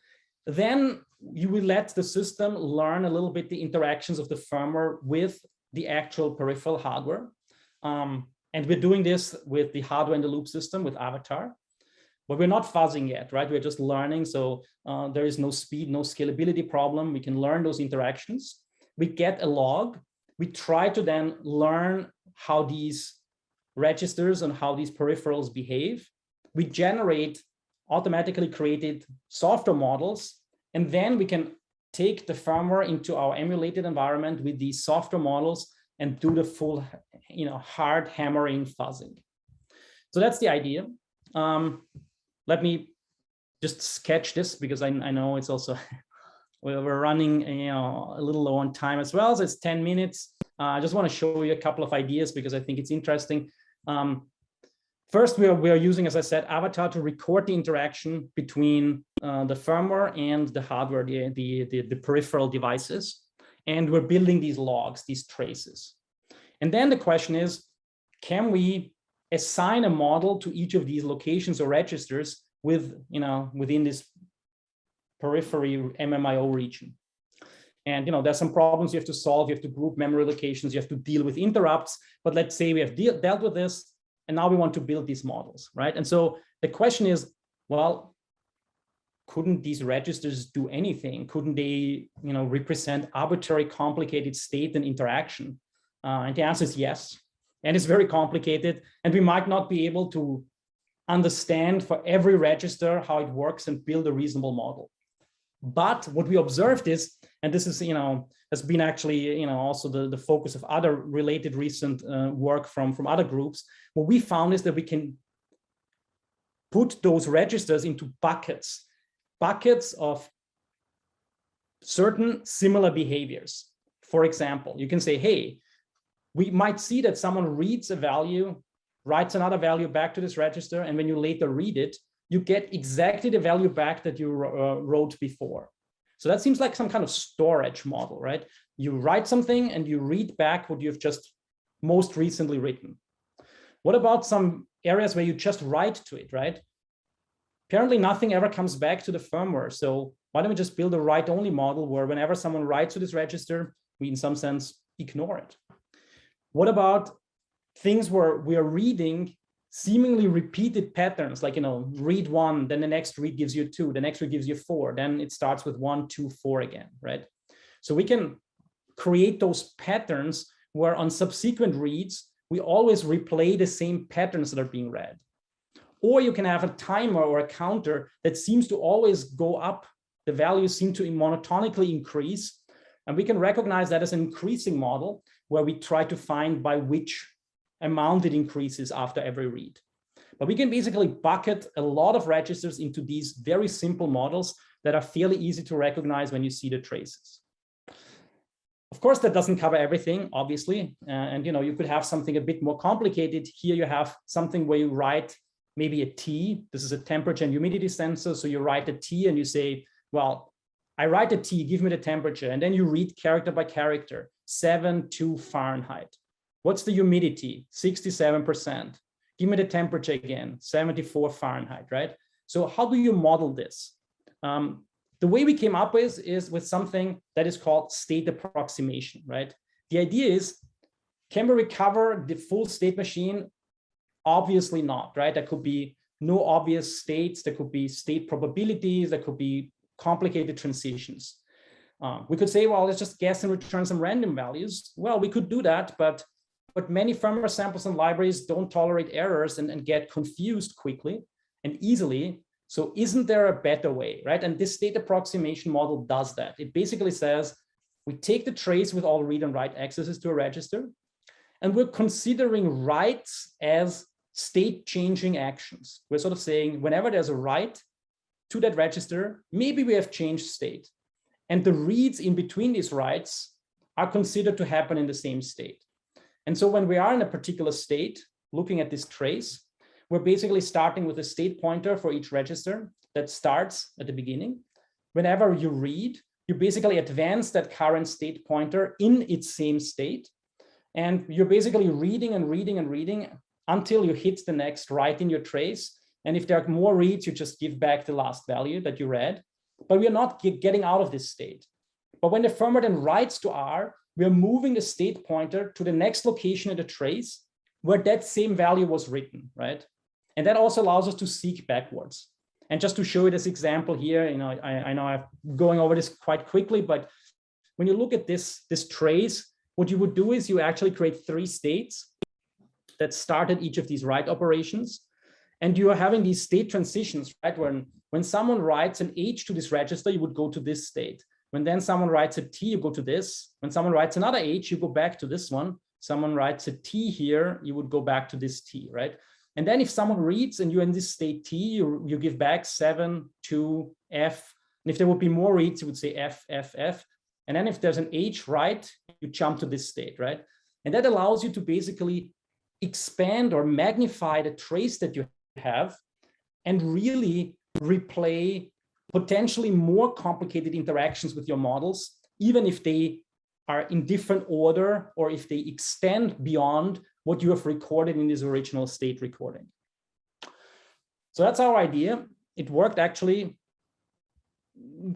Then you will let the system learn a little bit the interactions of the firmware with the actual peripheral hardware. And we're doing this with the hardware in the loop system with Avatar, but we're not fuzzing yet, right? We're just learning. So there is no speed, no scalability problem. We can learn those interactions. We get a log. We try to then learn how these registers and how these peripherals behave. We generate automatically created software models And then we can take the firmware into our emulated environment with these software models and do the full, hard hammering fuzzing. So that's the idea. Let me just sketch this because I know it's also, we're running a little low on time as well. So it's 10 minutes. I just want to show you a couple of ideas because I think it's interesting. First, we are using, as I said, Avatar to record the interaction between the firmware and the hardware, the peripheral devices. And we're building these logs, these traces. And then the question is, can we assign a model to each of these locations or registers within this periphery MMIO region? And there's some problems you have to solve. You have to group memory locations. You have to deal with interrupts. But let's say we have dealt with this, and now we want to build these models, right? And so the question is, well, couldn't these registers do anything? Couldn't they, represent arbitrary, complicated state and interaction? And the answer is yes. And it's very complicated. And we might not be able to understand for every register how it works and build a reasonable model. But what we observed is, and this is, has been actually, also the focus of other related recent work from other groups, what we found is that we can put those registers into buckets of certain similar behaviors. For example, you can say, hey, we might see that someone reads a value, writes another value back to this register, and when you later read it, you get exactly the value back that you wrote before. So that seems like some kind of storage model, right? You write something and you read back what you've just most recently written. What about some areas where you just write to it, right? Apparently nothing ever comes back to the firmware. So why don't we just build a write-only model where whenever someone writes to this register, we in some sense ignore it? What about things where we are reading seemingly repeated patterns, like, read 1, then the next read gives you 2, the next read gives you 4, then it starts with 1, 2, 4 again, right? So we can create those patterns where on subsequent reads, we always replay the same patterns that are being read. Or you can have a timer or a counter that seems to always go up. The values seem to monotonically increase. And we can recognize that as an increasing model where we try to find by which amount it increases after every read. But we can basically bucket a lot of registers into these very simple models that are fairly easy to recognize when you see the traces. Of course, that doesn't cover everything, obviously. And you could have something a bit more complicated. Here you have something where you write maybe a T. This is a temperature and humidity sensor. So you write a T and you say, well, I write a T, give me the temperature. And then you read character by character, 7.2 Fahrenheit. What's the humidity? 67%. Give me the temperature again, 74 Fahrenheit, right? So how do you model this? The way we came up with is with something that is called state approximation, right? The idea is, can we recover the full state machine? Obviously not, right? There could be no obvious states. There could be state probabilities. There could be complicated transitions. We could say, well, let's just guess and return some random values. Well, we could do that, but many firmware samples and libraries don't tolerate errors and get confused quickly and easily. So isn't there a better way, right? And this state approximation model does that. It basically says, we take the trace with all read and write accesses to a register, and we're considering writes as state changing actions. We're sort of saying, whenever there's a write to that register, maybe we have changed state. And the reads in between these writes are considered to happen in the same state. And so when we are in a particular state, looking at this trace, we're basically starting with a state pointer for each register that starts at the beginning. Whenever you read, you basically advance that current state pointer in its same state. And you're basically reading and reading and reading until you hit the next write in your trace. And if there are more reads, you just give back the last value that you read. But we are not getting out of this state. But when the firmware then writes to R, we are moving the state pointer to the next location in the trace where that same value was written, right? And that also allows us to seek backwards. And just to show you this example here, I know I'm going over this quite quickly, but when you look at this trace, what you would do is you actually create 3 states that start at each of these write operations. And you are having these state transitions, right? When when someone writes an H to this register, you would go to this state. When then someone writes a T, you go to this. When someone writes another H, you go back to this one. Someone writes a T here, you would go back to this T, right? And then if someone reads and you're in this state T, you give back 7, 2, F. And if there would be more reads, you would say F, F, F. And then if there's an H right, you jump to this state, right? And that allows you to basically expand or magnify the trace that you have and really replay potentially more complicated interactions with your models, even if they are in different order or if they extend beyond what you have recorded in this original state recording. So that's our idea. It worked actually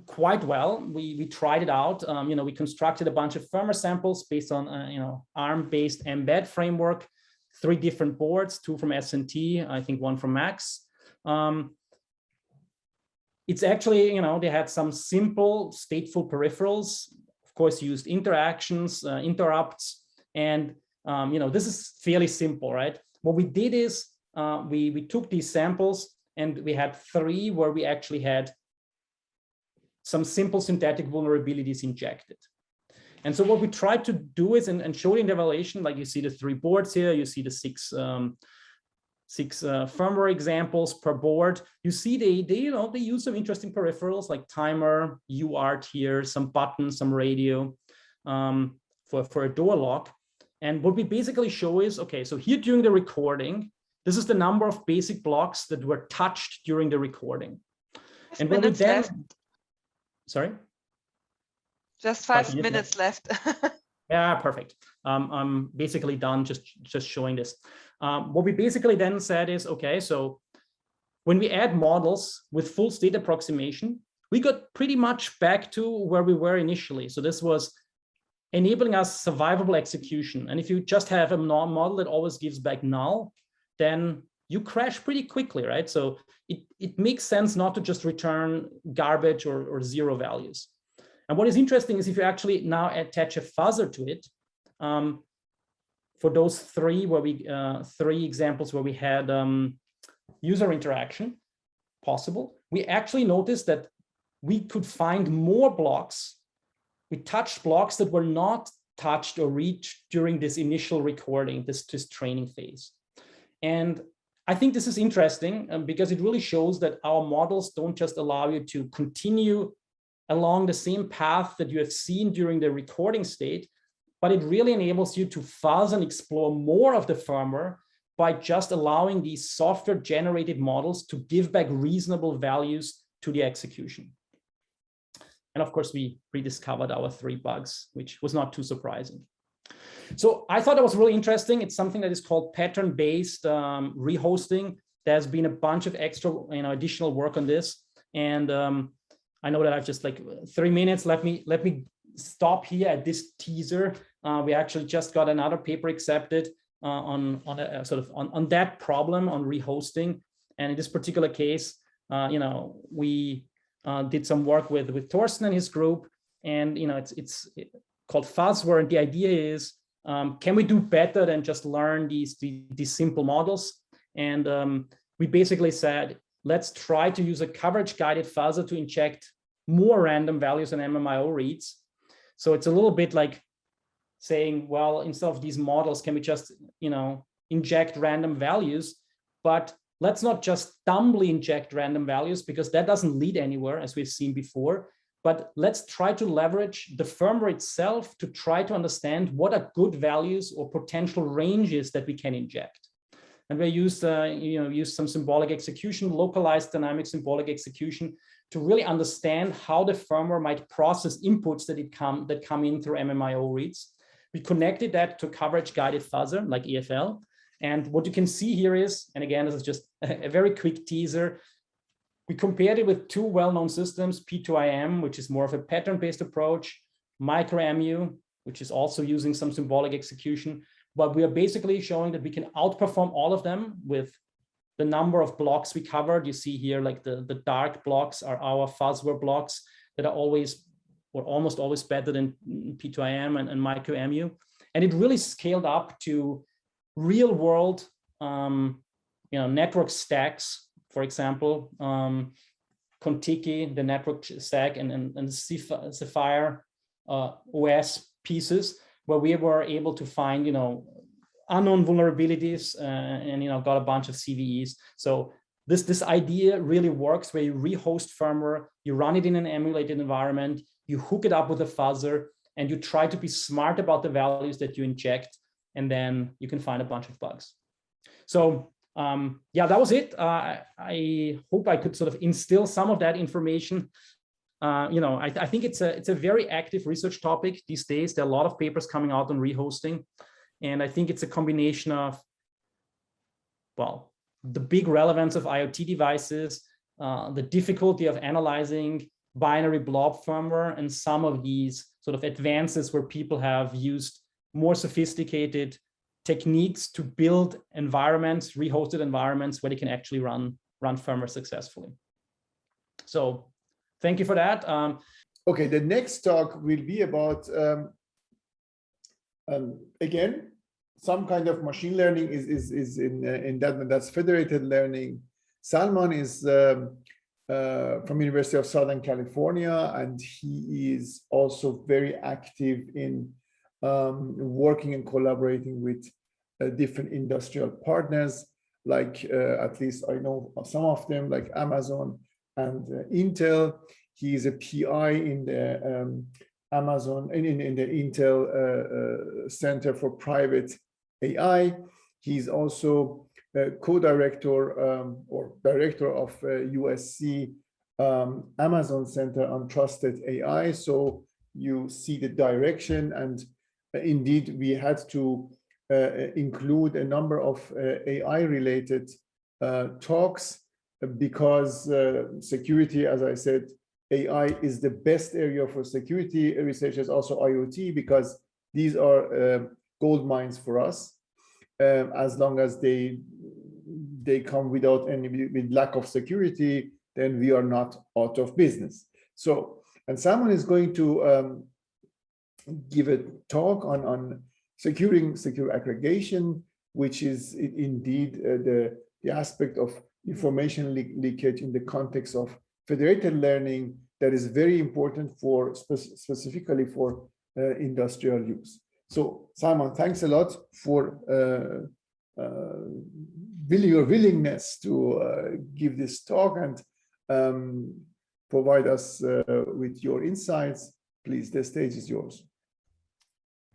quite well. We tried it out. We constructed a bunch of firmware samples based on ARM-based embed framework, 3 different boards, 2 from S&T, I think 1 from Max. It's actually, they had some simple stateful peripherals, of course, used interactions, interrupts, and this is fairly simple, right? What we did is we took these samples and we had 3 where we actually had some simple syntactic vulnerabilities injected. And so what we tried to do is, and show in the evaluation, like you see the 3 boards here, you see the 6 firmware examples per board. You see they use some interesting peripherals like timer, UART here, some buttons, some radio for a door lock. And what we basically show is, okay, so here during the recording, this is the number of basic blocks that were touched during the recording. And when we then, sorry? Just 5 minutes left. Yeah, perfect. I'm basically done just showing this. What we basically then said is, okay, so when we add models with full state approximation, we got pretty much back to where we were initially. So this was enabling us survivable execution. And if you just have a model that always gives back null, then you crash pretty quickly, right? So it makes sense not to just return garbage or 0 values. And what is interesting is if you actually now attach a fuzzer to it, for those 3 where we 3 examples where we had user interaction possible, we actually noticed that we could find more blocks. We touched blocks that were not touched or reached during this initial recording, this training phase. And I think this is interesting because it really shows that our models don't just allow you to continue along the same path that you have seen during the recording state, but it really enables you to fuzz and explore more of the firmware by just allowing these software generated models to give back reasonable values to the execution. And of course, we rediscovered our 3 bugs, which was not too surprising. So I thought that was really interesting. It's something that is called pattern-based rehosting. There's been a bunch of extra, additional work on this. And I know that I've just like 3 minutes. Let me stop here at this teaser. We actually just got another paper accepted on that problem on rehosting. And in this particular case, we did some work with Thorsten and his group, and it's called Fuzzware. And the idea is, can we do better than just learn these simple models? And we basically said, let's try to use a coverage guided fuzzer to inject more random values and MMIO reads. So it's a little bit like saying, well, instead of these models, can we just inject random values? But let's not just dumbly inject random values, because that doesn't lead anywhere, as we've seen before. But let's try to leverage the firmware itself to try to understand what are good values or potential ranges that we can inject. And we used some symbolic execution, localized dynamic symbolic execution, to really understand how the firmware might process inputs that come in through MMIO reads. We connected that to coverage guided fuzzer like EFL. And what you can see here is, and again, this is just a very quick teaser, we compared it with 2 well-known systems, P2IM, which is more of a pattern-based approach, MicroMU, which is also using some symbolic execution. But we are basically showing that we can outperform all of them with the number of blocks we covered. You see here, like the dark blocks are our fuzzware blocks that are always or almost always better than P2IM and MicroMU. And it really scaled up to real world network stacks, for example, Contiki, the network stack, and Sapphire OS pieces, where we were able to find, unknown vulnerabilities and, got a bunch of CVEs. So this idea really works, where you rehost firmware, you run it in an emulated environment, you hook it up with a fuzzer, and you try to be smart about the values that you inject, and then you can find a bunch of bugs. So yeah, that was it. I hope I could sort of instill some of that information. I think it's a very active research topic these days. There are a lot of papers coming out on rehosting, and I think it's a combination of, well, the big relevance of IoT devices, the difficulty of analyzing binary blob firmware, and some of these sort of advances where people have used more sophisticated techniques to build environments, rehosted environments, where they can actually run firmware successfully. So thank you for that. Okay, the next talk will be about, again, some kind of machine learning is in that, that's federated learning. Salman is from University of Southern California, and he is also very active in working and collaborating with different industrial partners, like at least I know some of them, like Amazon and Intel. He is a PI in the Amazon in the Intel Center for Private AI. He's also co-director or director of USC Amazon Center on Trusted AI. So you see the direction, and indeed we had to include a number of AI-related talks, because security, as I said, AI is the best area for security research, as also IoT, because these are gold mines for us. As long as they come without with lack of security, then we are not out of business. So, and someone is going to give a talk on secure aggregation, which is indeed the aspect of information leakage in the context of federated learning that is very important for specifically for industrial use. So Simon, thanks a lot for your willingness to give this talk and provide us with your insights. Please, the stage is yours.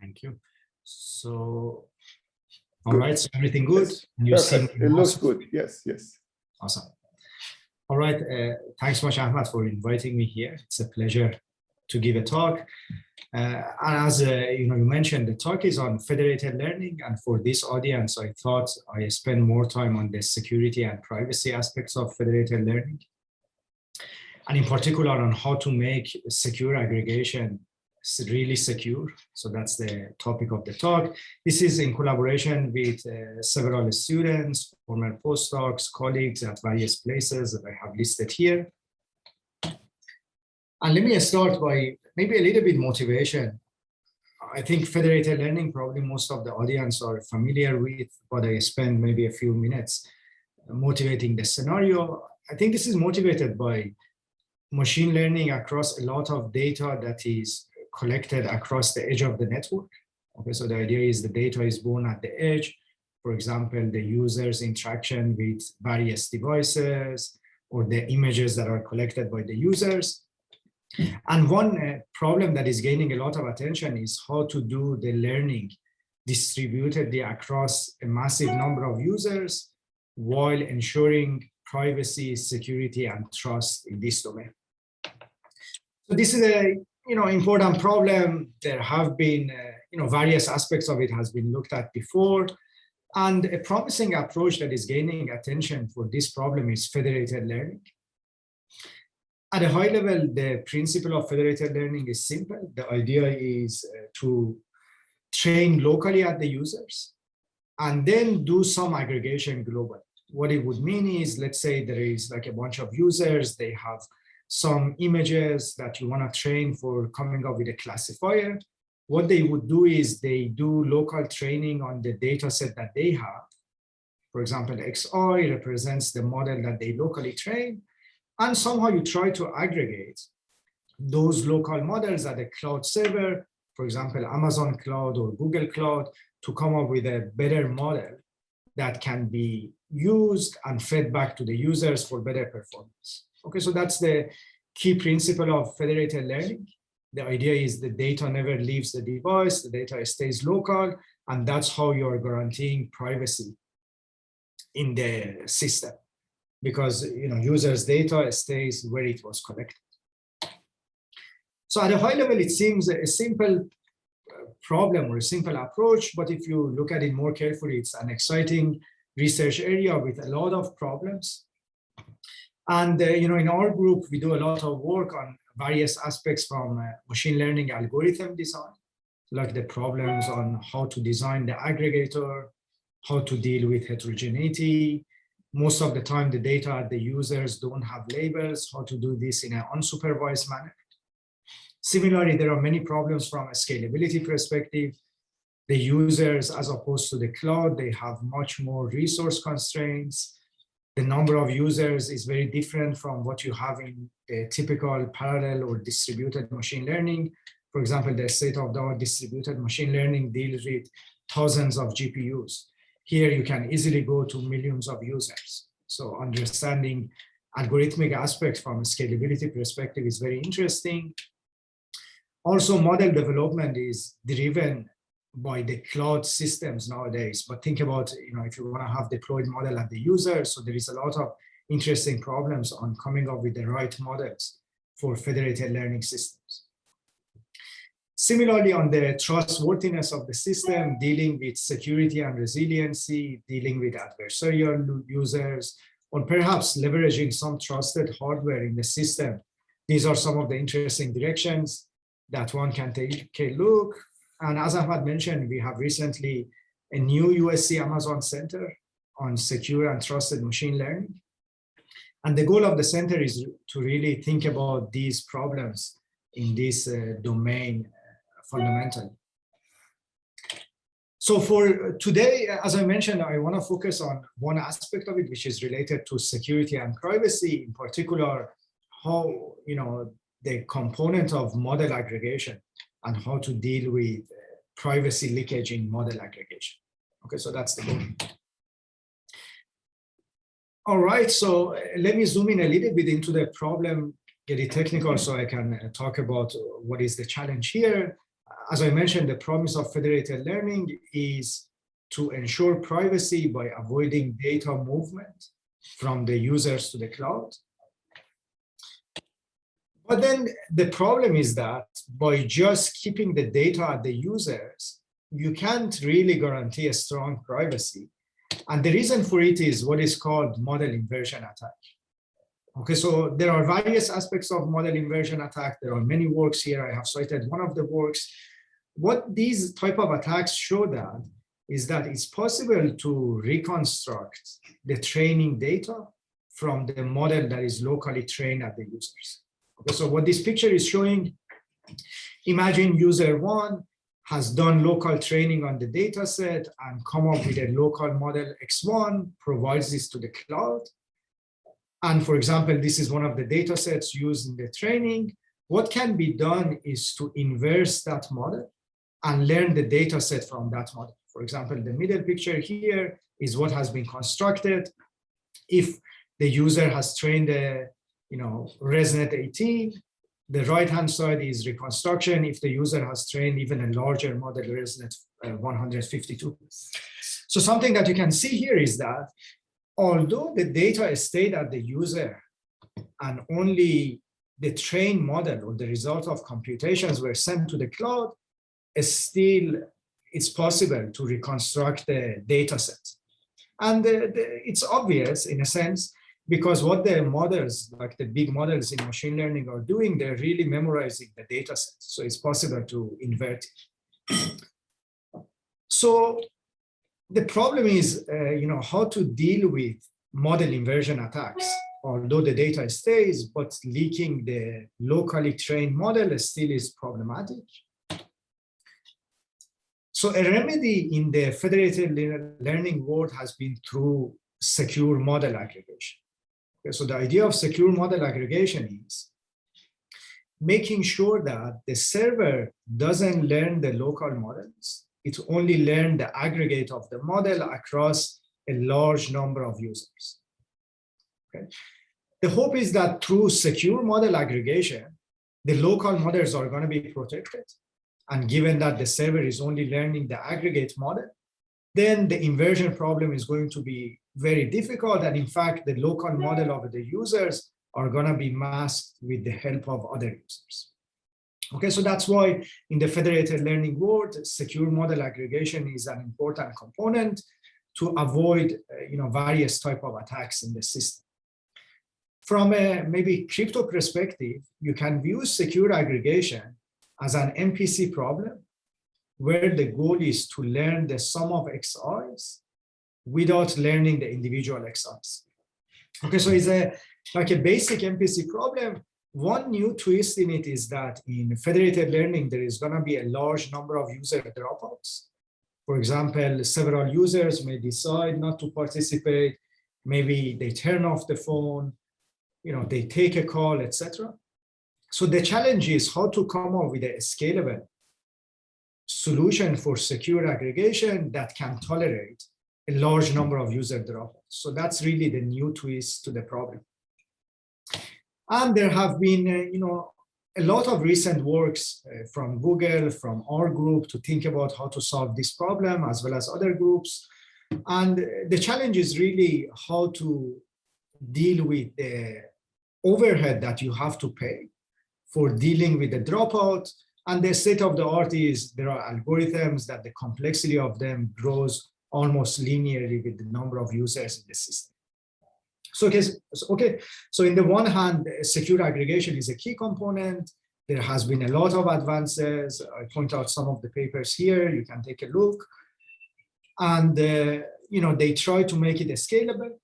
Thank you. So, all right, so everything good? You Perfect. It looks good. Yes, yes. Awesome. All right, thanks much, Ahmad, for inviting me here. It's a pleasure to give a talk. And as you mentioned, the talk is on federated learning, and for this audience, I thought I spend more time on the security and privacy aspects of federated learning, and in particular on how to make secure aggregation really secure. So that's the topic of the talk. This is in collaboration with several students, former postdocs, colleagues at various places that I have listed here. And let me start by maybe a little bit motivation. I think federated learning, probably most of the audience are familiar with, but I spend maybe a few minutes motivating the scenario. I think this is motivated by machine learning across a lot of data that is collected across the edge of the network. Okay, so the idea is the data is born at the edge. For example, the user's interaction with various devices, or the images that are collected by the users. And one problem that is gaining a lot of attention is how to do the learning distributedly across a massive number of users while ensuring privacy, security, and trust in this domain. So this is a important problem. There have been various aspects of it has been looked at before, and a promising approach that is gaining attention for this problem is federated learning. At a high level, the principle of federated learning is simple. The idea is to train locally at the users and then do some aggregation globally. What it would mean is, let's say there is like a bunch of users, they have some images that you want to train for coming up with a classifier. What they would do is they do local training on the data set that they have. For example, XI represents the model that they locally train. and somehow you try to aggregate those local models at a cloud server, for example, Amazon Cloud or Google Cloud, to come up with a better model that can be used and fed back to the users for better performance. Okay, so that's the key principle of federated learning. The idea is the data never leaves the device, the data stays local, and that's how you're guaranteeing privacy in the system, because users' data stays where it was collected. So at a high level, it seems a simple problem or a simple approach, but if you look at it more carefully, it's an exciting research area with a lot of problems. And in our group, we do a lot of work on various aspects from machine learning algorithm design, like the problems on how to design the aggregator, how to deal with heterogeneity. Most of the time, the data the users don't have labels, how to do this in an unsupervised manner. Similarly, there are many problems from a scalability perspective. The users, as opposed to the cloud, they have much more resource constraints. The number of users is very different from what you have in a typical parallel or distributed machine learning. For example, the state-of-the-art distributed machine learning deals with thousands of GPUs. Here, you can easily go to millions of users. So understanding algorithmic aspects from a scalability perspective is very interesting. Also, model development is driven by the cloud systems nowadays. But think about, if you want to have deployed model at the user, so there is a lot of interesting problems on coming up with the right models for federated learning systems. Similarly, on the trustworthiness of the system, dealing with security and resiliency, dealing with adversarial users, or perhaps leveraging some trusted hardware in the system. These are some of the interesting directions that one can take a look. And as Ahmad mentioned, we have recently a new USC Amazon Center on secure and trusted machine learning. And the goal of the center is to really think about these problems in this domain fundamentally. So for today, as I mentioned, I want to focus on one aspect of it, which is related to security and privacy, in particular, how the component of model aggregation and how to deal with privacy leakage in model aggregation. Okay, so that's the goal. All right, so let me zoom in a little bit into the problem, get it technical so I can talk about what is the challenge here. As I mentioned, the promise of federated learning is to ensure privacy by avoiding data movement from the users to the cloud. But then the problem is that by just keeping the data at the users, you can't really guarantee a strong privacy. And the reason for it is what is called model inversion attack. Okay, so there are various aspects of model inversion attack. There are many works here. I have cited one of the works. What these type of attacks show that is that it's possible to reconstruct the training data from the model that is locally trained at the users. Okay, so what this picture is showing, imagine user one has done local training on the data set and come up with a local model X1, provides this to the cloud. And for example, this is one of the data sets used in the training. What can be done is to inverse that model and learn the data set from that model. For example, the middle picture here is what has been constructed. If the user has trained a ResNet 18, the right-hand side is reconstruction if the user has trained even a larger model, ResNet 152. So something that you can see here is that although the data stayed at the user and only the trained model or the result of computations were sent to the cloud, still it's possible to reconstruct the data set. And it's obvious in a sense, because what the models, like the big models in machine learning are doing, they're really memorizing the data set. So it's possible to invert it. So the problem is, how to deal with model inversion attacks. Although the data stays, but leaking the locally trained model still is problematic. So a remedy in the federated learning world has been through secure model aggregation. Okay, so the idea of secure model aggregation is making sure that the server doesn't learn the local models. It only learns the aggregate of the model across a large number of users. Okay. The hope is that through secure model aggregation, the local models are going to be protected. And given that the server is only learning the aggregate model, then the inversion problem is going to be very difficult. And in fact, the local model of the users are going to be masked with the help of other users. Okay, so that's why in the federated learning world, secure model aggregation is an important component to avoid various type of attacks in the system. From a maybe crypto perspective, you can view secure aggregation as an MPC problem where the goal is to learn the sum of xi's without learning the individual xi's. Okay, so it's like a basic MPC problem. One new twist in it is that in federated learning, there is going to be a large number of user dropouts. For example, several users may decide not to participate. Maybe they turn off the phone, they take a call, etc. So the challenge is how to come up with a scalable solution for secure aggregation that can tolerate a large number of user dropouts. So that's really the new twist to the problem. And there have been, a lot of recent works from Google, from our group to think about how to solve this problem, as well as other groups. And the challenge is really how to deal with the overhead that you have to pay for dealing with the dropout. And the state of the art is there are algorithms that the complexity of them grows almost linearly with the number of users in the system. So in the one hand, secure aggregation is a key component. There has been a lot of advances. I point out some of the papers here. You can take a look. And they try to make it scalable.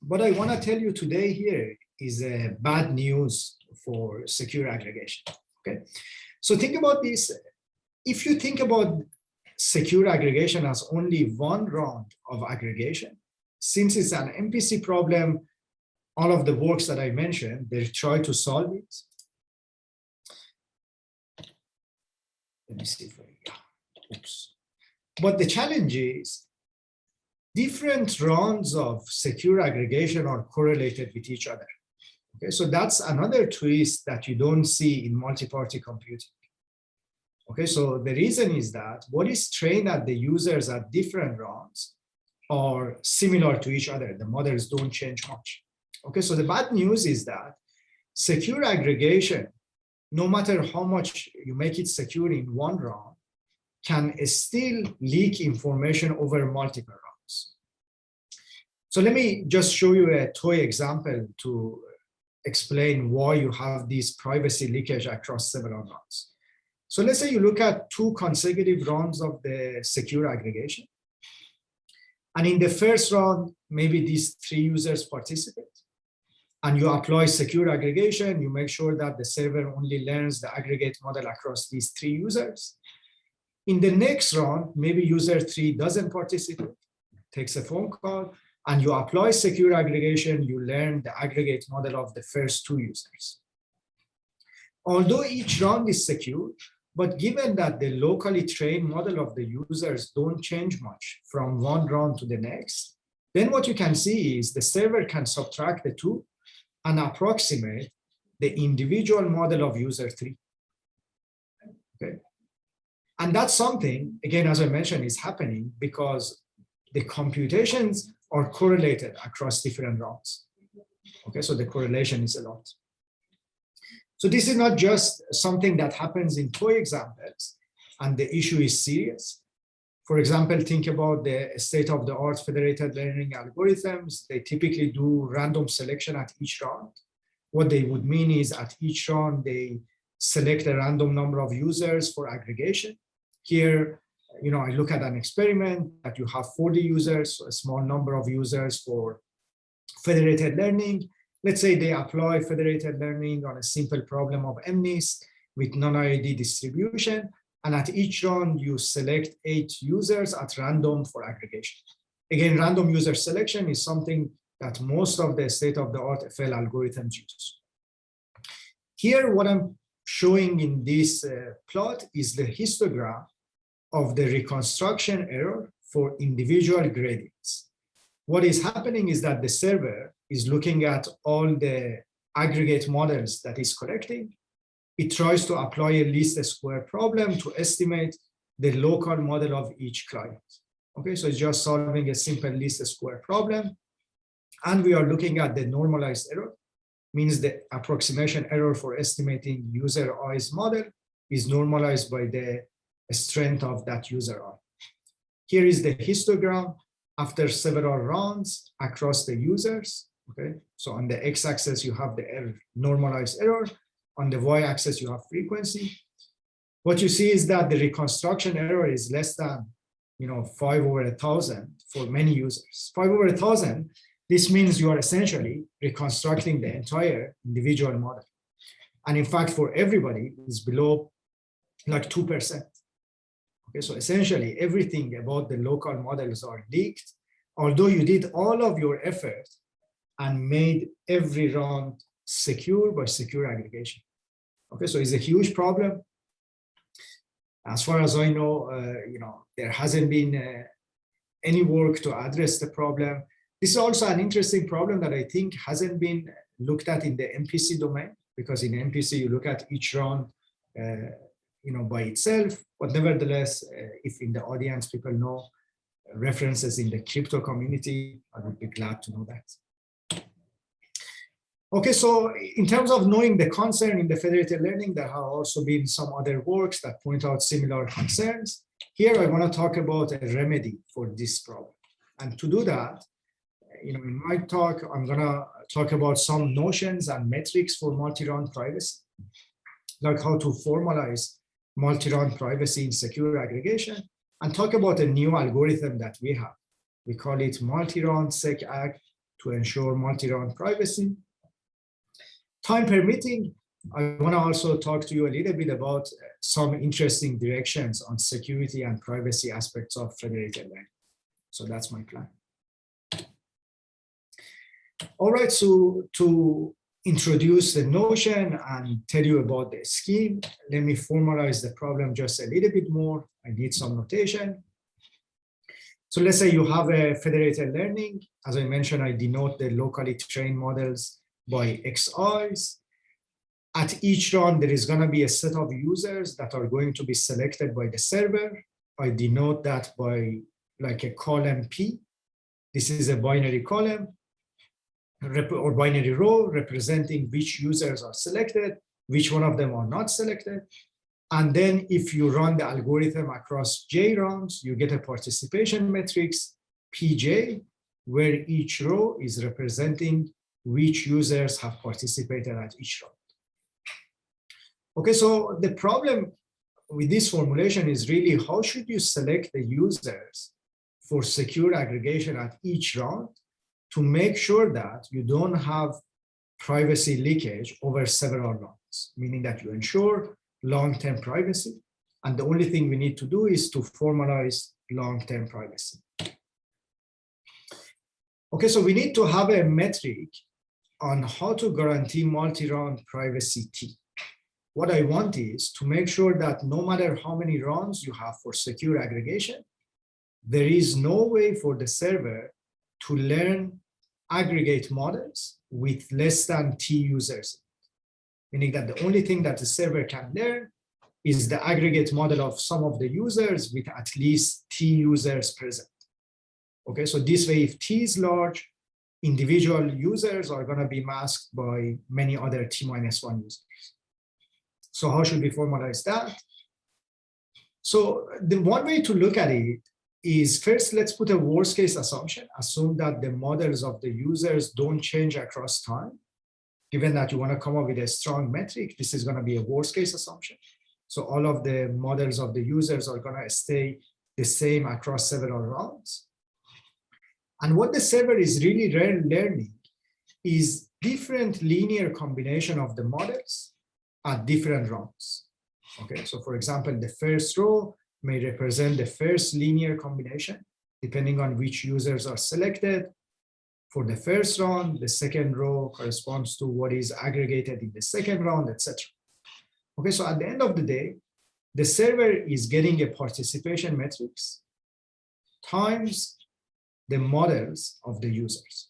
What I want to tell you today here is bad news for secure aggregation. Okay, so think about this. If you think about secure aggregation as only one round of aggregation, since it's an MPC problem, all of the works that I mentioned, they try to solve it. Let me see if oops. But the challenge is different rounds of secure aggregation are correlated with each other. Okay, so that's another twist that you don't see in multi-party computing. Okay, so the reason is that what is trained at the users at different rounds are similar to each other. The models don't change much. Okay, so the bad news is that secure aggregation, no matter how much you make it secure in one round, can still leak information over multiple rounds. So let me just show you a toy example to explain why you have this privacy leakage across several rounds. So let's say you look at 2 consecutive rounds of the secure aggregation. And in the first round, maybe these 3 users participate. And you apply secure aggregation, you make sure that the server only learns the aggregate model across these 3 users. In the next round, maybe user 3 doesn't participate, takes a phone call, and you apply secure aggregation, you learn the aggregate model of the first 2 users. Although each round is secure, but given that the locally trained model of the users don't change much from one round to the next, then what you can see is the server can subtract the 2 and approximate the individual model of user 3. Okay. And that's something, again, as I mentioned, is happening because the computations are correlated across different rounds. Okay, so the correlation is a lot. So this is not just something that happens in toy examples, and the issue is serious. For example, think about the state-of-the-art federated learning algorithms. They typically do random selection at each round. What they would mean is at each round, they select a random number of users for aggregation. Here, I look at an experiment that you have 40 users, so a small number of users for federated learning. Let's say they apply federated learning on a simple problem of MNIST with non-IID distribution. And at each round, you select 8 users at random for aggregation. Again, random user selection is something that most of the state-of-the-art FL algorithms use. Here, what I'm showing in this plot is the histogram of the reconstruction error for individual gradients. What is happening is that the server is looking at all the aggregate models that is collecting. It tries to apply a least square problem to estimate the local model of each client. Okay, so it's just solving a simple least square problem. And we are looking at the normalized error, means the approximation error for estimating user I's model is normalized by the strength of that user I. Here is the histogram after several rounds across the users. Okay, so on the x-axis you have the error, normalized error. On the y-axis you have frequency. What you see is that the reconstruction error is less than 5/1000 for many users. 5/1000. This means you are essentially reconstructing the entire individual model. And in fact, for everybody, it's below like 2%. Okay, so essentially everything about the local models are leaked, although you did all of your effort and made every round secure by secure aggregation. Okay, so it's a huge problem. As far as I know, there hasn't been any work to address the problem. This is also an interesting problem that I think hasn't been looked at in the MPC domain, because in MPC you look at each round, by itself. But nevertheless, if in the audience people know references in the crypto community, I would be glad to know that. Okay, so in terms of knowing the concern in the federated learning, there have also been some other works that point out similar concerns. Here, I want to talk about a remedy for this problem. And to do that, in my talk, I'm going to talk about some notions and metrics for multi-round privacy, like how to formalize multi-round privacy in secure aggregation, and talk about a new algorithm that we have. We call it multi-round SecAg to ensure multi-round privacy. Time permitting, I want to also talk to you a little bit about some interesting directions on security and privacy aspects of federated learning. So that's my plan. All right, so to introduce the notion and tell you about the scheme, let me formalize the problem just a little bit more. I need some notation. So let's say you have a federated learning. As I mentioned, I denote the locally trained models by XIs. At each run, there is going to be a set of users that are going to be selected by the server. I denote that by like a column P. This is a binary column or binary row representing which users are selected, which one of them are not selected. And then if you run the algorithm across J rounds, you get a participation matrix, PJ, where each row is representing which users have participated at each round. Okay, so the problem with this formulation is really how should you select the users for secure aggregation at each round to make sure that you don't have privacy leakage over several rounds, meaning that you ensure long-term privacy. And the only thing we need to do is to formalize long-term privacy. Okay, so we need to have a metric on how to guarantee multi-round privacy T. What I want is to make sure that no matter how many rounds you have for secure aggregation, there is no way for the server to learn aggregate models with less than T users. Meaning that the only thing that the server can learn is the aggregate model of some of the users with at least T users present. Okay, so this way, if T is large, individual users are going to be masked by many other T-1 users. So how should we formalize that? So the one way to look at it is first, let's put a worst case assumption. Assume that the models of the users don't change across time. Given that you want to come up with a strong metric, this is going to be a worst case assumption. So all of the models of the users are going to stay the same across several rounds. And what the server is really learning is different linear combination of the models at different rounds. Okay, so for example, the first row may represent the first linear combination, depending on which users are selected. for the first round, the second row corresponds to what is aggregated in the second round, etc. Okay, so at the end of the day, the server is getting a participation matrix times the models of the users.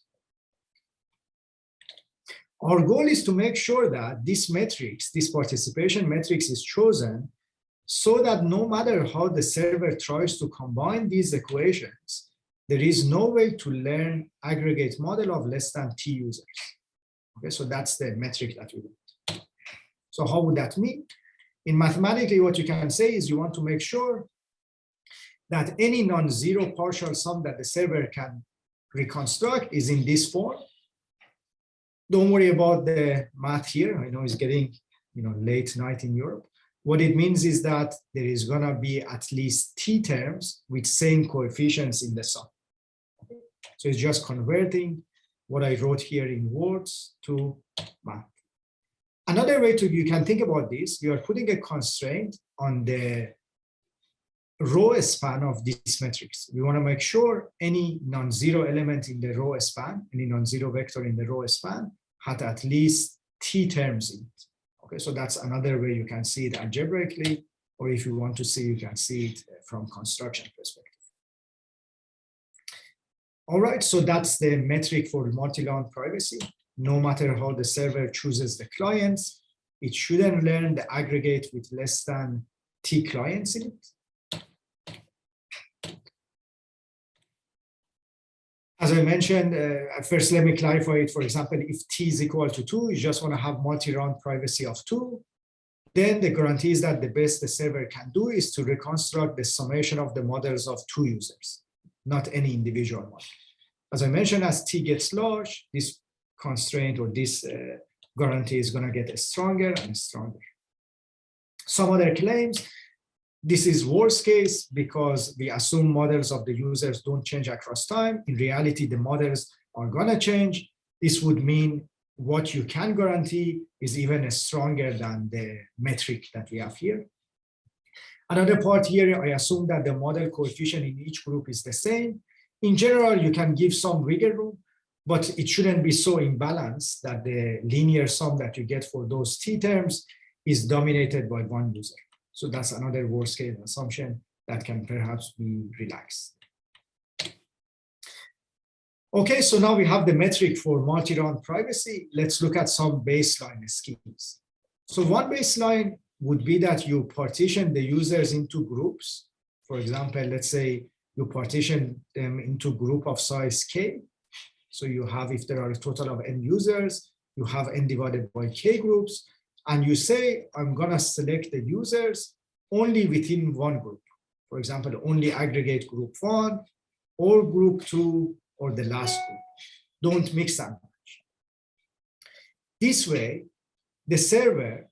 Our goal is to make sure that this matrix, this participation matrix, is chosen so that no matter how the server tries to combine these equations, there is no way to learn aggregate model of less than T users. Okay, so that's the metric that we want. So how would that mean? In mathematically, what you can say is you want to make sure that any non-zero partial sum that the server can reconstruct is in this form. Don't worry about the math here. I know it's getting late night in Europe. What it means is that there is gonna be at least T terms with same coefficients in the sum. So it's just converting what I wrote here in words to math. Another way you can think about this, you are putting a constraint on the row span of this matrix. We want to make sure any non-zero element in the row span, any non-zero vector in the row span, had at least T terms in it. Okay, so that's another way you can see it algebraically, or if you want to see, you can see it from construction perspective. All right, so that's the metric for multi-round privacy. No matter how the server chooses the clients, it shouldn't learn the aggregate with less than T clients in it. As I mentioned, first let me clarify it. For example, if T is equal to 2, you just want to have multi-round privacy of 2. Then the guarantee is that the best the server can do is to reconstruct the summation of the models of 2 users, not any individual one. As I mentioned, as T gets large, this constraint or this guarantee is going to get stronger and stronger. Some other claims, this is worst case because we assume models of the users don't change across time. In reality, the models are going to change. This would mean what you can guarantee is even stronger than the metric that we have here. Another part here, I assume that the model coefficient in each group is the same. In general, you can give some wiggle room, but it shouldn't be so imbalanced that the linear sum that you get for those T terms is dominated by one user. So that's another worst case assumption that can perhaps be relaxed. Okay, so now we have the metric for multi-round privacy. Let's look at some baseline schemes. So one baseline would be that you partition the users into groups. For example, let's say you partition them into group of size K. So you have, if there are a total of n users, you have n divided by K groups. And you say, I'm going to select the users only within one group. For example, only aggregate group 1 or group 2 or the last group. Don't mix and match. This way, the server,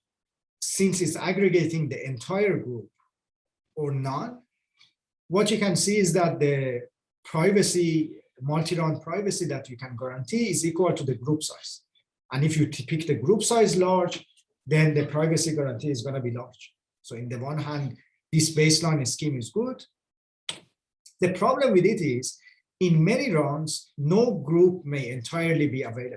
since it's aggregating the entire group or none, what you can see is that the privacy, multi-round privacy that you can guarantee is equal to the group size. And if you pick the group size large, then the privacy guarantee is going to be large. So in the one hand, this baseline scheme is good. The problem with it is, in many rounds, no group may entirely be available.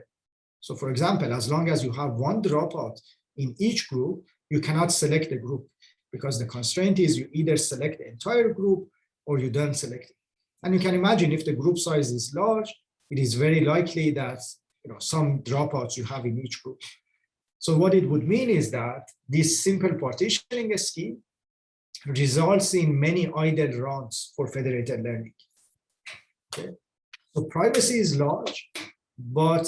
So for example, as long as you have one dropout in each group, you cannot select the group because the constraint is you either select the entire group or you don't select it. And you can imagine if the group size is large, it is very likely that some dropouts you have in each group. So what it would mean is that this simple partitioning scheme results in many idle rounds for federated learning. Okay. So privacy is large, but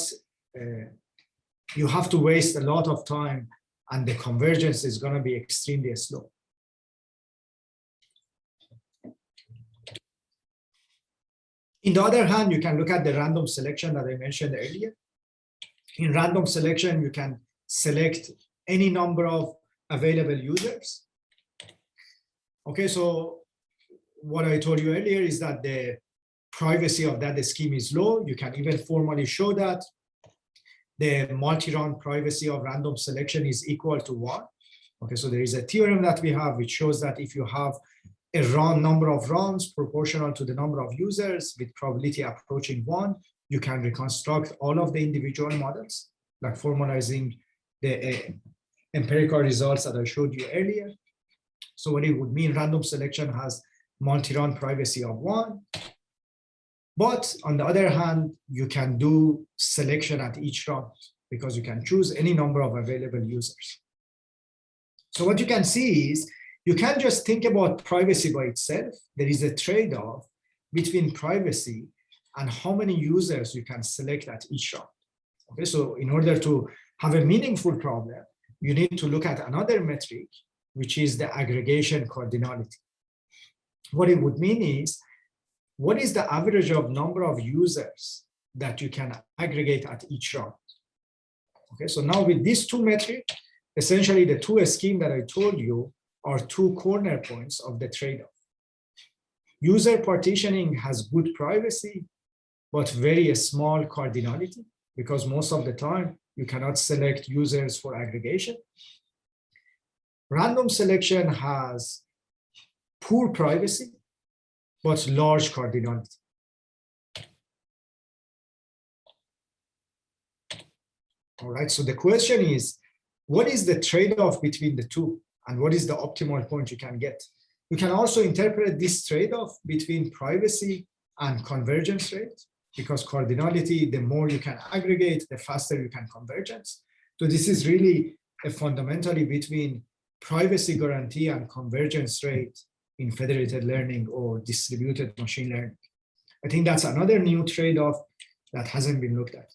you have to waste a lot of time and the convergence is going to be extremely slow. In the other hand, you can look at the random selection that I mentioned earlier. In random selection, you can select any number of available users. Okay, so what I told you earlier is that the privacy of that scheme is low. You can even formally show that the multi-round privacy of random selection is equal to 1. Okay, so there is a theorem that we have which shows that if you have a round number of rounds proportional to the number of users with probability approaching 1, you can reconstruct all of the individual models, like formalizing the empirical results that I showed you earlier. So what it would mean, random selection has multi-run privacy of 1. But on the other hand, you can do selection at each round because you can choose any number of available users. So what you can see is you can't just think about privacy by itself. There is a trade-off between privacy and how many users you can select at each round. Okay, so in order to have a meaningful problem, you need to look at another metric, which is the aggregation cardinality. What it would mean is, what is the average of number of users that you can aggregate at each round? Okay, so now with these two metrics, essentially the two schemes that I told you are two corner points of the trade-off. User partitioning has good privacy, but very small cardinality, because most of the time you cannot select users for aggregation. Random selection has poor privacy, but large cardinality. All right, so the question is, what is the trade-off between the two, and what is the optimal point you can get? You can also interpret this trade-off between privacy and convergence rate, because cardinality, the more you can aggregate, the faster you can convergence. So this is really a fundamentally between privacy guarantee and convergence rate in federated learning or distributed machine learning. I think that's another new trade-off that hasn't been looked at.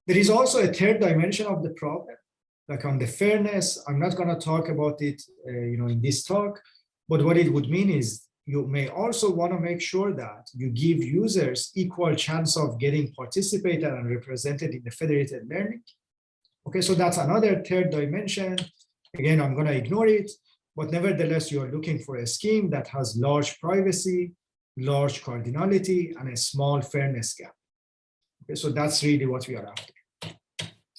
There is also a third dimension of the problem, like on the fairness. I'm not going to talk about it in this talk, but what it would mean is you may also want to make sure that you give users equal chance of getting participated and represented in the federated learning. Okay, so that's another third dimension. Again, I'm going to ignore it, but nevertheless, you're looking for a scheme that has large privacy, large cardinality, and a small fairness gap. Okay, so that's really what we are after.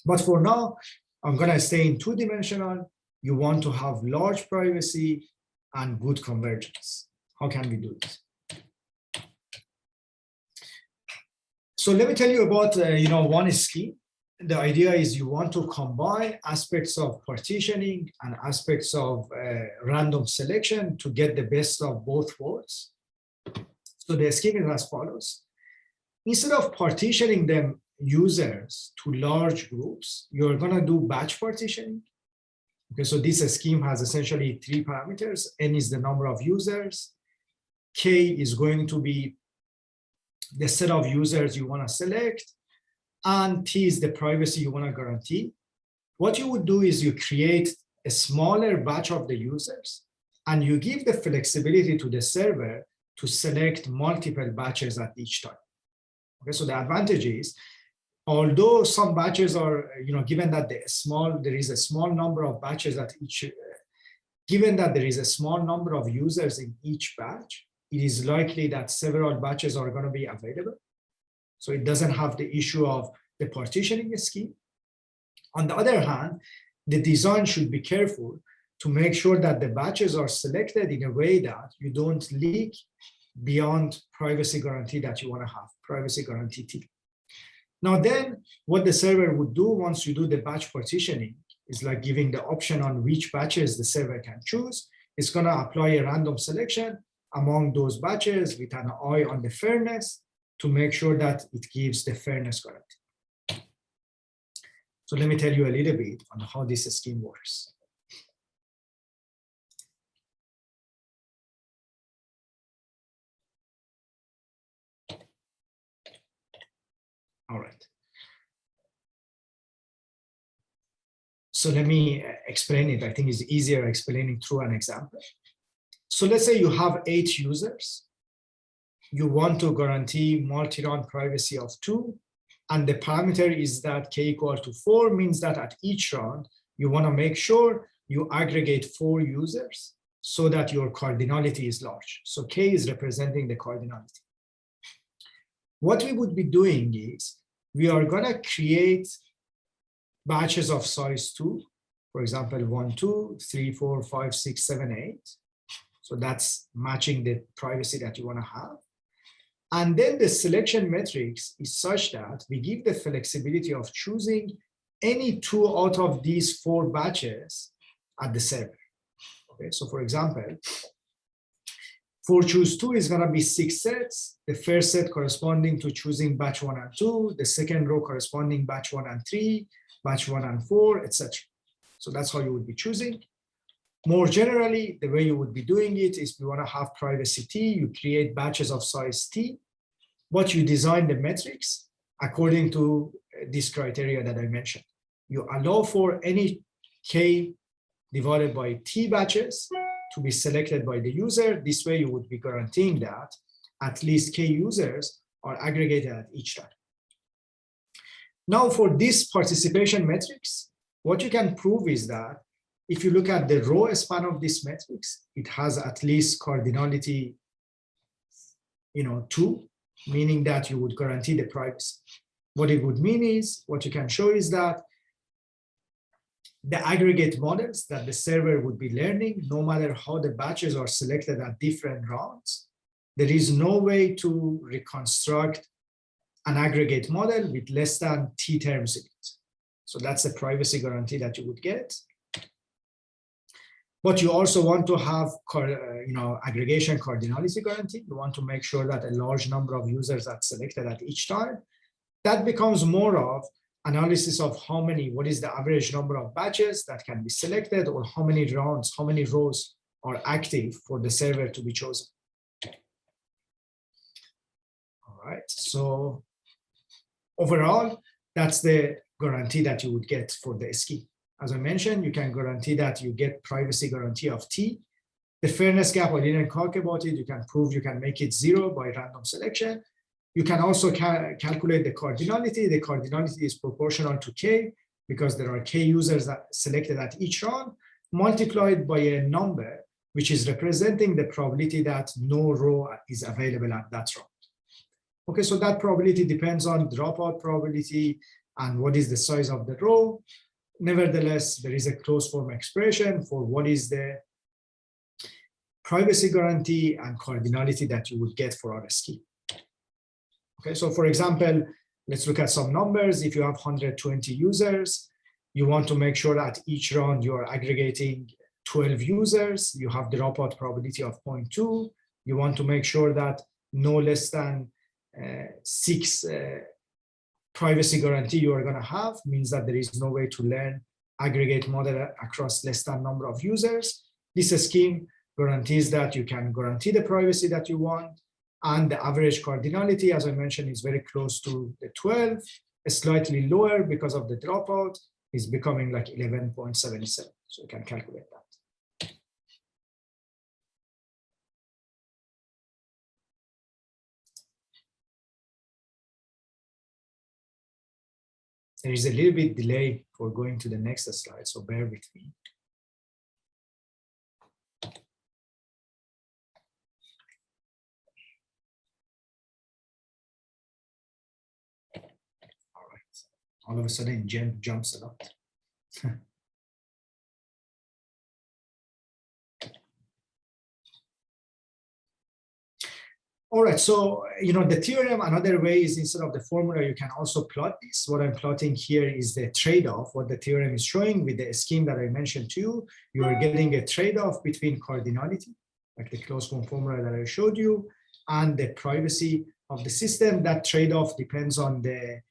But for now, I'm going to stay in two-dimensional. You want to have large privacy and good convergence. How can we do this? So let me tell you about one scheme. The idea is you want to combine aspects of partitioning and aspects of random selection to get the best of both worlds. So the scheme is as follows. Instead of partitioning them users to large groups, you're going to do batch partitioning. Okay, so this scheme has essentially 3 parameters. N is the number of users. K is going to be the set of users you want to select. And T is the privacy you want to guarantee. What you would do is you create a smaller batch of the users, and you give the flexibility to the server to select multiple batches at each time. Okay, so the advantage is, although some batches are, given that there is a small number of batches at each, given that there is a small number of users in each batch, it is likely that several batches are going to be available. So it doesn't have the issue of the partitioning scheme. On the other hand, the design should be careful to make sure that the batches are selected in a way that you don't leak beyond privacy guarantee that you want to have, privacy guarantee T. Now then, what the server would do once you do the batch partitioning is like giving the option on which batches the server can choose. It's going to apply a random selection among those batches with an eye on the fairness to make sure that it gives the fairness guarantee. So let me tell you a little bit on how this scheme works. All right. So let me explain it. I think it's easier explaining through an example. So let's say you have 8 users. You want to guarantee multi-round privacy of 2. And the parameter is that k equal to 4 means that at each round, you want to make sure you aggregate 4 users so that your cardinality is large. So k is representing the cardinality. What we would be doing is we are going to create batches of size 2, for example, 1, 2, 3, 4, 5, 6, 7, 8. So that's matching the privacy that you want to have. And then the selection matrix is such that we give the flexibility of choosing any 2 out of these 4 batches at the server. Okay, so for example, for choose 2 is going to be 6 sets. The first set corresponding to choosing batch 1 and 2, the second row corresponding batch 1 and 3, batch 1 and 4, etc. So that's how you would be choosing. More generally, the way you would be doing it is you want to have privacy T, you create batches of size T, but you design the metrics according to this criteria that I mentioned. You allow for any K divided by T batches to be selected by the user. This way you would be guaranteeing that at least K users are aggregated at each time. Now for this participation metrics, what you can prove is that if you look at the row span of this matrix, it has at least cardinality, 2, meaning that you would guarantee the privacy. What it would mean is, what you can show is that the aggregate models that the server would be learning, no matter how the batches are selected at different rounds, there is no way to reconstruct an aggregate model with less than T terms in it. So that's a privacy guarantee that you would get. But you also want to have, aggregation cardinality guarantee. You want to make sure that a large number of users are selected at each time. That becomes more of analysis of what is the average number of batches that can be selected, or how many rounds, how many rows are active for the server to be chosen. All right, so overall, that's the guarantee that you would get for the SKI. As I mentioned, you can guarantee that you get privacy guarantee of T. The fairness gap, I didn't talk about it. You can prove you can make it 0 by random selection. You can also calculate the cardinality. The cardinality is proportional to K because there are K users that selected at each round, multiplied by a number, which is representing the probability that no row is available at that round. Okay, so that probability depends on dropout probability and what is the size of the row. Nevertheless, there is a closed form expression for what is the privacy guarantee and cardinality that you would get for our SKI. Okay, so for example, let's look at some numbers. If you have 120 users, you want to make sure that each round you are aggregating 12 users. You have the dropout probability of 0.2. You want to make sure that no less than 6 privacy guarantee you are going to have, means that there is no way to learn aggregate model across less than number of users. This scheme guarantees that you can guarantee the privacy that you want, and the average cardinality, as I mentioned, is very close to the 12, slightly lower because of the dropout, is becoming like 11.77. So you can calculate that. There is a little bit delay for going to the next slide, so bear with me. All right, all of a sudden, Jen jumps a lot. All right, so, the theorem, another way is instead of the formula, you can also plot this. What I'm plotting here is the trade-off, what the theorem is showing with the scheme that I mentioned to you. You are getting a trade-off between cardinality, like the closed form formula that I showed you, and the privacy of the system. That trade-off depends on the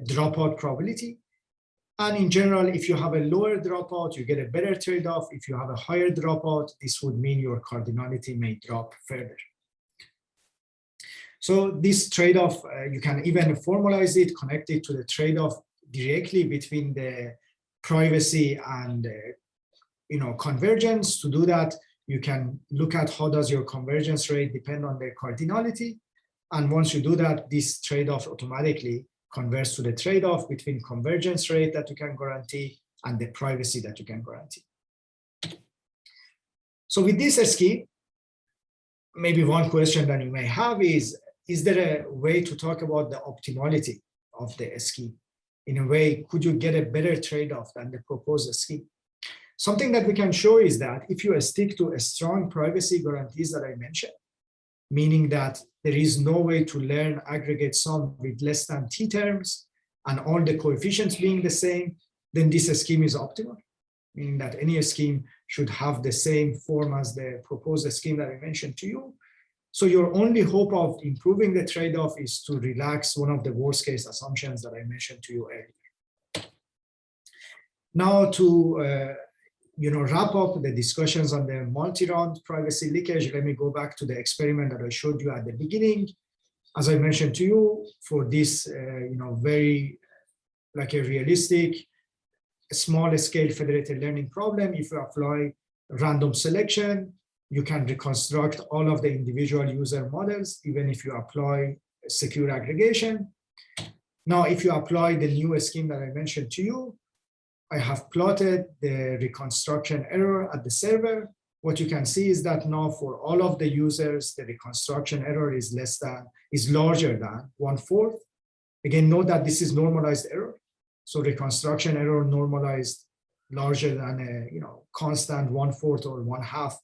dropout probability. And in general, if you have a lower dropout, you get a better trade-off. If you have a higher dropout, this would mean your cardinality may drop further. So this trade-off, you can even formalize it, connect it to the trade-off directly between the privacy and convergence. To do that, you can look at how does your convergence rate depend on the cardinality. And once you do that, this trade-off automatically converts to the trade-off between convergence rate that you can guarantee and the privacy that you can guarantee. So with this SKI, maybe one question that you may have is there a way to talk about the optimality of the SKI? In a way, could you get a better trade-off than the proposed SKI? Something that we can show is that if you stick to a strong privacy guarantees that I mentioned, meaning that there is no way to learn aggregate sum with less than t terms and all the coefficients being the same, then this scheme is optimal, meaning that any scheme should have the same form as the proposed scheme that I mentioned to you. So your only hope of improving the trade-off is to relax one of the worst case assumptions that I mentioned to you earlier. Now to wrap up the discussions on the multi-round privacy leakage, let me go back to the experiment that I showed you at the beginning. As I mentioned to you, for this very like a realistic small scale federated learning problem, if you apply random selection, you can reconstruct all of the individual user models, even if you apply secure aggregation. Now, if you apply the new scheme that I mentioned to you, I have plotted the reconstruction error at the server. What you can see is that now for all of the users, the reconstruction error is larger than 1/4. Again, note that this is normalized error. So reconstruction error normalized larger than a constant 1/4 or 1/2.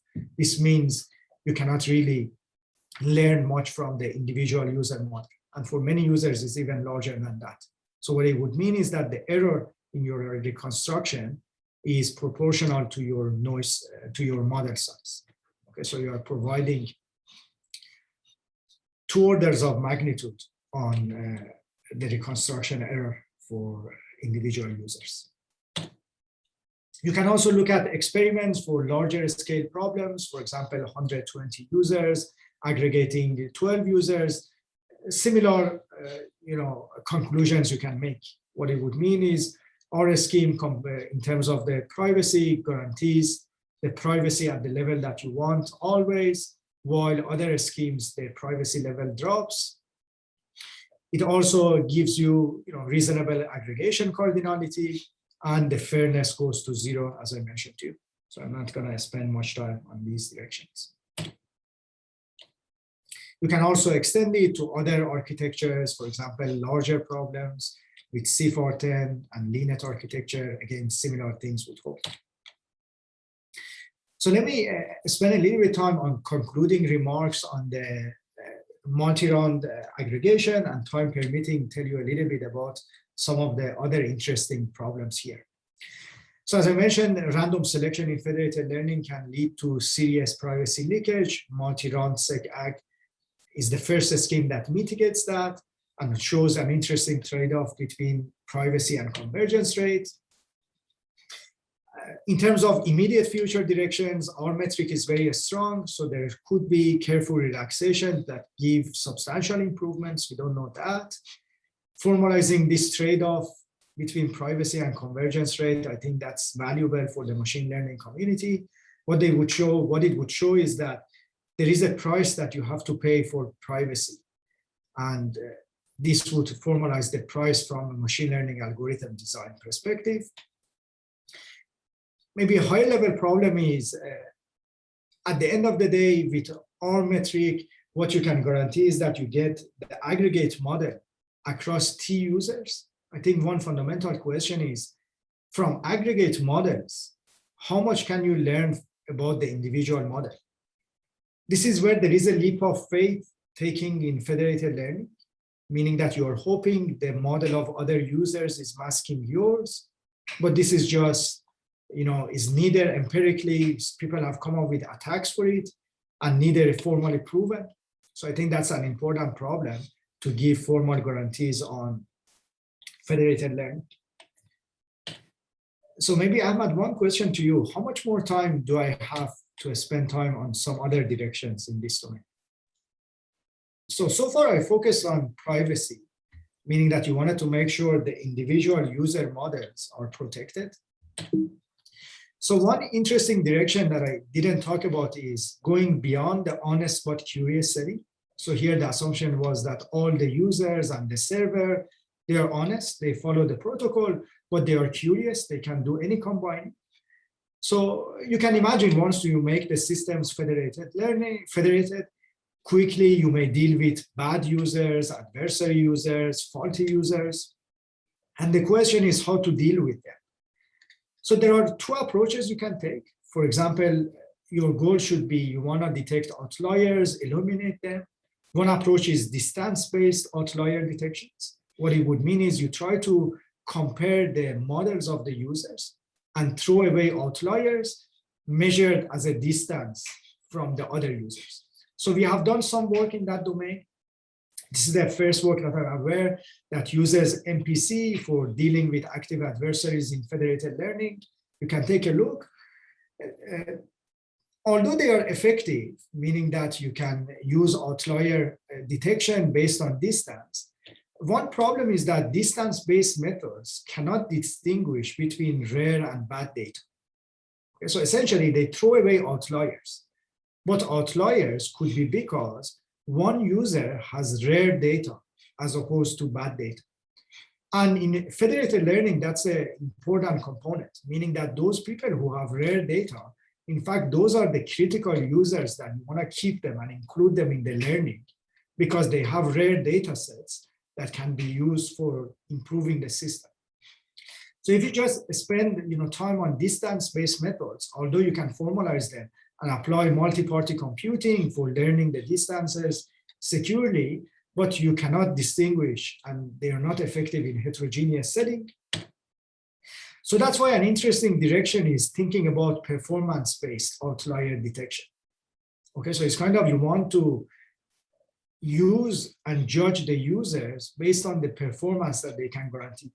This means you cannot really learn much from the individual user model. And for many users, it's even larger than that. So what it would mean is that the error in your reconstruction is proportional to your noise, to your model size. Okay, so you are providing 2 orders of magnitude on the reconstruction error for individual users. You can also look at experiments for larger scale problems, for example, 120 users, aggregating 12 users, similar conclusions you can make. What it would mean is our scheme in terms of the privacy guarantees the privacy at the level that you want always, while other schemes, their privacy level drops. It also gives you, reasonable aggregation cardinality, and the fairness goes to 0, as I mentioned to you. So I'm not going to spend much time on these directions. You can also extend it to other architectures, for example, larger problems with CFAR10 and LeanNet architecture. Again, similar things would hold. So let me spend a little bit of time on concluding remarks on the multi-round aggregation, and time permitting, tell you a little bit about some of the other interesting problems here. So as I mentioned, random selection in federated learning can lead to serious privacy leakage. Multi-round SecAg is the first scheme that mitigates that and shows an interesting trade-off between privacy and convergence rate. In terms of immediate future directions, our metric is very strong, so there could be careful relaxation that give substantial improvements. We don't know that. Formalizing this trade-off between privacy and convergence rate, I think that's valuable for the machine learning community. What it would show is that there is a price that you have to pay for privacy, and this would formalize the price from a machine learning algorithm design perspective. Maybe a high level problem is at the end of the day, with our metric, what you can guarantee is that you get the aggregate model across T users. I think one fundamental question is, from aggregate models, how much can you learn about the individual model? This is where there is a leap of faith taking in federated learning, meaning that you are hoping the model of other users is masking yours, but this is just is neither empirically, people have come up with attacks for it, and neither formally proven. So I think that's an important problem to give formal guarantees on federated learning. So maybe Ahmad, one question to you. How much more time do I have to spend time on some other directions in this domain? So far I focused on privacy, meaning that you wanted to make sure the individual user models are protected. So one interesting direction that I didn't talk about is going beyond the honest but curious setting. So here the assumption was that all the users and the server, they are honest, they follow the protocol, but they are curious, they can do any combining. So you can imagine once you make the systems federated, quickly you may deal with bad users, adversary users, faulty users. And the question is how to deal with them. So there are 2 approaches you can take. For example, your goal should be you want to detect outliers, eliminate them. One approach is distance-based outlier detections. What it would mean is you try to compare the models of the users and throw away outliers measured as a distance from the other users. So we have done some work in that domain. This is the first work that I'm aware that uses MPC for dealing with active adversaries in federated learning. You can take a look. Although they are effective, meaning that you can use outlier detection based on distance, one problem is that distance-based methods cannot distinguish between rare and bad data. Okay, so essentially, they throw away outliers. But outliers could be because one user has rare data as opposed to bad data. And in federated learning, that's an important component, meaning that those people who have rare data, in fact, those are the critical users that you want to keep them and include them in the learning because they have rare data sets that can be used for improving the system. So if you just spend time on distance-based methods, although you can formalize them and apply multi-party computing for learning the distances securely, but you cannot distinguish and they are not effective in heterogeneous setting. So that's why an interesting direction is thinking about performance-based outlier detection. Okay, so it's kind of you want to use and judge the users based on the performance that they can guarantee.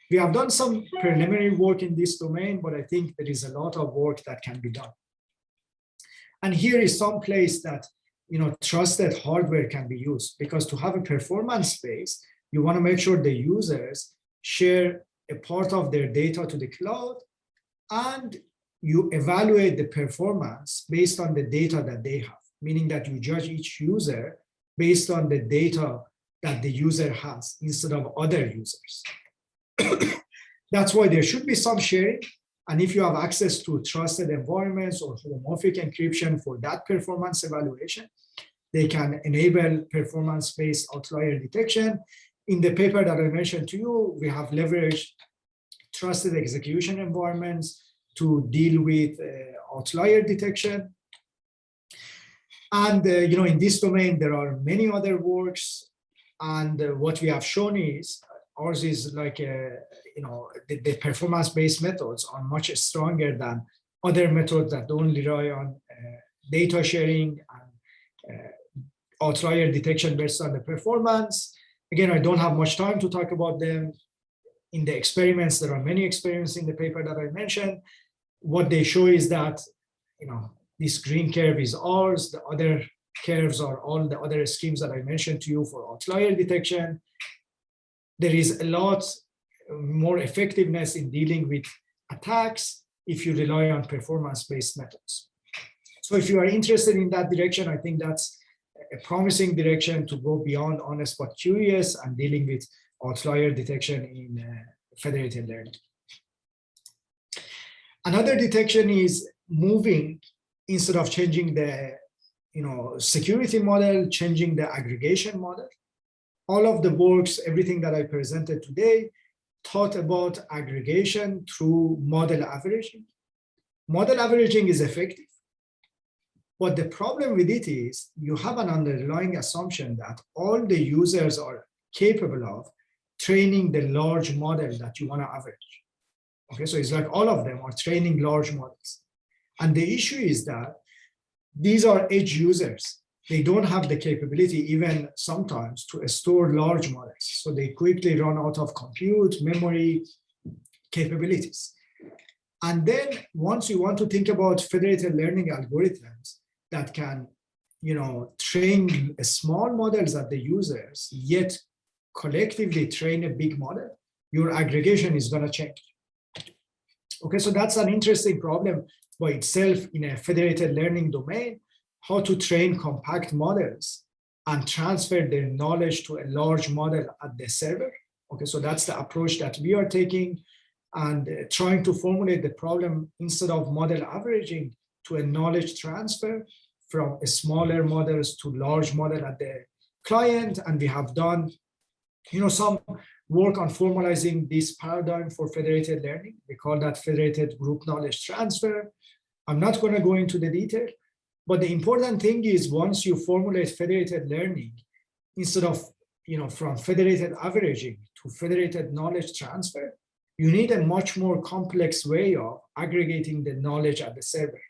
We have done some preliminary work in this domain, but I think there is a lot of work that can be done. And here is some place that trusted hardware can be used, because to have a performance space, you want to make sure the users share a part of their data to the cloud, and you evaluate the performance based on the data that they have, meaning that you judge each user based on the data that the user has instead of other users. That's why there should be some sharing. And if you have access to trusted environments or homomorphic encryption for that performance evaluation, they can enable performance-based outlier detection. In the paper that I mentioned to you, we have leveraged trusted execution environments to deal with outlier detection. And in this domain, there are many other works. And what we have shown is ours is like the performance-based methods are much stronger than other methods that don't rely on data sharing and outlier detection based on the performance. Again, I don't have much time to talk about them. In the experiments, there are many experiments in the paper that I mentioned. What they show is that, this green curve is ours. The other curves are all the other schemes that I mentioned to you for outlier detection. There is a lot more effectiveness in dealing with attacks if you rely on performance-based methods. So if you are interested in that direction, I think that's a promising direction to go beyond honest but curious and dealing with outlier detection in federated learning. Another detection is moving, instead of changing the security model, changing the aggregation model. All of the works, everything that I presented today, taught about aggregation through model averaging. Model averaging is effective, but the problem with it is you have an underlying assumption that all the users are capable of training the large model that you want to average. Okay, so it's like all of them are training large models. And the issue is that these are edge users. They don't have the capability even sometimes to store large models. So they quickly run out of compute, memory capabilities. And then once you want to think about federated learning algorithms that can, train small models at the users, yet collectively train a big model, your aggregation is going to change. Okay, so that's an interesting problem by itself in a federated learning domain, how to train compact models and transfer their knowledge to a large model at the server. Okay, so that's the approach that we are taking, and trying to formulate the problem instead of model averaging to a knowledge transfer from smaller models to large model at the client. And we have done some work on formalizing this paradigm for federated learning. We call that federated group knowledge transfer. I'm not going to go into the detail, But the important thing is once you formulate federated learning, instead of from federated averaging to federated knowledge transfer, you need a much more complex way of aggregating the knowledge at the server.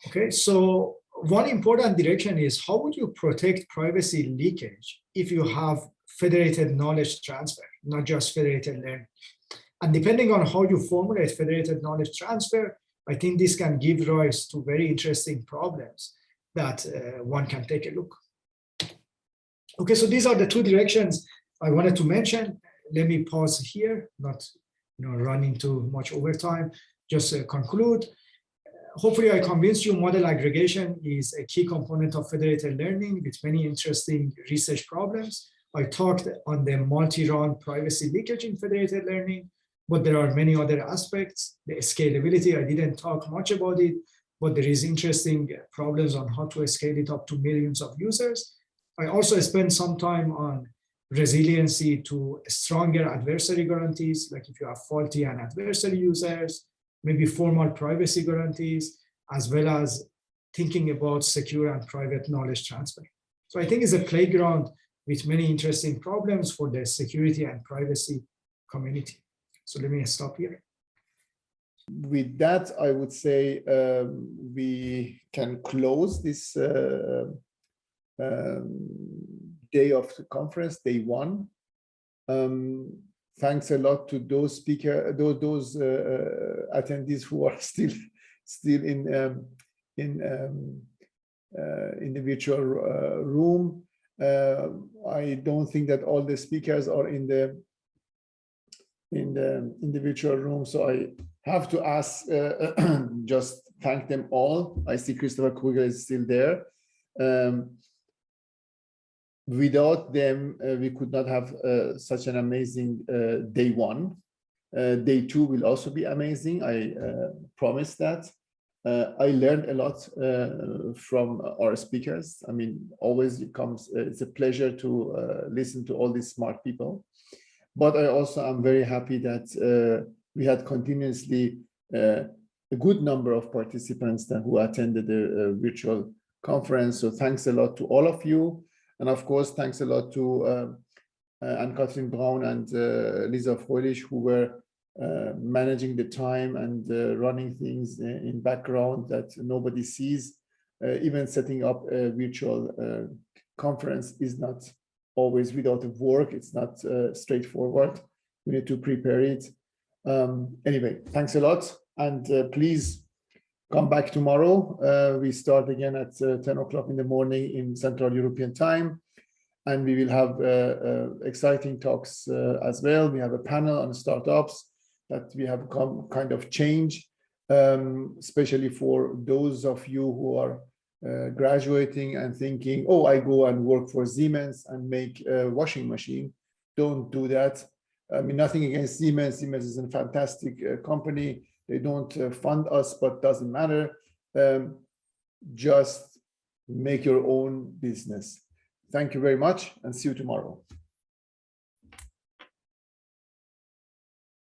Okay, so one important direction is how would you protect privacy leakage if you have federated knowledge transfer, not just federated learning? And depending on how you formulate federated knowledge transfer, I think this can give rise to very interesting problems that one can take a look. Okay, so these are the two directions I wanted to mention. Let me pause here, not running too much overtime, just conclude. Hopefully I convinced you model aggregation is a key component of federated learning with many interesting research problems. I talked on the multi-round privacy leakage in federated learning, but there are many other aspects. The scalability, I didn't talk much about it, but there is interesting problems on how to scale it up to millions of users. I also spent some time on resiliency to stronger adversary guarantees, like if you have faulty and adversary users, maybe formal privacy guarantees, as well as thinking about secure and private knowledge transfer. So I think it's a playground with many interesting problems for the security and privacy community. So let me stop here. With that, I would say we can close this day of the conference, day one. Thanks a lot to those speakers, those attendees who are still in the virtual room. I don't think that all the speakers are in the virtual room, so I have to ask, just thank them all. I see Christopher Krügel is still there. Without them, we could not have such an amazing day one. Day two will also be amazing. I promise that. I learned a lot from our speakers. I mean, always it's a pleasure to listen to all these smart people. But I also am very happy that we had continuously a good number of participants who attended the virtual conference. So thanks a lot to all of you. And of course, thanks a lot to Anne-Kathrin Braun and Lisa Fröhlich, who were managing the time and running things in background that nobody sees. Even setting up a virtual conference is not always without work. It's not straightforward. We need to prepare it. Anyway, thanks a lot. And please come back tomorrow. We start again at 10 o'clock in the morning in Central European time. And we will have exciting talks as well. We have a panel on startups that we have kind of changed, especially for those of you who are graduating and thinking, oh, I go and work for Siemens and make a washing machine. Don't do that. I mean, nothing against Siemens. Siemens is a fantastic company. They don't fund us, but doesn't matter. Just make your own business. Thank you very much and see you tomorrow.